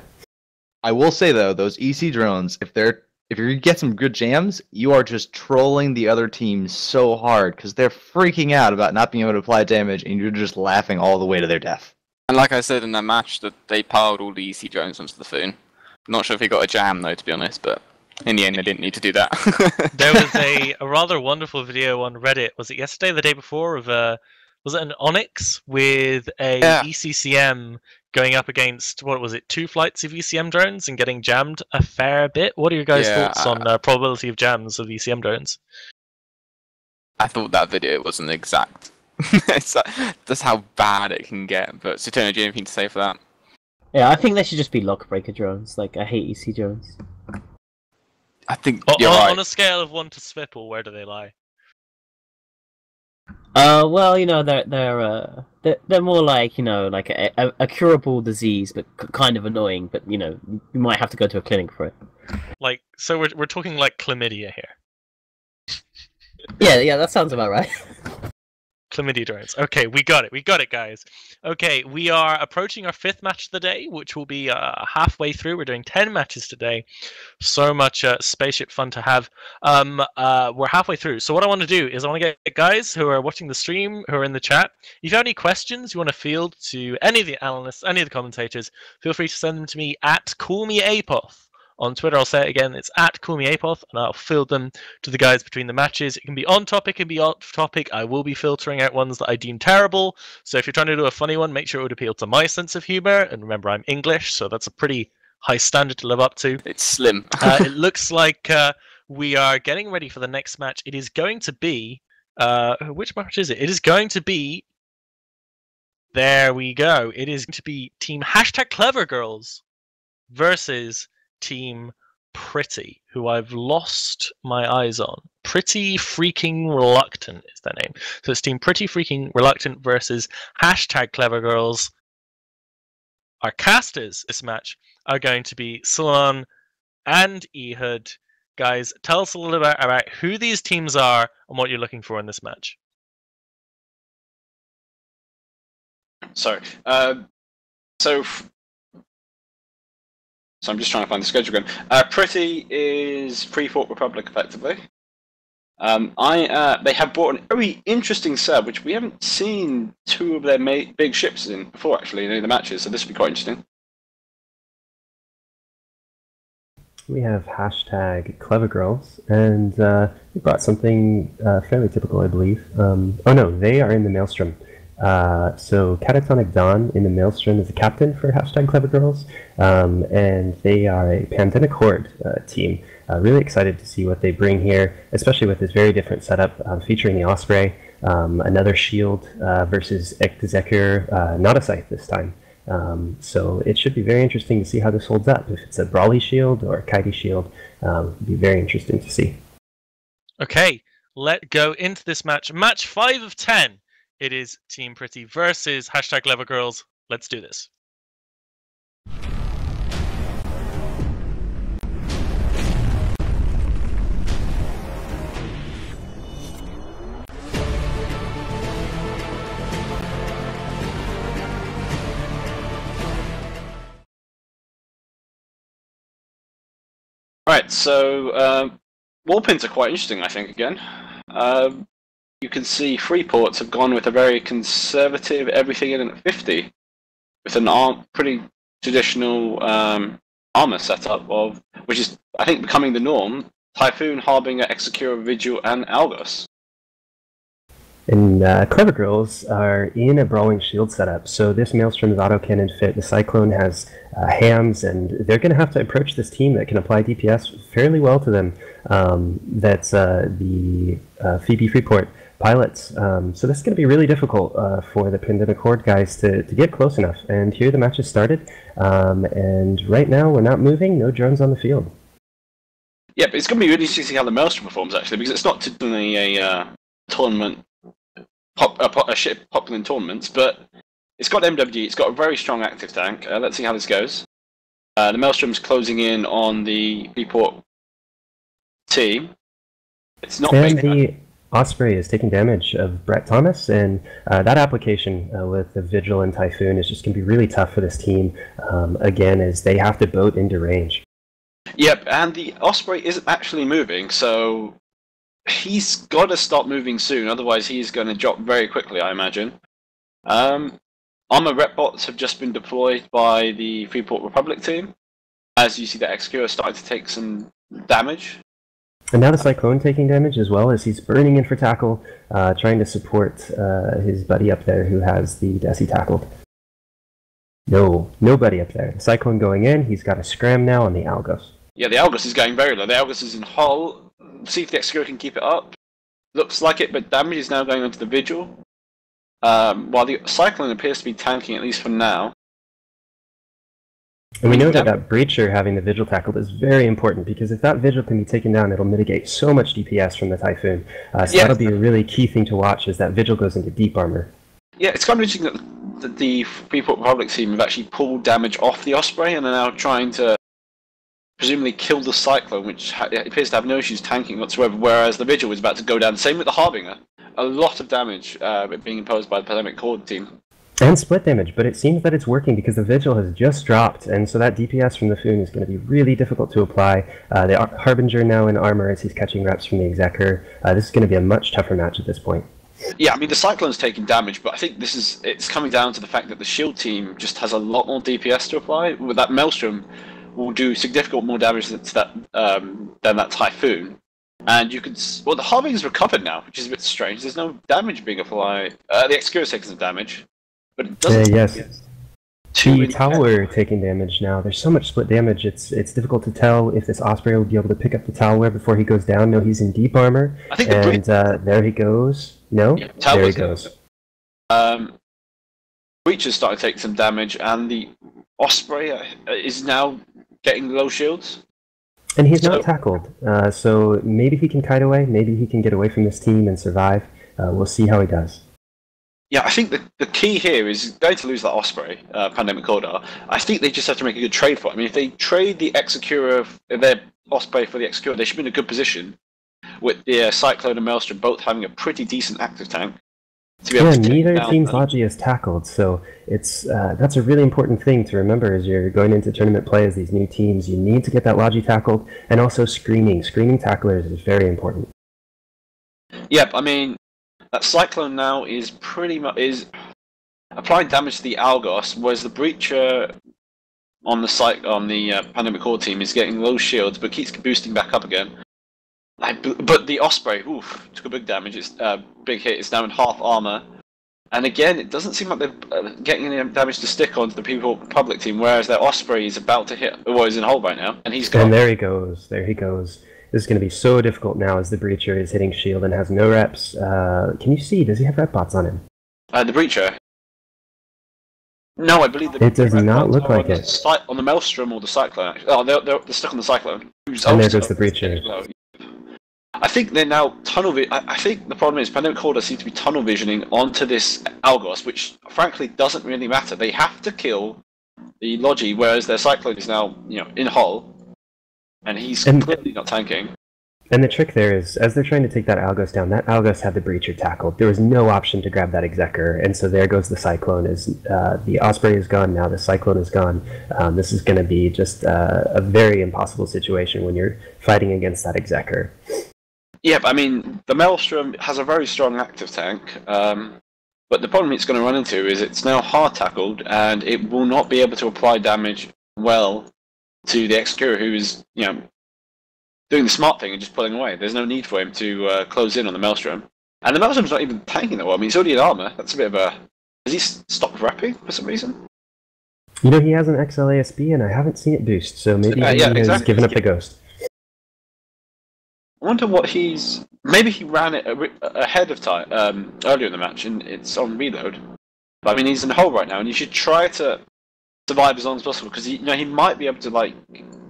I will say, though, those EC drones, if you get some good jams, you are just trolling the other team so hard, because they're freaking out about not being able to apply damage, and you're just laughing all the way to their death. And like I said in that match, that they piled all the EC drones onto the Foon. Not sure if he got a jam though, to be honest, but in the end they didn't need to do that. There was a rather wonderful video on Reddit. Was it yesterday, the day before? Of was it an Onyx with a ECCM going up against, what was it, 2 flights of ECM drones and getting jammed a fair bit? What are your guys' thoughts on probability of jams of ECM drones? I thought that video wasn't exact. That's how bad it can get. But Saturno, do you have anything to say for that? Yeah, I think they should just be lock breaker drones. Like, I hate EC drones. I think you're right. On a scale of 1 to Swipple, where do they lie? Well, you know, they're more like, you know, like a curable disease, but kind of annoying. But you know, you might have to go to a clinic for it. Like, so we're talking like chlamydia here. Yeah, that sounds about right. Chlamydia drones. Okay, we got it, guys. Okay, we are approaching our 5th match of the day, which will be halfway through. We're doing 10 matches today. So much spaceship fun to have. We're halfway through. So what I want to do is I want to get guys who are watching the stream, who are in the chat, if you have any questions you want to field to any of the analysts, any of the commentators, feel free to send them to me at CallMeApoth. On Twitter, I'll say it again, it's at CallMeApoth, and I'll field them to the guys between the matches. It can be on topic, it can be off topic. I will be filtering out ones that I deem terrible. So if you're trying to do a funny one, make sure it would appeal to my sense of humor. And remember, I'm English, so that's a pretty high standard to live up to. It's slim. It looks like we are getting ready for the next match. It is going to be... which match is it? It is going to be... There we go. It is going to be Team #CleverGirls versus Team Pretty, who I've lost my eyes on. Pretty Freaking Reluctant is their name. So it's Team Pretty Freaking Reluctant versus #CleverGirls. Our casters this match are going to be Solon and Ehud. Guys, tell us a little bit about who these teams are and what you're looking for in this match. Sorry. So I'm just trying to find the schedule again. Pretty is Freeport Republic, effectively. They have brought a very interesting set, which we haven't seen two of their big ships in before, actually, in any of the matches, so this will be quite interesting. We have hashtag Clever Girls, and we brought something fairly typical, I believe. Oh no, they are in the Maelstrom. So Catatonic Dawn in the Maelstrom is the captain for hashtag Clever Girls, and they are a Pandemic Horde team. Really excited to see what they bring here, especially with this very different setup featuring the Osprey, another shield versus Executor, not a scythe this time. So it should be very interesting to see how this holds up. If it's a Brawly shield or a Kitey shield, it'll be very interesting to see. Okay, let's go into this match. Match 5 of 10. It is Team Pretty versus hashtag Clever Girls. Let's do this. Alright, so Warpins are quite interesting, I think, again. You can see Freeports have gone with a very conservative everything in at 50, with an pretty traditional armor setup of, which is, I think, becoming the norm, Typhoon, Harbinger, Executor, Vigil, and Algos. And Clever Girls are in a Brawling Shield setup, so this Maelstrom is autocannon fit. The Cyclone has hams, and they're going to have to approach this team that can apply DPS fairly well to them. That's the Phoebe Freeport pilots. So this is going to be really difficult for the Pandemic Horde guys to get close enough. And here the match has started, and right now we're not moving, no drones on the field. Yeah, but it's going to be really interesting to see how the Maelstrom performs, actually, because it's not typically a tournament, a ship popular in tournaments, but it's got MWD, it's got a very strong active tank. Let's see how this goes. The Maelstrom's closing in on the Freeport team. It's not and the Osprey is taking damage of Brett Thomas, and that application with the Vigil and Typhoon is just going to be really tough for this team, again, as they have to boat into range. Yep, and the Osprey isn't actually moving, so he's got to stop moving soon, otherwise he's going to drop very quickly, I imagine. Armor rep bots have just been deployed by the Freeport Republic team, as you see the Executor starting to take some damage. And now the Cyclone taking damage as well, as he's burning in for tackle, trying to support his buddy up there who has the Desi tackled. No, nobody up there. The Cyclone going in, he's got a scram now on the Algos. Yeah, the Algos is going very low. The Algos is in hull. See if the Executor can keep it up. Looks like it, but damage is now going onto the Vigil. While the Cyclone appears to be tanking, at least for now. And we know that Breacher having the Vigil tackled is very important, because if that Vigil can be taken down, it'll mitigate so much DPS from the Typhoon. So that'll be a really key thing to watch, as that Vigil goes into deep armor. Yeah, it's kind of interesting that the Freeport Republic team have actually pulled damage off the Osprey and are now trying to presumably kill the Cyclone, which appears to have no issues tanking whatsoever, whereas the Vigil is about to go down. Same with the Harbinger. A lot of damage being imposed by the Pandemic Horde team. And split damage, but it seems that it's working because the Vigil has just dropped, and so that DPS from the Foon is going to be really difficult to apply. The Harbinger now in armor as he's catching reps from the Executor. This is going to be a much tougher match at this point. Yeah, I mean, the Cyclone's taking damage, but I think it's coming down to the fact that the Shield team just has a lot more DPS to apply. With that Maelstrom will do significant more damage than that Typhoon. And you can... Well, the Harbinger's recovered now, which is a bit strange. There's no damage being applied. The Executor's taking some damage. But it doesn't... yes. The Tower taking damage now. There's so much split damage, it's difficult to tell if this Osprey will be able to pick up the Tower before he goes down. No, he's in deep armor. I think and there he goes. No? Yeah, there he goes. Breacher's starting to take some damage, and the Osprey is now getting low shields. And he's not tackled, so maybe he can kite away, maybe he can get away from this team and survive. We'll see how he does. Yeah, I think the key here is going to lose that Osprey, Pandemic Horde. I think they just have to make a good trade for it. I mean, if they trade the Executor, their Osprey for the Executor, they should be in a good position with the Cyclone and Maelstrom both having a pretty decent active tank. Yeah, neither team's Logi is tackled, so it's that's a really important thing to remember as you're going into tournament play as these new teams. You need to get that Logi tackled, and also screening. Screening tacklers is very important. Yep, I mean, that Cyclone now is pretty much applying damage to the Algos, whereas the Breacher on the Pandemic Horde team is getting low shields, but keeps boosting back up again. But the Osprey, took a big damage. It's big hit. It's down in half armor, and again, it doesn't seem like they're getting any damage to stick onto the People Public team. Whereas their Osprey is about to hit. Well, he's in hold right now, and he's gone. And there he goes. There he goes. This is going to be so difficult now as the Breacher is hitting shield and has no reps. Can you see? Does he have rep bots on him? The Breacher. No, I believe it does not look like it. On the Maelstrom or the Cyclone. Actually. Oh, they're stuck on the Cyclone. And there goes the Breacher. I think they're now I think the problem is Pandemic Horde seem to be tunnel visioning onto this Algos, which frankly doesn't really matter. They have to kill the Logi, whereas their Cyclone is now, in hull, and he's completely not tanking. And the trick there is, as they're trying to take that Algos down, that Algos had the Breacher tackled. There was no option to grab that Executor, and so there goes the Cyclone. As the Osprey is gone, now the Cyclone is gone. This is going to be just a very impossible situation when you're fighting against that Executor. Yeah, I mean, the Maelstrom has a very strong active tank, but the problem it's going to run into is it's now hard tackled, and it will not be able to apply damage well to the Executor, who is, doing the smart thing and just pulling away. There's no need for him to close in on the Maelstrom. And the Maelstrom's not even tanking that well. I mean, he's already in armor. That's a bit of a... Has he stopped rapping for some reason? He has an XLASB, and I haven't seen it boost, so maybe he has given up the Ghost. I wonder what he's... Maybe he ran it ahead of time, earlier in the match, and it's on reload. But I mean, he's in hold right now, and you should try to survive as long as possible, because he might be able to,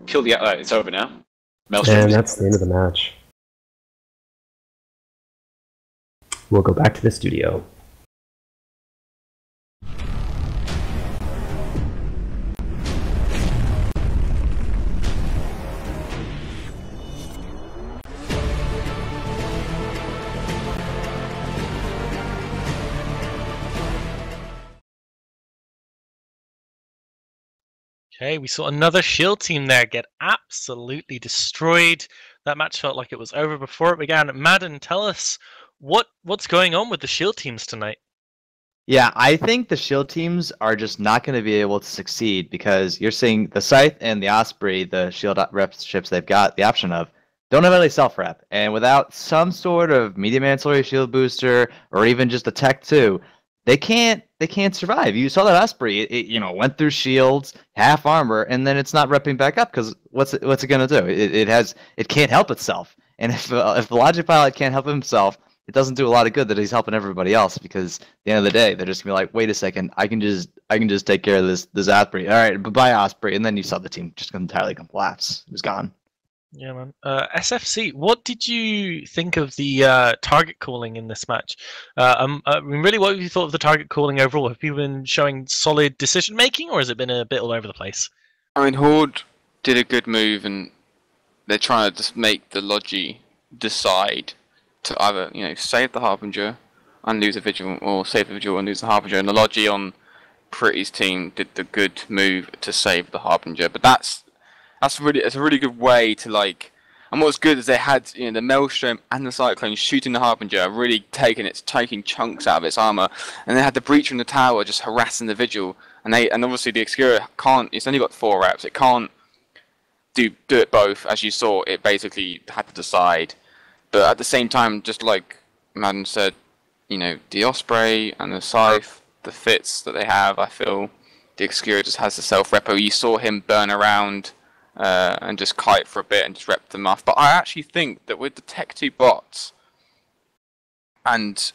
kill the... it's over now. Maelstrom. And that's the end of the match. We'll go back to the studio. Okay, we saw another Shield team there get absolutely destroyed. That match felt like it was over before it began. Madden, tell us what's going on with the Shield teams tonight. Yeah, I think the Shield teams are just not going to be able to succeed because you're seeing the Scythe and the Osprey, the Shield rep ships they've got the option of, don't have any self-rep. And without some sort of medium ancillary shield booster or even just a Tech 2, they can't survive. You saw that Osprey, it went through shields, half armor, and then it's not repping back up because what's it gonna do? It can't help itself. And if the Logi pilot can't help himself, it doesn't do a lot of good that he's helping everybody else because at the end of the day they're just gonna be like, wait a second, I can just take care of this Osprey. All right, bye Osprey, and then you saw the team just entirely collapse. It was gone. Yeah, man. SFC, what did you think of the target calling in this match? Really, what have you thought of the target calling overall? Have people been showing solid decision making, or has it been a bit all over the place? I mean, Horde did a good move, and they're trying to just make the Logi decide to either save the Harbinger and lose a Vigil, or save the Vigil and lose the Harbinger. And the Logi on Pretty's team did the good move to save the Harbinger, but it's a really good way to and what's good is they had the Maelstrom and the Cyclone shooting the Harbinger, really taking chunks out of its armor, and they had the Breacher in the tower just harassing the Vigil, and obviously the Executor can't. It's only got 4 reps. It can't do it both. As you saw, it basically had to decide. But at the same time, just like Madden said, the Osprey and the Scythe, the fits that they have, I feel the Executor just has the self-repo. You saw him burn around. And just kite for a bit and just rep them off. But I actually think that with the Tech 2 bots, and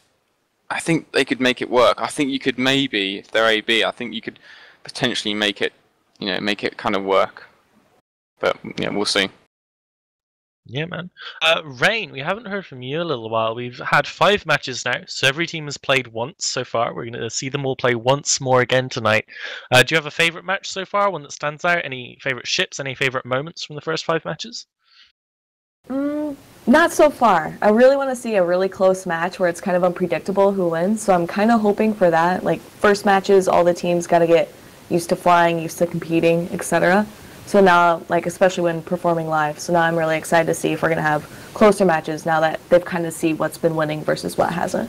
I think they could make it work. I think you could maybe, if they're AB, I think you could potentially make it kind of work. But yeah, we'll see. Yeah, man. Rain, we haven't heard from you in a little while. We've had 5 matches now, so every team has played once so far. We're going to see them all play once more again tonight. Do you have a favourite match so far, one that stands out? Any favourite ships, any favourite moments from the first 5 matches? Not so far. I really want to see a really close match where it's kind of unpredictable who wins. So I'm kind of hoping for that. Like first matches, all the teams got to get used to flying, used to competing, etc. So now, like especially when performing live. So now I'm really excited to see if we're gonna have closer matches now that they've kind of see what's been winning versus what hasn't.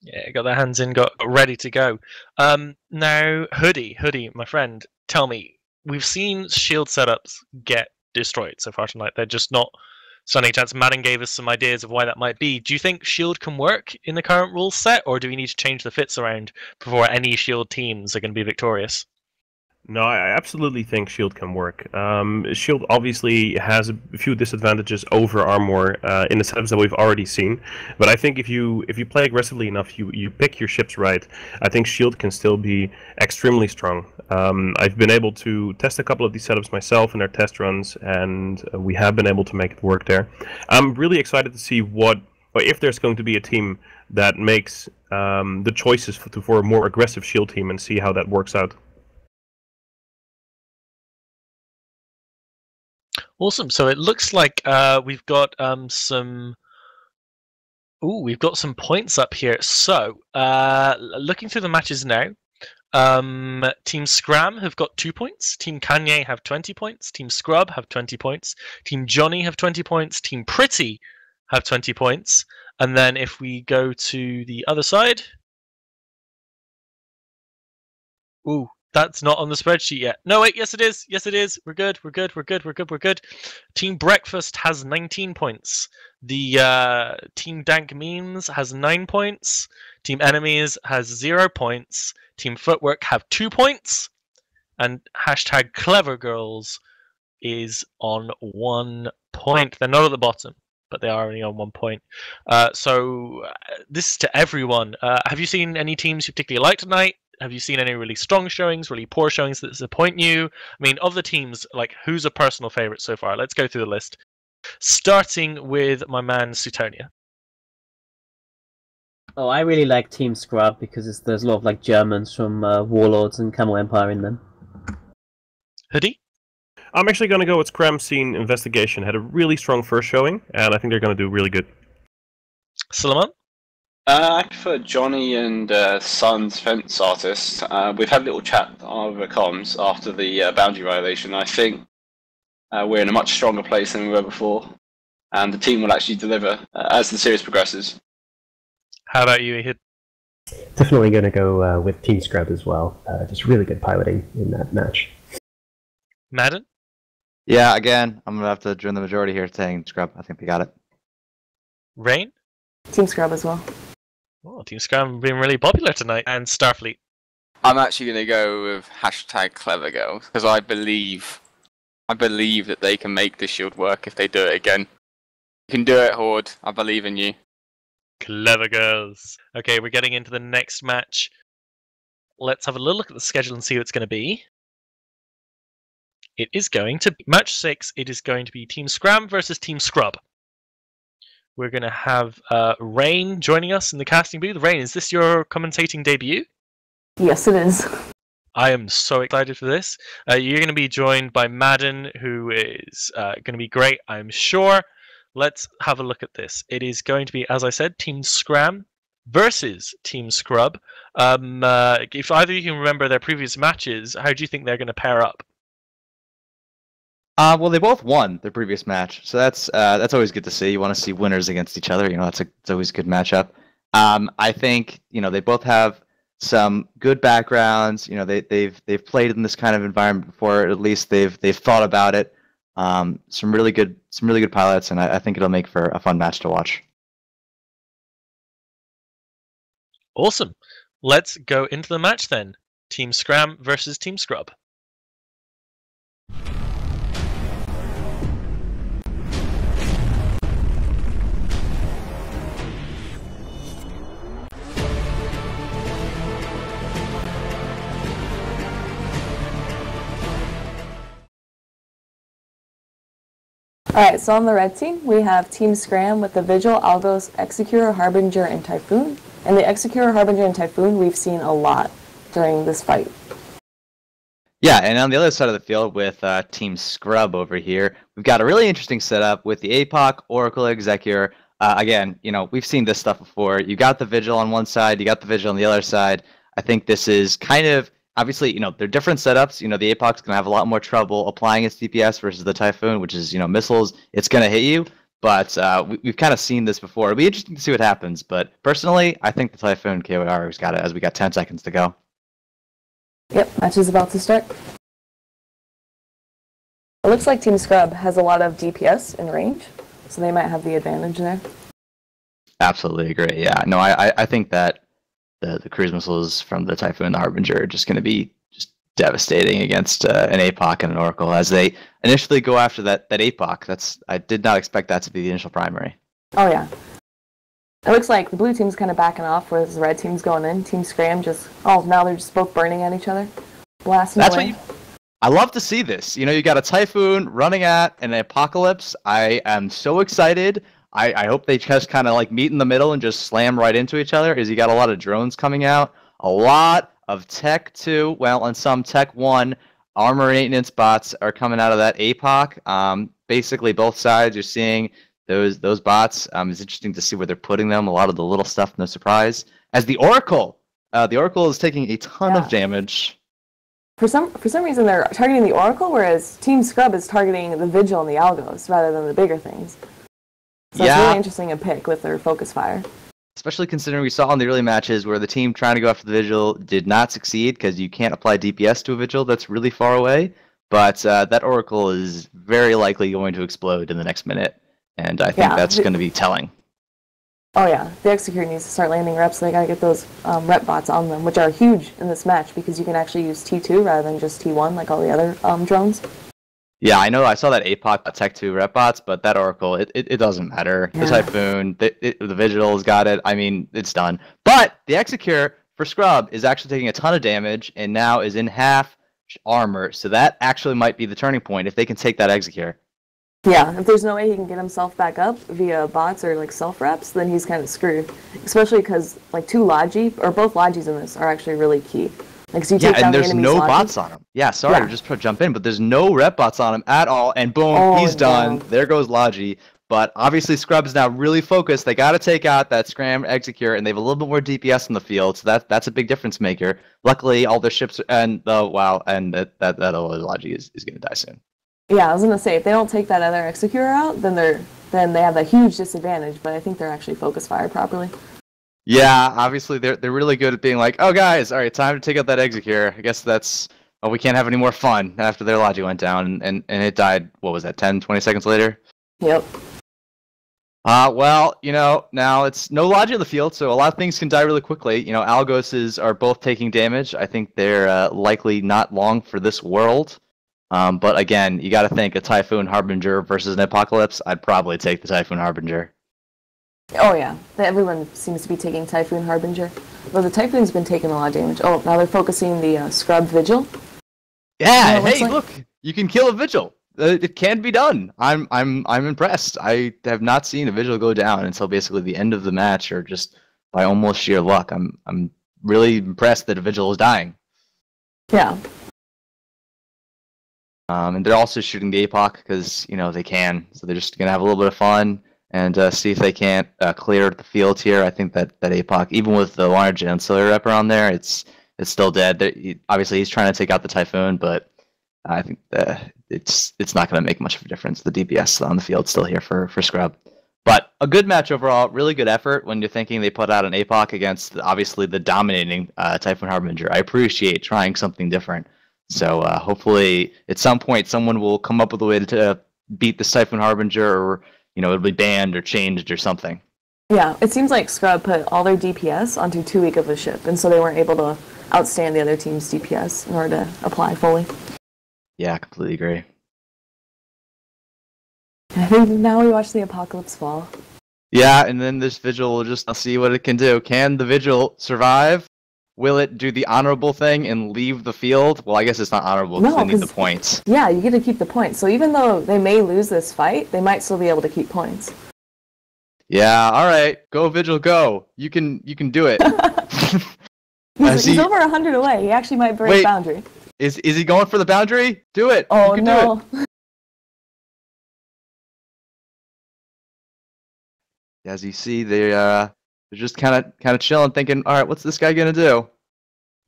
Yeah, got their hands in, got ready to go. Now, Hoodie, my friend, tell me, we've seen shield setups get destroyed so far tonight. They're just not standing a chance. Madden gave us some ideas of why that might be. Do you think shield can work in the current rules set, or do we need to change the fits around before any shield teams are going to be victorious? No, I absolutely think Shield can work. Shield obviously has a few disadvantages over Armor in the setups that we've already seen, but I think if you play aggressively enough, you pick your ships right, I think Shield can still be extremely strong. I've been able to test a couple of these setups myself in our test runs, and we have been able to make it work there. I'm really excited to see if there's going to be a team that makes the choices for a more aggressive Shield team and see how that works out. Awesome. So it looks like we've got some points up here. So looking through the matches now, Team Scram have got 2 points. Team Kanye have 20 points. Team Scrub have 20 points. Team Johnny have 20 points. Team Pretty have 20 points. And then if we go to the other side, that's not on the spreadsheet yet. No, wait, yes it is. Yes it is. We're good. We're good. Team Breakfast has 19 points. The Team Dank Memes has 9 points. Team Enemies has 0 points. Team Footwork have 2 points. And hashtag Clever Girls is on 1 point. They're not at the bottom, but they are only on 1 point. So this is to everyone. Have you seen any teams you particularly like tonight? Have you seen any really strong showings, really poor showings that disappoint you? I mean, of the teams, like, who's a personal favorite so far? Let's go through the list. Starting with my man Suetonia. Oh, I really like Team Scrub because there's a lot of like Germans from Warlords and Camel Empire in them. Hoodie? I'm actually going to go with Scram Scene Investigation. Had a really strong first showing, and I think they're going to do really good. Solomon? I prefer Johnny and Sun's Fence Artist. We've had a little chat over comms after the boundary violation. I think we're in a much stronger place than we were before, and the team will actually deliver as the series progresses. How about you, Ehud? Definitely going to go with Team Scrub as well. Just really good piloting in that match. Madden? Yeah, again, I'm going to have to join the majority here saying Scrub. I think they got it. Rain? Team Scrub as well. Oh, Team Scram being really popular tonight. And Starfleet? I'm actually going to go with hashtag Clever Girls because I believe that they can make the shield work if they do it again. You can do it, Horde. I believe in you. Clever Girls. Okay, we're getting into the next match. Let's have a little look at the schedule and see what it's going to be. It is going to be match 6. It is going to be Team Scram versus Team Scrub. We're going to have Rain joining us in the casting booth. Rain, is this your commentating debut? Yes, it is. I am so excited for this. You're going to be joined by Madden, who is going to be great, I'm sure. Let's have a look at this. It is going to be, as I said, Team Scram versus Team Scrub. If either of you can remember their previous matches, how do you think they're going to pair up? Well, they both won their previous match, so that's always good to see. You want to see winners against each other. You know, it's always a good matchup. I think they both have some good backgrounds. You know, they've played in this kind of environment before. At least they've thought about it. Some really good pilots, and I think it'll make for a fun match to watch. Awesome. Let's go into the match then. Team Scram versus Team Scrub. Alright, so on the red team, we have Team Scram with the Vigil, Algos, Executor, Harbinger, and Typhoon. And the Executor, Harbinger, and Typhoon we've seen a lot during this fight. Yeah, and on the other side of the field with Team Scrub over here, we've got a really interesting setup with the APOC, Oracle, Executor. Again, we've seen this stuff before. You got the Vigil on one side, you got the Vigil on the other side. I think this is kind of, obviously, they're different setups. The APOC's going to have a lot more trouble applying its DPS versus the Typhoon, which is, missiles. It's going to hit you, but we've kind of seen this before. It'll be interesting to see what happens, but personally, I think the Typhoon KOR has got it as we got 10 seconds to go. Yep, match is about to start. It looks like Team Scrub has a lot of DPS in range, so they might have the advantage there. Absolutely agree. Yeah, no, I think that the cruise missiles from the Typhoon and the Harbinger are just going to be just devastating against an APOC and an Oracle as they initially go after that APOC. I did not expect that to be the initial primary. Oh yeah. It looks like the blue team's kind of backing off, whereas the red team's going in. Team Scram now they're just both burning at each other, blasting away. I love to see this. You got a Typhoon running at an Apocalypse. I am so excited. I hope they just kind of meet in the middle and just slam right into each other, as you got a lot of drones coming out, a lot of Tech 2, and some Tech 1 armor maintenance bots are coming out of that APOC. Basically, both sides you're seeing those bots. It's interesting to see where they're putting them. A lot of the little stuff, no surprise. As the Oracle is taking a ton of damage. For some reason, they're targeting the Oracle, whereas Team Scrub is targeting the Vigil and the Algos rather than the bigger things. So it's really interesting to pick with their focus fire. Especially considering we saw in the early matches where the team trying to go after the Vigil did not succeed because you can't apply DPS to a Vigil that's really far away. But that Oracle is very likely going to explode in the next minute. And I think that's going to be telling. Oh yeah, the Executor needs to start landing reps, so they gotta get those rep bots on them, which are huge in this match because you can actually use T2 rather than just T1 like all the other drones. Yeah, I know. I saw that APOC Tech 2 rep bots, but that Oracle, it doesn't matter. Yeah. The Typhoon, the Vigil's got it. I mean, it's done. But the Executor for Scrub is actually taking a ton of damage and now is in half armor, so that actually might be the turning point if they can take that Executor. Yeah, if there's no way he can get himself back up via bots or self-reps, then he's kind of screwed. Especially because two Logi, or both Logis in this, are actually really key. So you take down and there's the no Logi. bots on him. Yeah, sorry to just jump in, but there's no rep bots on him at all, and boom, he's done. There goes Logi. But obviously Scrub is now really focused. They got to take out that Scram Executor, and they have a little bit more DPS in the field, so that's a big difference maker. Luckily, all their ships and that other Logi is going to die soon. Yeah, I was gonna say if they don't take that other Executor out, then they have a huge disadvantage. But I think they're actually focus fire properly. Yeah, obviously they're really good at being like, oh guys, all right, time to take out that Executor. I guess we can't have any more fun after their Logi went down and it died. What was that? 10, 20 seconds later. Yep. Well, now it's no Logi in the field, so a lot of things can die really quickly. Algoses are both taking damage. I think they're likely not long for this world. But again, you got to think a Typhoon Harbinger versus an Apocalypse. I'd probably take the Typhoon Harbinger. Oh yeah, everyone seems to be taking Typhoon Harbinger. Well, the Typhoon's been taking a lot of damage. Oh, now they're focusing the Scrub Vigil. Yeah, hey, look, you can kill a Vigil. It can be done. I'm impressed. I have not seen a Vigil go down until basically the end of the match, or just by almost sheer luck. I'm really impressed that a Vigil is dying. Yeah. And they're also shooting the APOC because, they can. So they're just going to have a little bit of fun and see if they can't clear the field here. I think that APOC, even with the large ancillary rep on there, it's still dead. Obviously, he's trying to take out the Typhoon, but I think it's not going to make much of a difference. The DPS on the field still here for Scrub. But a good match overall, really good effort when you're thinking they put out an APOC against, obviously, the dominating Typhoon Harbinger. I appreciate trying something different. So hopefully at some point someone will come up with a way to beat this Typhoon Harbinger, or it'll be banned or changed or something. Yeah, it seems like Scrub put all their DPS onto too weak of a ship, and so they weren't able to outstand the other team's DPS in order to apply fully. Yeah, I completely agree. I think now we watch the Apocalypse fall. Yeah, and then this Vigil will just see what it can do. Can the Vigil survive? Will it do the honorable thing and leave the field? Well, I guess it's not honorable because they need the points. Yeah, you get to keep the points. So even though they may lose this fight, they might still be able to keep points. Yeah, all right. Go, Vigil, go. You can do it. he's over 100 away. He actually might break boundary. Is he going for the boundary? Do it. Oh, you can no. do it. As you see, they're just kind of chilling, thinking, all right, what's this guy gonna do?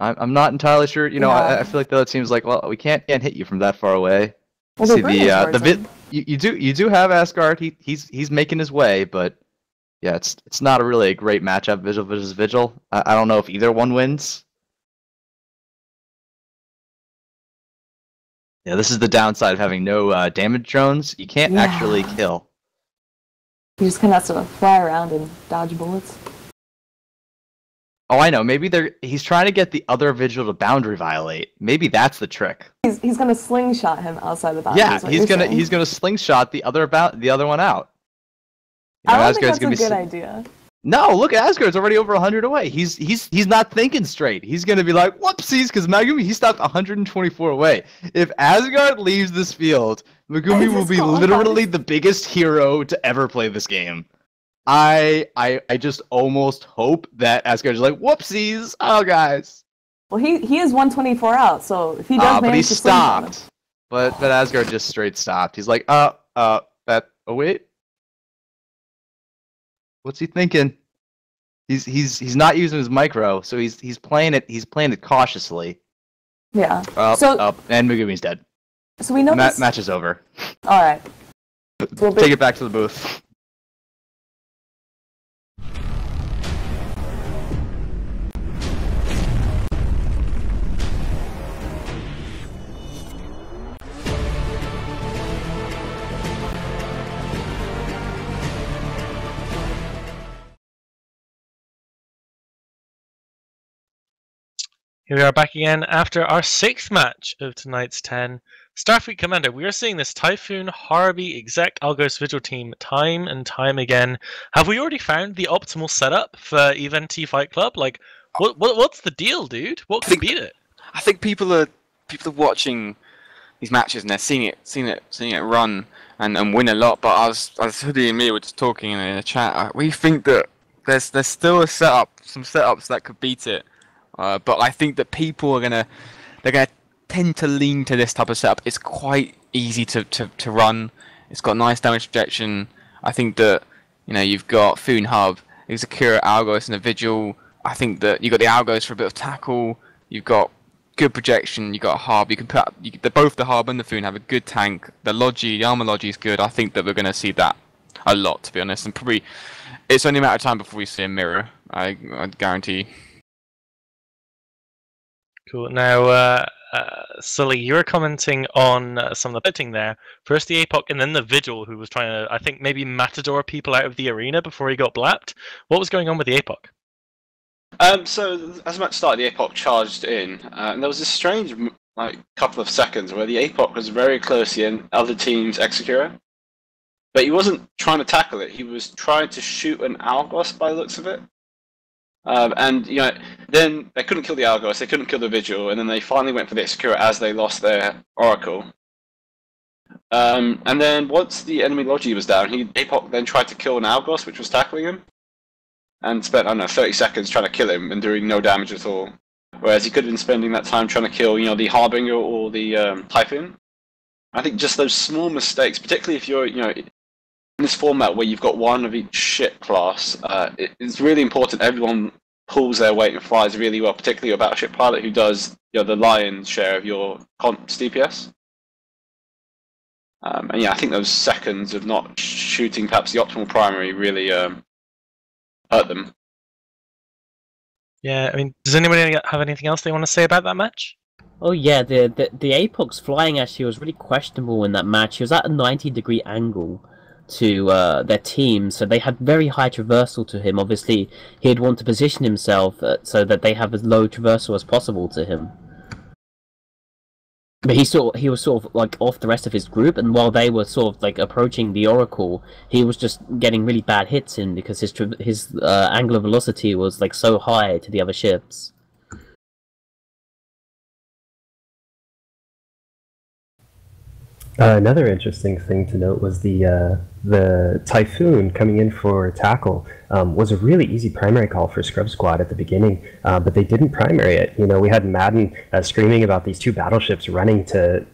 I'm not entirely sure. You know, Yeah. I feel like the other team's like, well, we can't hit you from that far away. Well, See they're the bringing you do have Asgard. He's making his way, but yeah, it's not really a great matchup. Vigil versus Vigil. I don't know if either one wins. Yeah, this is the downside of having no damage drones. You can't actually kill. He just kind of has to fly around and dodge bullets. Oh, I know. Maybe he's trying to get the other Vigil to boundary violate. Maybe that's the trick. He's gonna slingshot him outside the boundary. Yeah, he's gonna slingshot the other one out. You know, I don't Asgard's think that's a gonna good idea. No, look, Asgard's already over 100 away. He's not thinking straight. He's gonna be like, whoopsies, because Megumi, he stopped 124 away. If Asgard leaves this field, Megumi will be literally the biggest hero to ever play this game. I just almost hope that Asgard's like, whoopsies, oh guys. Well, he is 124 out, so if he does but he manage to slingshot him. stopped. But Asgard just straight stopped. He's like, wait. What's he thinking? He's not using his micro, so he's playing it cautiously. Yeah. And Megumi's dead. So we know this... match is over. All right. Take it back to the booth. Here we are back again after our 6th match of tonight's 10. Starfleet Commander, we are seeing this Typhoon, Harby, Exec, Algos, Vigil team time and time again. Have we already found the optimal setup for EVNT Fight Club? Like, what's the deal, dude? What could beat it? I think people are watching these matches and they're seeing it run and win a lot. But as Hoodie and me were just talking in the chat, we think that there's still some setups that could beat it. But I think that people are gonna tend to lean to this type of setup. It's quite easy to run. It's got nice damage protection. I think that you've got Foon Hub, Execura, Algos, and a Vigil. I think that you've got the Algos for a bit of tackle. You've got good projection. You've got a Hub. You can both the Hub and the Foon have a good tank. The armor Logi is good. I think that we're gonna see that a lot, to be honest. And probably it's only a matter of time before we see a mirror. I guarantee. Cool. Now, Sully, you were commenting on some of the pitting there. First the APOC and then the Vigil, who was trying to, I think, maybe matador people out of the arena before he got blapped. What was going on with the APOC? So, as the match started, the APOC charged in, and there was this strange couple of seconds where the APOC was very close to the other team's Execura, but he wasn't trying to tackle it. He was trying to shoot an Algos by the looks of it. And then they couldn't kill the Algos, they couldn't kill the Vigil, and then they finally went for the Execura as they lost their Oracle. And then once the enemy Logi was down, APOC then tried to kill an Algos, which was tackling him, and spent, 30 seconds trying to kill him and doing no damage at all. Whereas he could have been spending that time trying to kill, the Harbinger or the Typhoon. I think just those small mistakes, particularly if you're, in this format where you've got one of each ship class, it's really important everyone pulls their weight and flies really well, particularly your battleship pilot who does the lion's share of your const DPS. And I think those seconds of not shooting perhaps the optimal primary really hurt them. Yeah, I mean, does anybody have anything else they want to say about that match? Oh yeah, the APOC's flying actually was really questionable in that match. He was at a 90-degree angle to their team, so they had very high traversal to him. Obviously, he'd want to position himself so that they have as low traversal as possible to him. But he was sort of like off the rest of his group, and while they were sort of like approaching the Oracle, he was just getting really bad hits in because his angular velocity was like so high to the other ships. Another interesting thing to note was the Typhoon coming in for tackle was a really easy primary call for Scrub Squad at the beginning, but they didn't primary it. You know, we had Madden screaming about these two battleships running to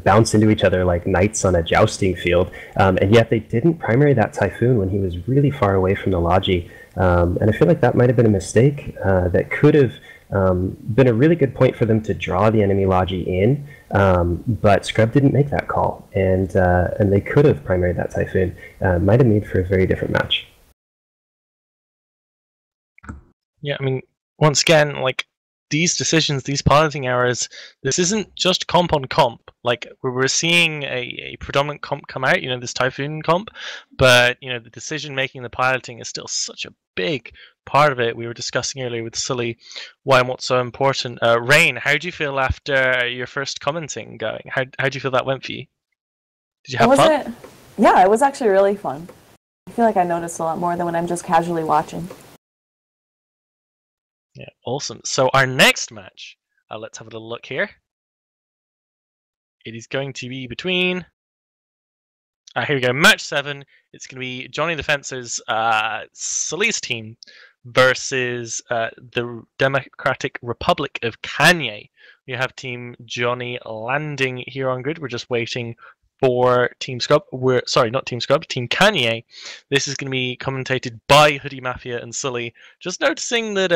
bounce into each other like knights on a jousting field, and yet they didn't primary that Typhoon when he was really far away from the Logi. And I feel like that might have been a mistake that could have been a really good point for them to draw the enemy Logi in, but Scrub didn't make that call, and they could have primaried that Typhoon. Might have made for a very different match. Yeah, I mean, once again, like, these decisions, these piloting errors, this isn't just comp on comp. Like, we're seeing a predominant comp come out, you know, this Typhoon comp, but, you know, the decision making, the piloting is still such a big part of it. We were discussing earlier with Sully why and what's so important. Rain, how do you feel after your first commenting going? How do you feel that went for you? Did you have fun? Yeah, it was actually really fun. I feel like I noticed a lot more than when I'm just casually watching. Yeah, awesome. So our next match, let's have a little look here. It is going to be between... here we go, match 7. It's going to be Johnny the Fencer's Sully's team versus the Democratic Republic of Kanye. We have Team Johnny landing here on grid. We're just waiting for Team Scrub. Not Team Scrub, Team Kanye. This is going to be commentated by Hoodie Mafia and Sully. Just noticing that,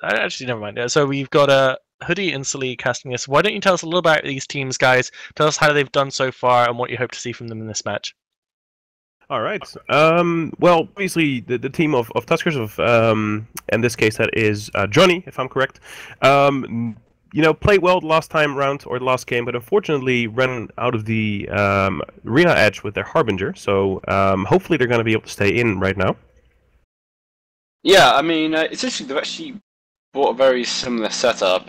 actually, never mind. So we've got Hoodie and Sully casting this. Why don't you tell us a little about these teams, guys? Tell us how they've done so far and what you hope to see from them in this match. All right. Well, obviously, the team of Tuskers, in this case, that is Johnny, if I'm correct. You know, played well the last time round, or the last game, but unfortunately ran out of the arena edge with their Harbinger, so hopefully they're going to be able to stay in right now. Yeah, I mean, it's interesting, they've actually bought a very similar setup,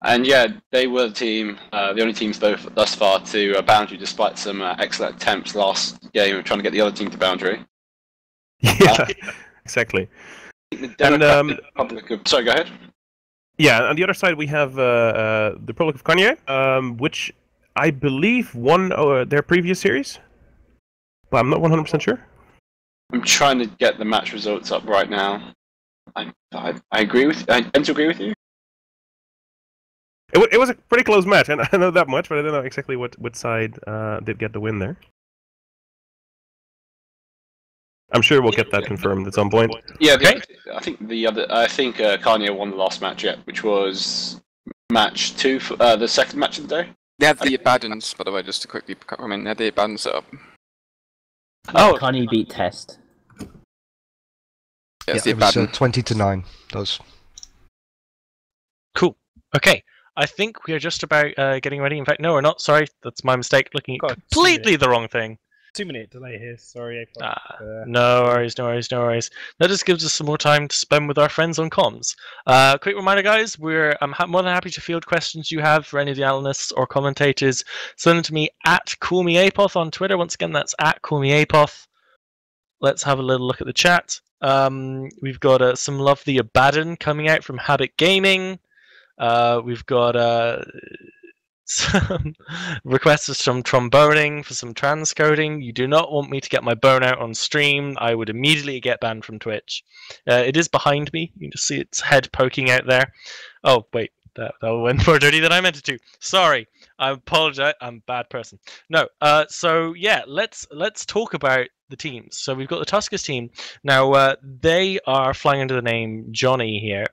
and yeah, they were the team, the only teams thus far to boundary, despite some excellent attempts last game of trying to get the other team to boundary. Yeah, exactly. The Republic of... Sorry, go ahead. Yeah, on the other side we have the Republic of Kanye, which I believe won their previous series, but I'm not 100% sure. I'm trying to get the match results up right now. I agree with. I tend to agree with you. It was a pretty close match, and I know that much, but I don't know exactly what side did get the win there. I'm sure we'll get that confirmed at some point. Yeah, I think Kanye won the last match yet, which was match 2 for the second match of the day. They had the Abaddons, by the way, just to quickly come in. They had the Abaddon set up. Oh, Kanye beat Test. Yeah, it was 20-9. Those. Cool. Okay. I think we are just about getting ready. In fact, no, we're not. Sorry, that's my mistake. Looking at completely the wrong thing. 2-minute delay here. Sorry. No worries. That just gives us some more time to spend with our friends on comms. Quick reminder, guys, I'm more than happy to field questions you have for any of the analysts or commentators. Send them to me at CallMeApoth on Twitter. Once again, that's at CallMeApoth. Let's have a little look at the chat. We've got some lovely Abaddon coming out from Habit Gaming. We've got some requests from tromboning for some transcoding. You do not want me to get my bone out on stream. I would immediately get banned from Twitch. It is behind me. You can just see its head poking out there. Oh, wait. That went more dirty than I meant it to. Sorry. I apologize. I'm a bad person. No. So, yeah, let's talk about the teams. So we've got the Tuskers team. Now, they are flying under the name Johnny here.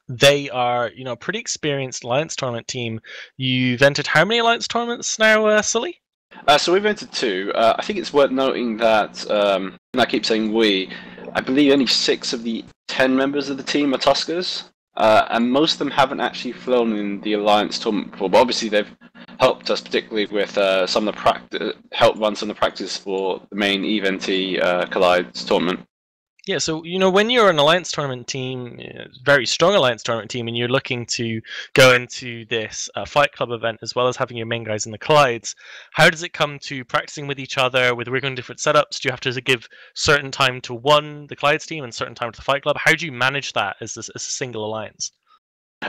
They are, a pretty experienced Alliance tournament team. You've entered how many Alliance tournaments now, Sully? So we've entered 2. I think it's worth noting that, and I keep saying I believe only 6 of the 10 members of the team are Tuskers, and most of them haven't actually flown in the Alliance tournament before, but obviously they've helped us, particularly with some of the help run some of the practice for the main EVE-NT Collides tournament. Yeah, so, when you're an Alliance tournament team, very strong Alliance tournament team, and you're looking to go into this Fight Club event as well as having your main guys in the Collides, how does it come to practicing with each other, with rigging different setups? Do you have to give certain time to the Collides team and certain time to the Fight Club? How do you manage that as a single Alliance?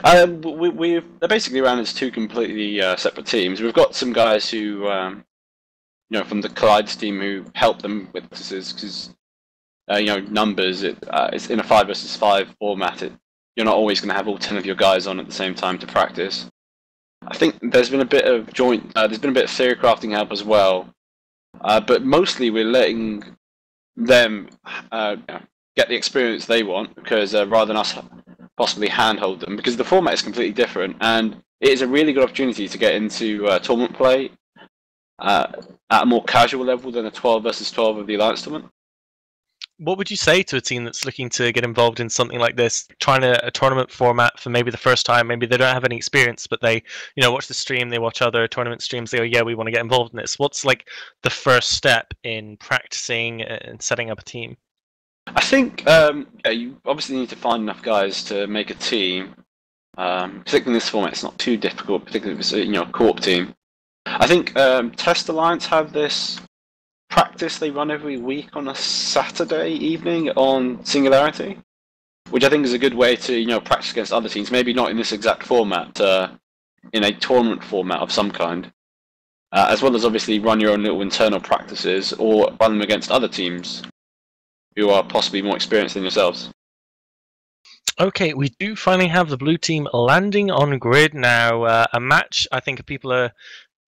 They're basically ran as two completely separate teams. We've got some guys who, from the Collides team who help them with this because, numbers. It's in a 5 versus 5 format. You're not always going to have all 10 of your guys on at the same time to practice. I think there's been a bit of there's been a bit of theory crafting help as well, but mostly we're letting them get the experience they want because rather than us possibly handhold them, because the format is completely different, and it is a really good opportunity to get into tournament play at a more casual level than a 12 versus 12 of the Alliance tournament. What would you say to a team that's looking to get involved in something like this, trying a tournament format for maybe the first time? Maybe they don't have any experience, but they, watch the stream, they watch other tournament streams, they go, yeah, we want to get involved in this. What's like the first step in practicing and setting up a team? I think you obviously need to find enough guys to make a team. Particularly in this format, it's not too difficult, particularly if it's a co-op team. I think Test Alliance have this practice they run every week on a Saturday evening on Singularity, which I think is a good way to practice against other teams. Maybe not in this exact format, in a tournament format of some kind, as well as obviously run your own little internal practices or run them against other teams who are possibly more experienced than yourselves. Okay, we do finally have the blue team landing on grid now. A match, I think people are...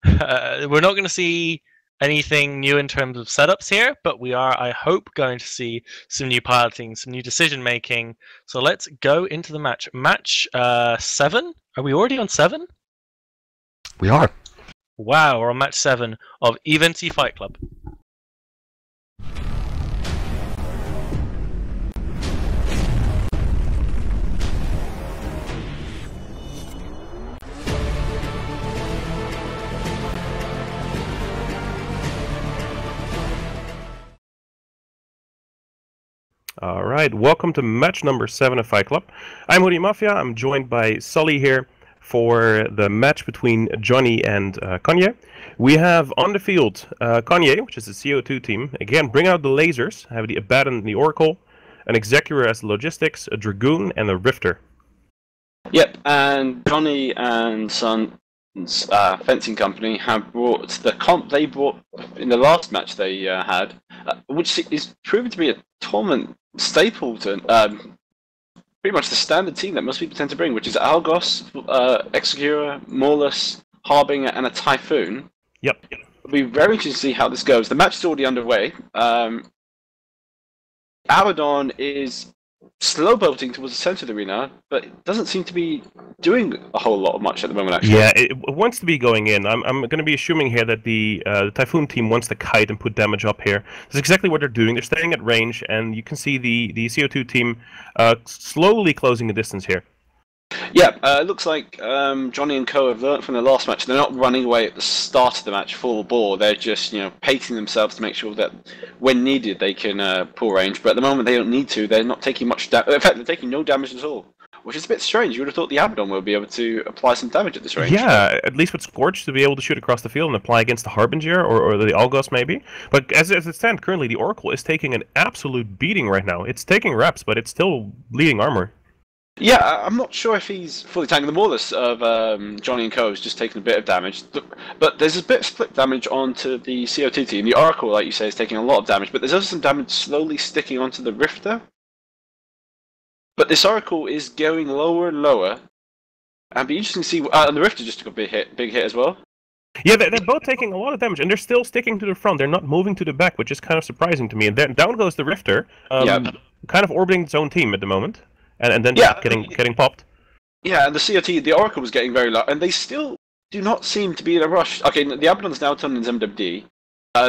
we're not going to see anything new in terms of setups here, but we are, I hope, going to see some new piloting, some new decision making. So let's go into the match. Match 7? Are we already on 7? We are. Wow, we're on match 7 of EVE-NC Fight Club. Alright, welcome to match number 7 of Fight Club. I'm Hoodie Mafia, I'm joined by Sully here for the match between Johnny and Kanye. We have on the field Kanye, which is the CO2 team. Again, bring out the lasers, have the Abaddon and the Oracle, an Executor as the logistics, a Dragoon, and a Rifter. Yep, and Johnny and Son's fencing company have brought the comp they brought in the last match they had, which is proven to be a tournament staple to pretty much the standard team that most people tend to bring, which is Algos, Executor, Maulus, Harbinger, and a Typhoon. Yep. It'll be very interesting to see how this goes. The match is already underway. Abaddon is slow boating towards the center of the arena, but it doesn't seem to be doing a whole lot of much at the moment, actually. Yeah, it wants to be going in. I'm going to be assuming here that the Typhoon team wants to kite and put damage up here. That's exactly what they're doing. They're staying at range, and you can see the CO2 team slowly closing the distance here. Yeah, it looks like Johnny and Co have learnt from the last match. They're not running away at the start of the match full bore. They're just, pacing themselves to make sure that when needed they can pull range. But at the moment they don't need to. They're not taking much damage. In fact, they're taking no damage at all, which is a bit strange. You would have thought the Abaddon would be able to apply some damage at this range. Yeah, at least with Scorch to be able to shoot across the field and apply against the Harbinger or the Algos maybe. But as it stands currently, the Oracle is taking an absolute beating right now. It's taking reps, but it's still bleeding armor. Yeah, I'm not sure if he's fully tanking. The Maulus of Johnny and Co has just taken a bit of damage, but there's a bit of split damage onto the CO2 team. The Oracle, like you say, is taking a lot of damage, but there's also some damage slowly sticking onto the Rifter. But this Oracle is going lower and lower, and it'll be interesting to see. And the Rifter just took a big hit as well. Yeah, they're both taking a lot of damage, and they're still sticking to the front. They're not moving to the back, which is kind of surprising to me. And then down goes the Rifter, kind of orbiting its own team at the moment. And then getting popped. Yeah, and the COT, the Oracle was getting very low, and they still do not seem to be in a rush. Okay, the Abaddon's now turned into MWD.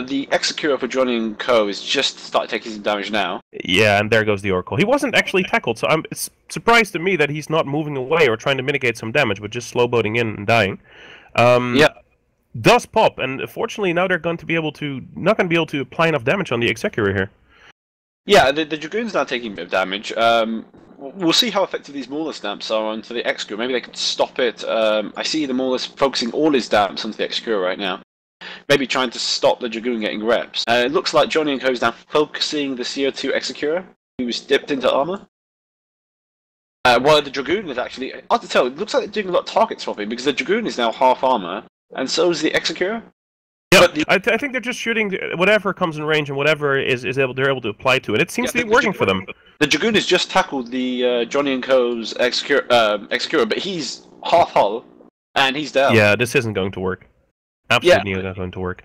The Executor for Johnny and Co is just started taking some damage now. Yeah, and there goes the Oracle. He wasn't actually tackled, so it's surprised to me that he's not moving away or trying to mitigate some damage, but just slow boating in and dying. Does pop, and fortunately now they're not going to be able to apply enough damage on the Executor here. Yeah, the Dragoon's now taking a bit of damage. We'll see how effective these Maulus damps are onto the Executor. Maybe they could stop it. I see the Maulus focusing all his damps onto the Executor right now. Maybe trying to stop the Dragoon getting reps. It looks like Johnny and Co is now focusing the CO2 Executor, who was dipped into armor. Well, the Dragoon is actually, I have to tell, it looks like they're doing a lot of target swapping because the Dragoon is now half armor, and so is the Executor. Yeah, I think they're just shooting whatever comes in range and whatever they're able to apply to it. It seems to be working for them. The Dragoon has just tackled the Johnny and Co.'s Executor, but he's half hull, and he's down. Yeah, this isn't going to work. Absolutely not going to work.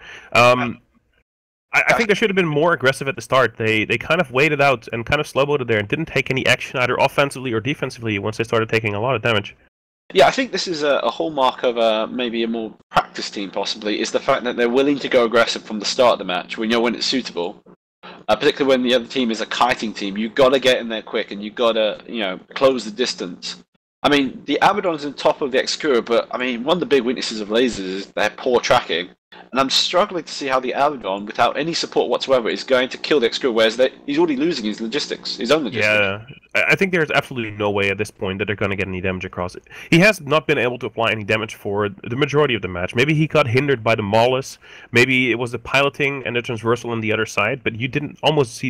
I think they should have been more aggressive at the start. They kind of waited out and kind of slow-boated there and didn't take any action either offensively or defensively once they started taking a lot of damage. Yeah, I think this is a hallmark of maybe a more practiced team, possibly, is the fact that they're willing to go aggressive from the start of the match when it's suitable. Particularly when the other team is a kiting team, you've got to get in there quick and you've got to, close the distance. I mean, the Abaddon's on top of the Executor, but I mean, one of the big weaknesses of lasers is their poor tracking. And I'm struggling to see how the Abaddon, without any support whatsoever, is going to kill the Executor, whereas he's already losing his own logistics. Yeah, I think there's absolutely no way at this point that they're going to get any damage across it. He has not been able to apply any damage for the majority of the match. Maybe he got hindered by the Maulus, maybe it was the piloting and the transversal on the other side, but you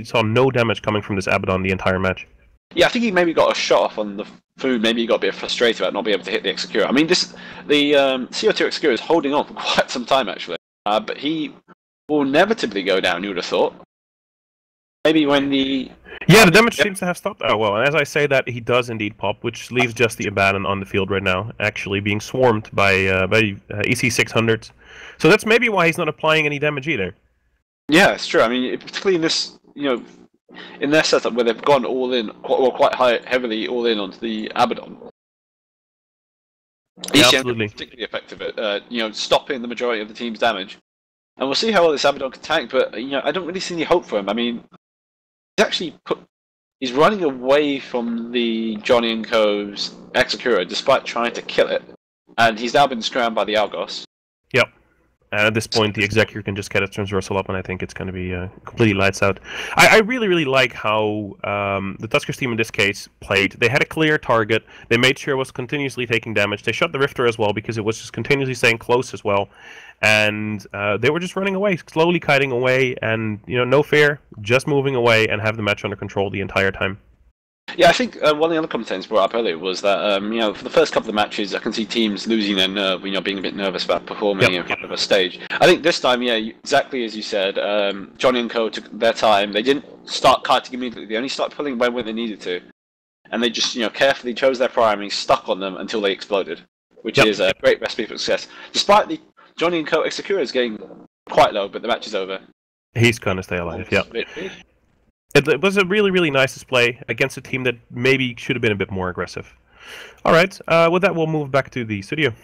saw no damage coming from this Abaddon the entire match. Yeah, I think he maybe got a shot off on the food. Maybe he got a bit frustrated about not being able to hit the Executor. I mean, the CO2 Executor is holding on for quite some time, actually. But he will inevitably go down, you would have thought. Maybe when the... Yeah, the damage seems to have stopped. Oh, well, and as I say that, he does indeed pop, which leaves just the Abaddon on the field right now, actually being swarmed by EC600s. So that's maybe why he's not applying any damage either. Yeah, it's true. I mean, particularly in this, in their setup where they've gone all in, quite heavily all in onto the Abaddon. Yeah, absolutely. Particularly effective at stopping the majority of the team's damage, and we'll see how well this Abaddon can tank. But I don't really see any hope for him. I mean, he's running away from the Johnny and Co.'s Executor despite trying to kill it, and he's now been scrammed by the Algos. Yep. And at this point, the Executor can just get its transversal up, and I think it's going to be completely lights out. I really, really like how the Tuskers team in this case played. They had a clear target. They made sure it was continuously taking damage. They shot the Rifter as well because it was just continuously staying close as well. And they were just running away, slowly kiting away, and no fear, just moving away and have the match under control the entire time. Yeah, I think one of the other commentators brought up earlier was that for the first couple of matches, I can see teams losing their nerve, being a bit nervous about performing in front of a stage. I think this time, exactly as you said, Johnny and Co took their time. They didn't start kiting immediately. They only started pulling away when they needed to, and they just carefully chose their primary, stuck on them until they exploded, which is a great recipe for success. Despite the Johnny and Co Executor is getting quite low, but the match is over. He's gonna stay alive. Yeah. It was a really, really nice display against a team that maybe should have been a bit more aggressive. All right, with that, we'll move back to the studio.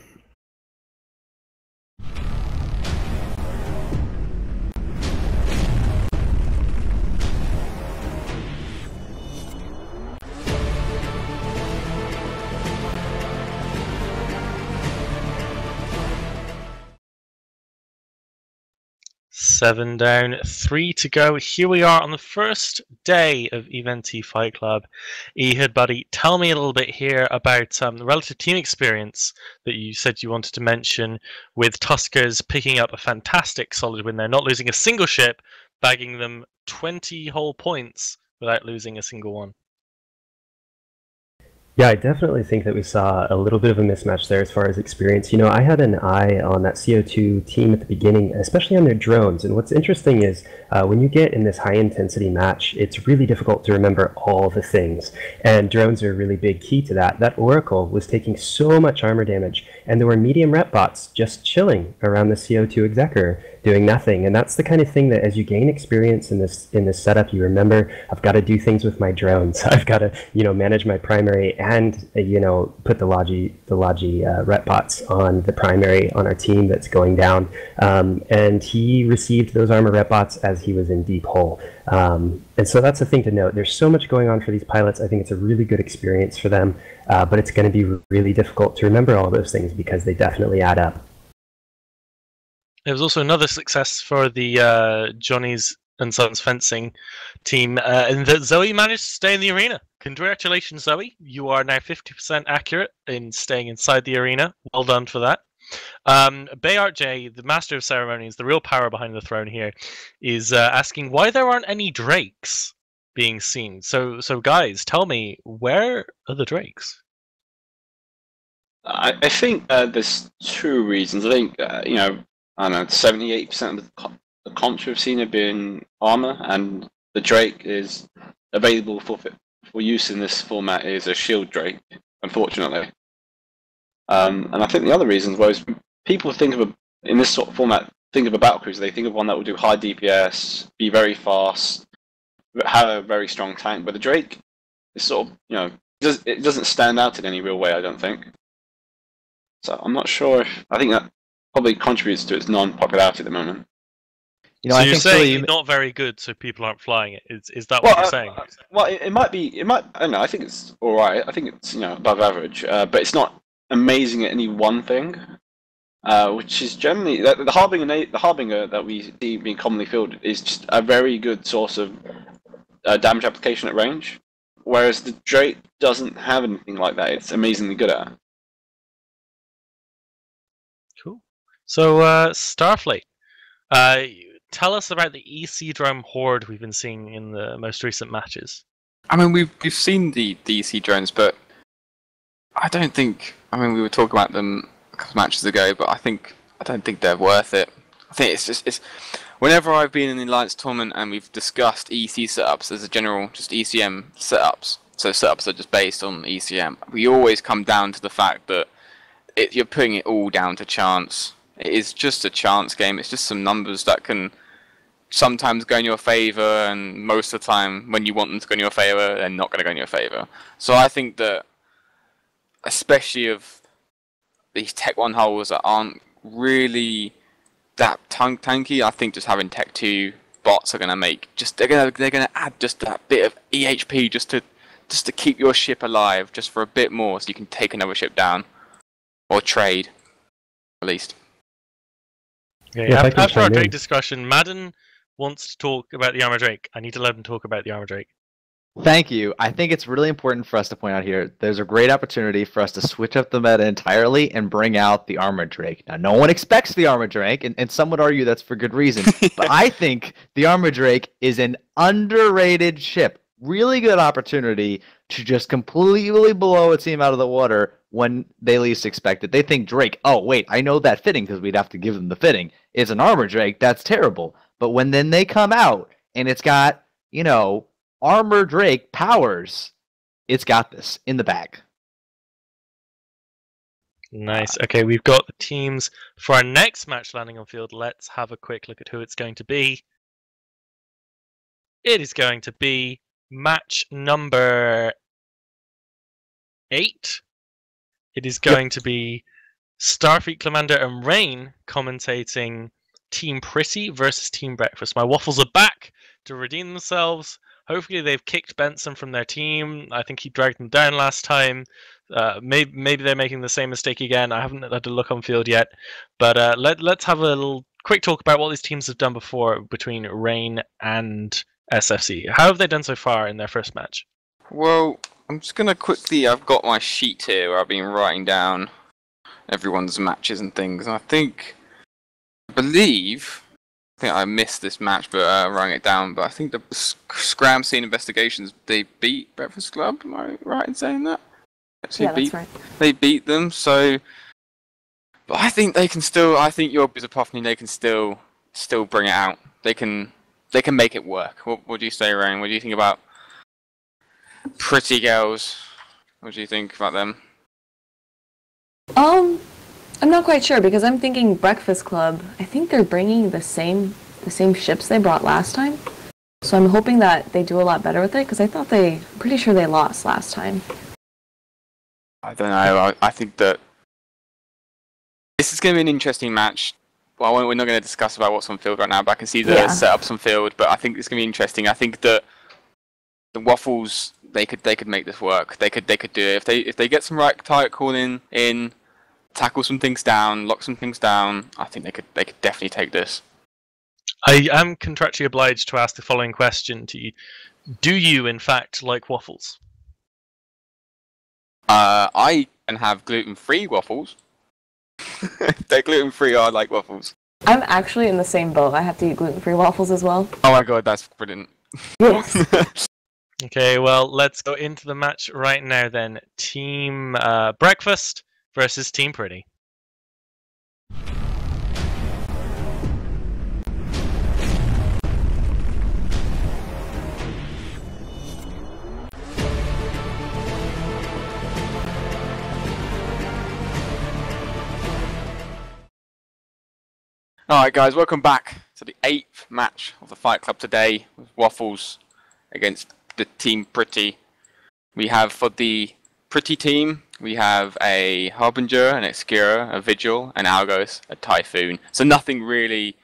Seven down, 3 to go. Here we are on the first day of Eventy Fight Club. Ehud, buddy, tell me a little bit here about the relative team experience that you said you wanted to mention, with Tuskers picking up a fantastic solid win there, not losing a single ship, bagging them 20 whole points without losing a single one. Yeah, I definitely think that we saw a little bit of a mismatch there as far as experience. I had an eye on that CO2 team at the beginning, especially on their drones. And what's interesting is when you get in this high-intensity match, it's really difficult to remember all the things. And drones are a really big key to that. That Oracle was taking so much armor damage, and there were medium rep bots just chilling around the CO2 Executor, doing nothing. And that's the kind of thing that as you gain experience in this setup, you remember, I've got to do things with my drones. I've got to, manage my primary and, put the Logi rep bots on the primary on our team that's going down. And he received those armor rep bots as he was in deep hole. And so that's the thing to note. There's so much going on for these pilots. I think it's a really good experience for them, but it's going to be really difficult to remember all those things because they definitely add up. There was also another success for the Johnny's and Sons fencing team, and that Zoe managed to stay in the arena. Congratulations, Zoe. You are now 50% accurate in staying inside the arena. Well done for that. Bayard J, the master of ceremonies, the real power behind the throne here, is asking why there aren't any Drakes, being seen. So guys, tell me, where are the Drakes? I think there's two reasons. I think I don't know, 78% of the Contra have seen it being armor, and the Drake is available for use in this format is a shield Drake, unfortunately. And I think the other reason was people think of in this sort of format, think of a battlecruiser, they think of one that will do high DPS, be very fast, have a very strong tank. But the Drake is sort of, it doesn't stand out in any real way, I don't think. So I'm not sure I think that probably contributes to its non-popularity at the moment. So you're saying it's not very good, so people aren't flying it. Is that what you're saying? Well, it might be. I don't know. I think it's all right. I think it's above average, but it's not amazing at any one thing. Which is generally the harbinger that we see being commonly fielded is just a very good source of damage application at range, whereas the Drake doesn't have anything like that. It's amazingly good at. Cool. So Starfleet, tell us about the EC drone horde we've been seeing in the most recent matches. I mean, we've seen the EC drones, but I don't think. I mean, we were talking about them a couple of matches ago, but I don't think they're worth it. I think it's whenever I've been in the Alliance tournament and we've discussed EC setups as a general, just ECM setups. So setups are just based on ECM. We always come down to the fact that you're putting it all down to chance. It is just a chance game. It's just some numbers that can sometimes go in your favour, and most of the time, when you want them to go in your favour, they're not going to go in your favour. So I think that, especially of these Tech 1 hulls that aren't really that tanky, I think just having Tech 2 bots are going to make they're going to add just that bit of EHP just to keep your ship alive, just for a bit more, so you can take another ship down or trade, at least. Okay, after our Drake discussion, Madden wants to talk about the Armor Drake. I need to let him talk about the Armor Drake. Thank you. I think it's really important for us to point out here, there's a great opportunity for us to switch up the meta entirely and bring out the Armored Drake. Now, no one expects the Armored Drake, and some would argue that's for good reason, but I think the Armored Drake is an underrated ship. Really good opportunity to just completely blow a team out of the water when they least expect it. They think Drake, oh wait, I know that fitting because we'd have to give them the fitting. It's an Armored Drake, that's terrible. But when then they come out and it's got, Armor Drake powers, it's got this in the bag. Nice. Okay, we've got the teams for our next match landing on field. Let's have a quick look at who it's going to be. It is going to be match number 8. It is going to be Starfleet Commander and Rain commentating Team Pretty versus Team Breakfast. My Waffles are back to redeem themselves. Hopefully they've kicked Benson from their team. I think he dragged them down last time. Maybe they're making the same mistake again. I haven't had a look on field yet. But let's have a little quick talk about what these teams have done before between Rain and SFC. How have they done so far in their first match? Well, I'm just going to quickly... I've got my sheet here where I've been writing down everyone's matches and things. And I believe I missed this match, but writing it down. But I think the Scram Scene Investigations, they beat Breakfast Club. Am I right in saying that? That's right. They beat them, so... But I think they can still... I think your Bizapophony, they can still bring it out. They can make it work. What do you say, Rain? What do you think about Pretty Girls? What do you think about them? I'm not quite sure because I'm thinking Breakfast Club. I think they're bringing the same ships they brought last time. So I'm hoping that they do a lot better with it because I'm pretty sure they lost last time. I don't know. I think that this is going to be an interesting match. Well, we're not going to discuss about what's on field right now, but I can see the setups on field. But I think it's going to be interesting. I think that the Waffles they could make this work. They could do it if they get some right target calling in, tackle some things down, lock some things down. I think they could definitely take this. I am contractually obliged to ask the following question to you: do you, in fact, like waffles? I can have gluten-free waffles. If they're gluten-free, I like waffles. I'm actually in the same boat. I have to eat gluten-free waffles as well. Oh my god, that's brilliant. Yes. Okay, well, let's go into the match right now then. Team Breakfast versus Team Pretty. Alright guys, welcome back to the 8th match of the Fight Club today with Waffles against the Team Pretty. We have for the Pretty team, we have a Harbinger, an Excura, a Vigil, an Algos, a Typhoon. So nothing really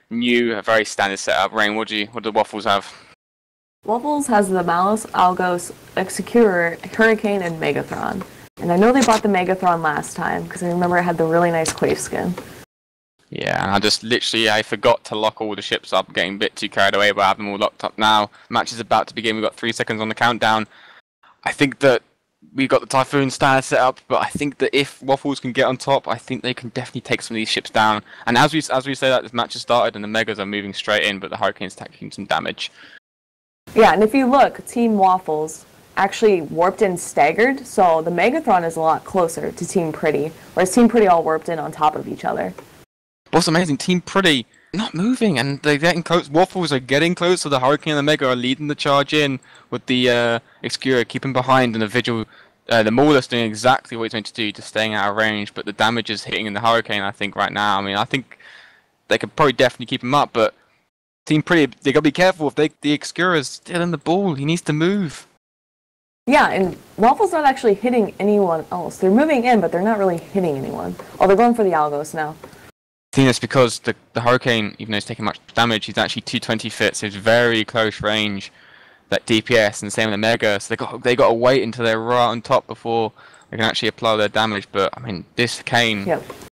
new, a very standard setup. Rain, what do the Waffles have? Waffles has the Malice, Algos, Excura, Hurricane, and Megathron. And I know they bought the Megathron last time because I remember it had the really nice Quave skin. Yeah, and I forgot to lock all the ships up, getting a bit too carried away, but I have them all locked up now. Match is about to begin, we've got 3 seconds on the countdown. I think that we've got the Typhoon standard set up, but I think that if Waffles can get on top, I think they can definitely take some of these ships down. And as we say that, this match has started and the Megas are moving straight in, but the Hurricane's taking some damage. Yeah, and if you look, Team Waffles actually warped in staggered, so the Megathron is a lot closer to Team Pretty, whereas Team Pretty all warped in on top of each other. What's amazing, Team Pretty not moving, and they're getting close. Waffles are getting close, so the Hurricane and the Mega are leading the charge in with the Excura keeping behind, and the Vigil, the Maulers doing exactly what he's meant to do, just staying out of range, but the damage is hitting in the Hurricane, I think, right now. I mean, I think they could probably definitely keep him up, but Team Pretty, they got to be careful if the Excura is still in the ball. He needs to move. Yeah, and Waffles not actually hitting anyone else. They're moving in, but they're not really hitting anyone. Oh, they're going for the Algos now. I think that's because the Hurricane, even though he's taking much damage, he's actually 220 fit, so it's very close range, that DPS, and the same with the Mega, so they got to wait until they're right on top before they can actually apply their damage. But I mean, this Kane,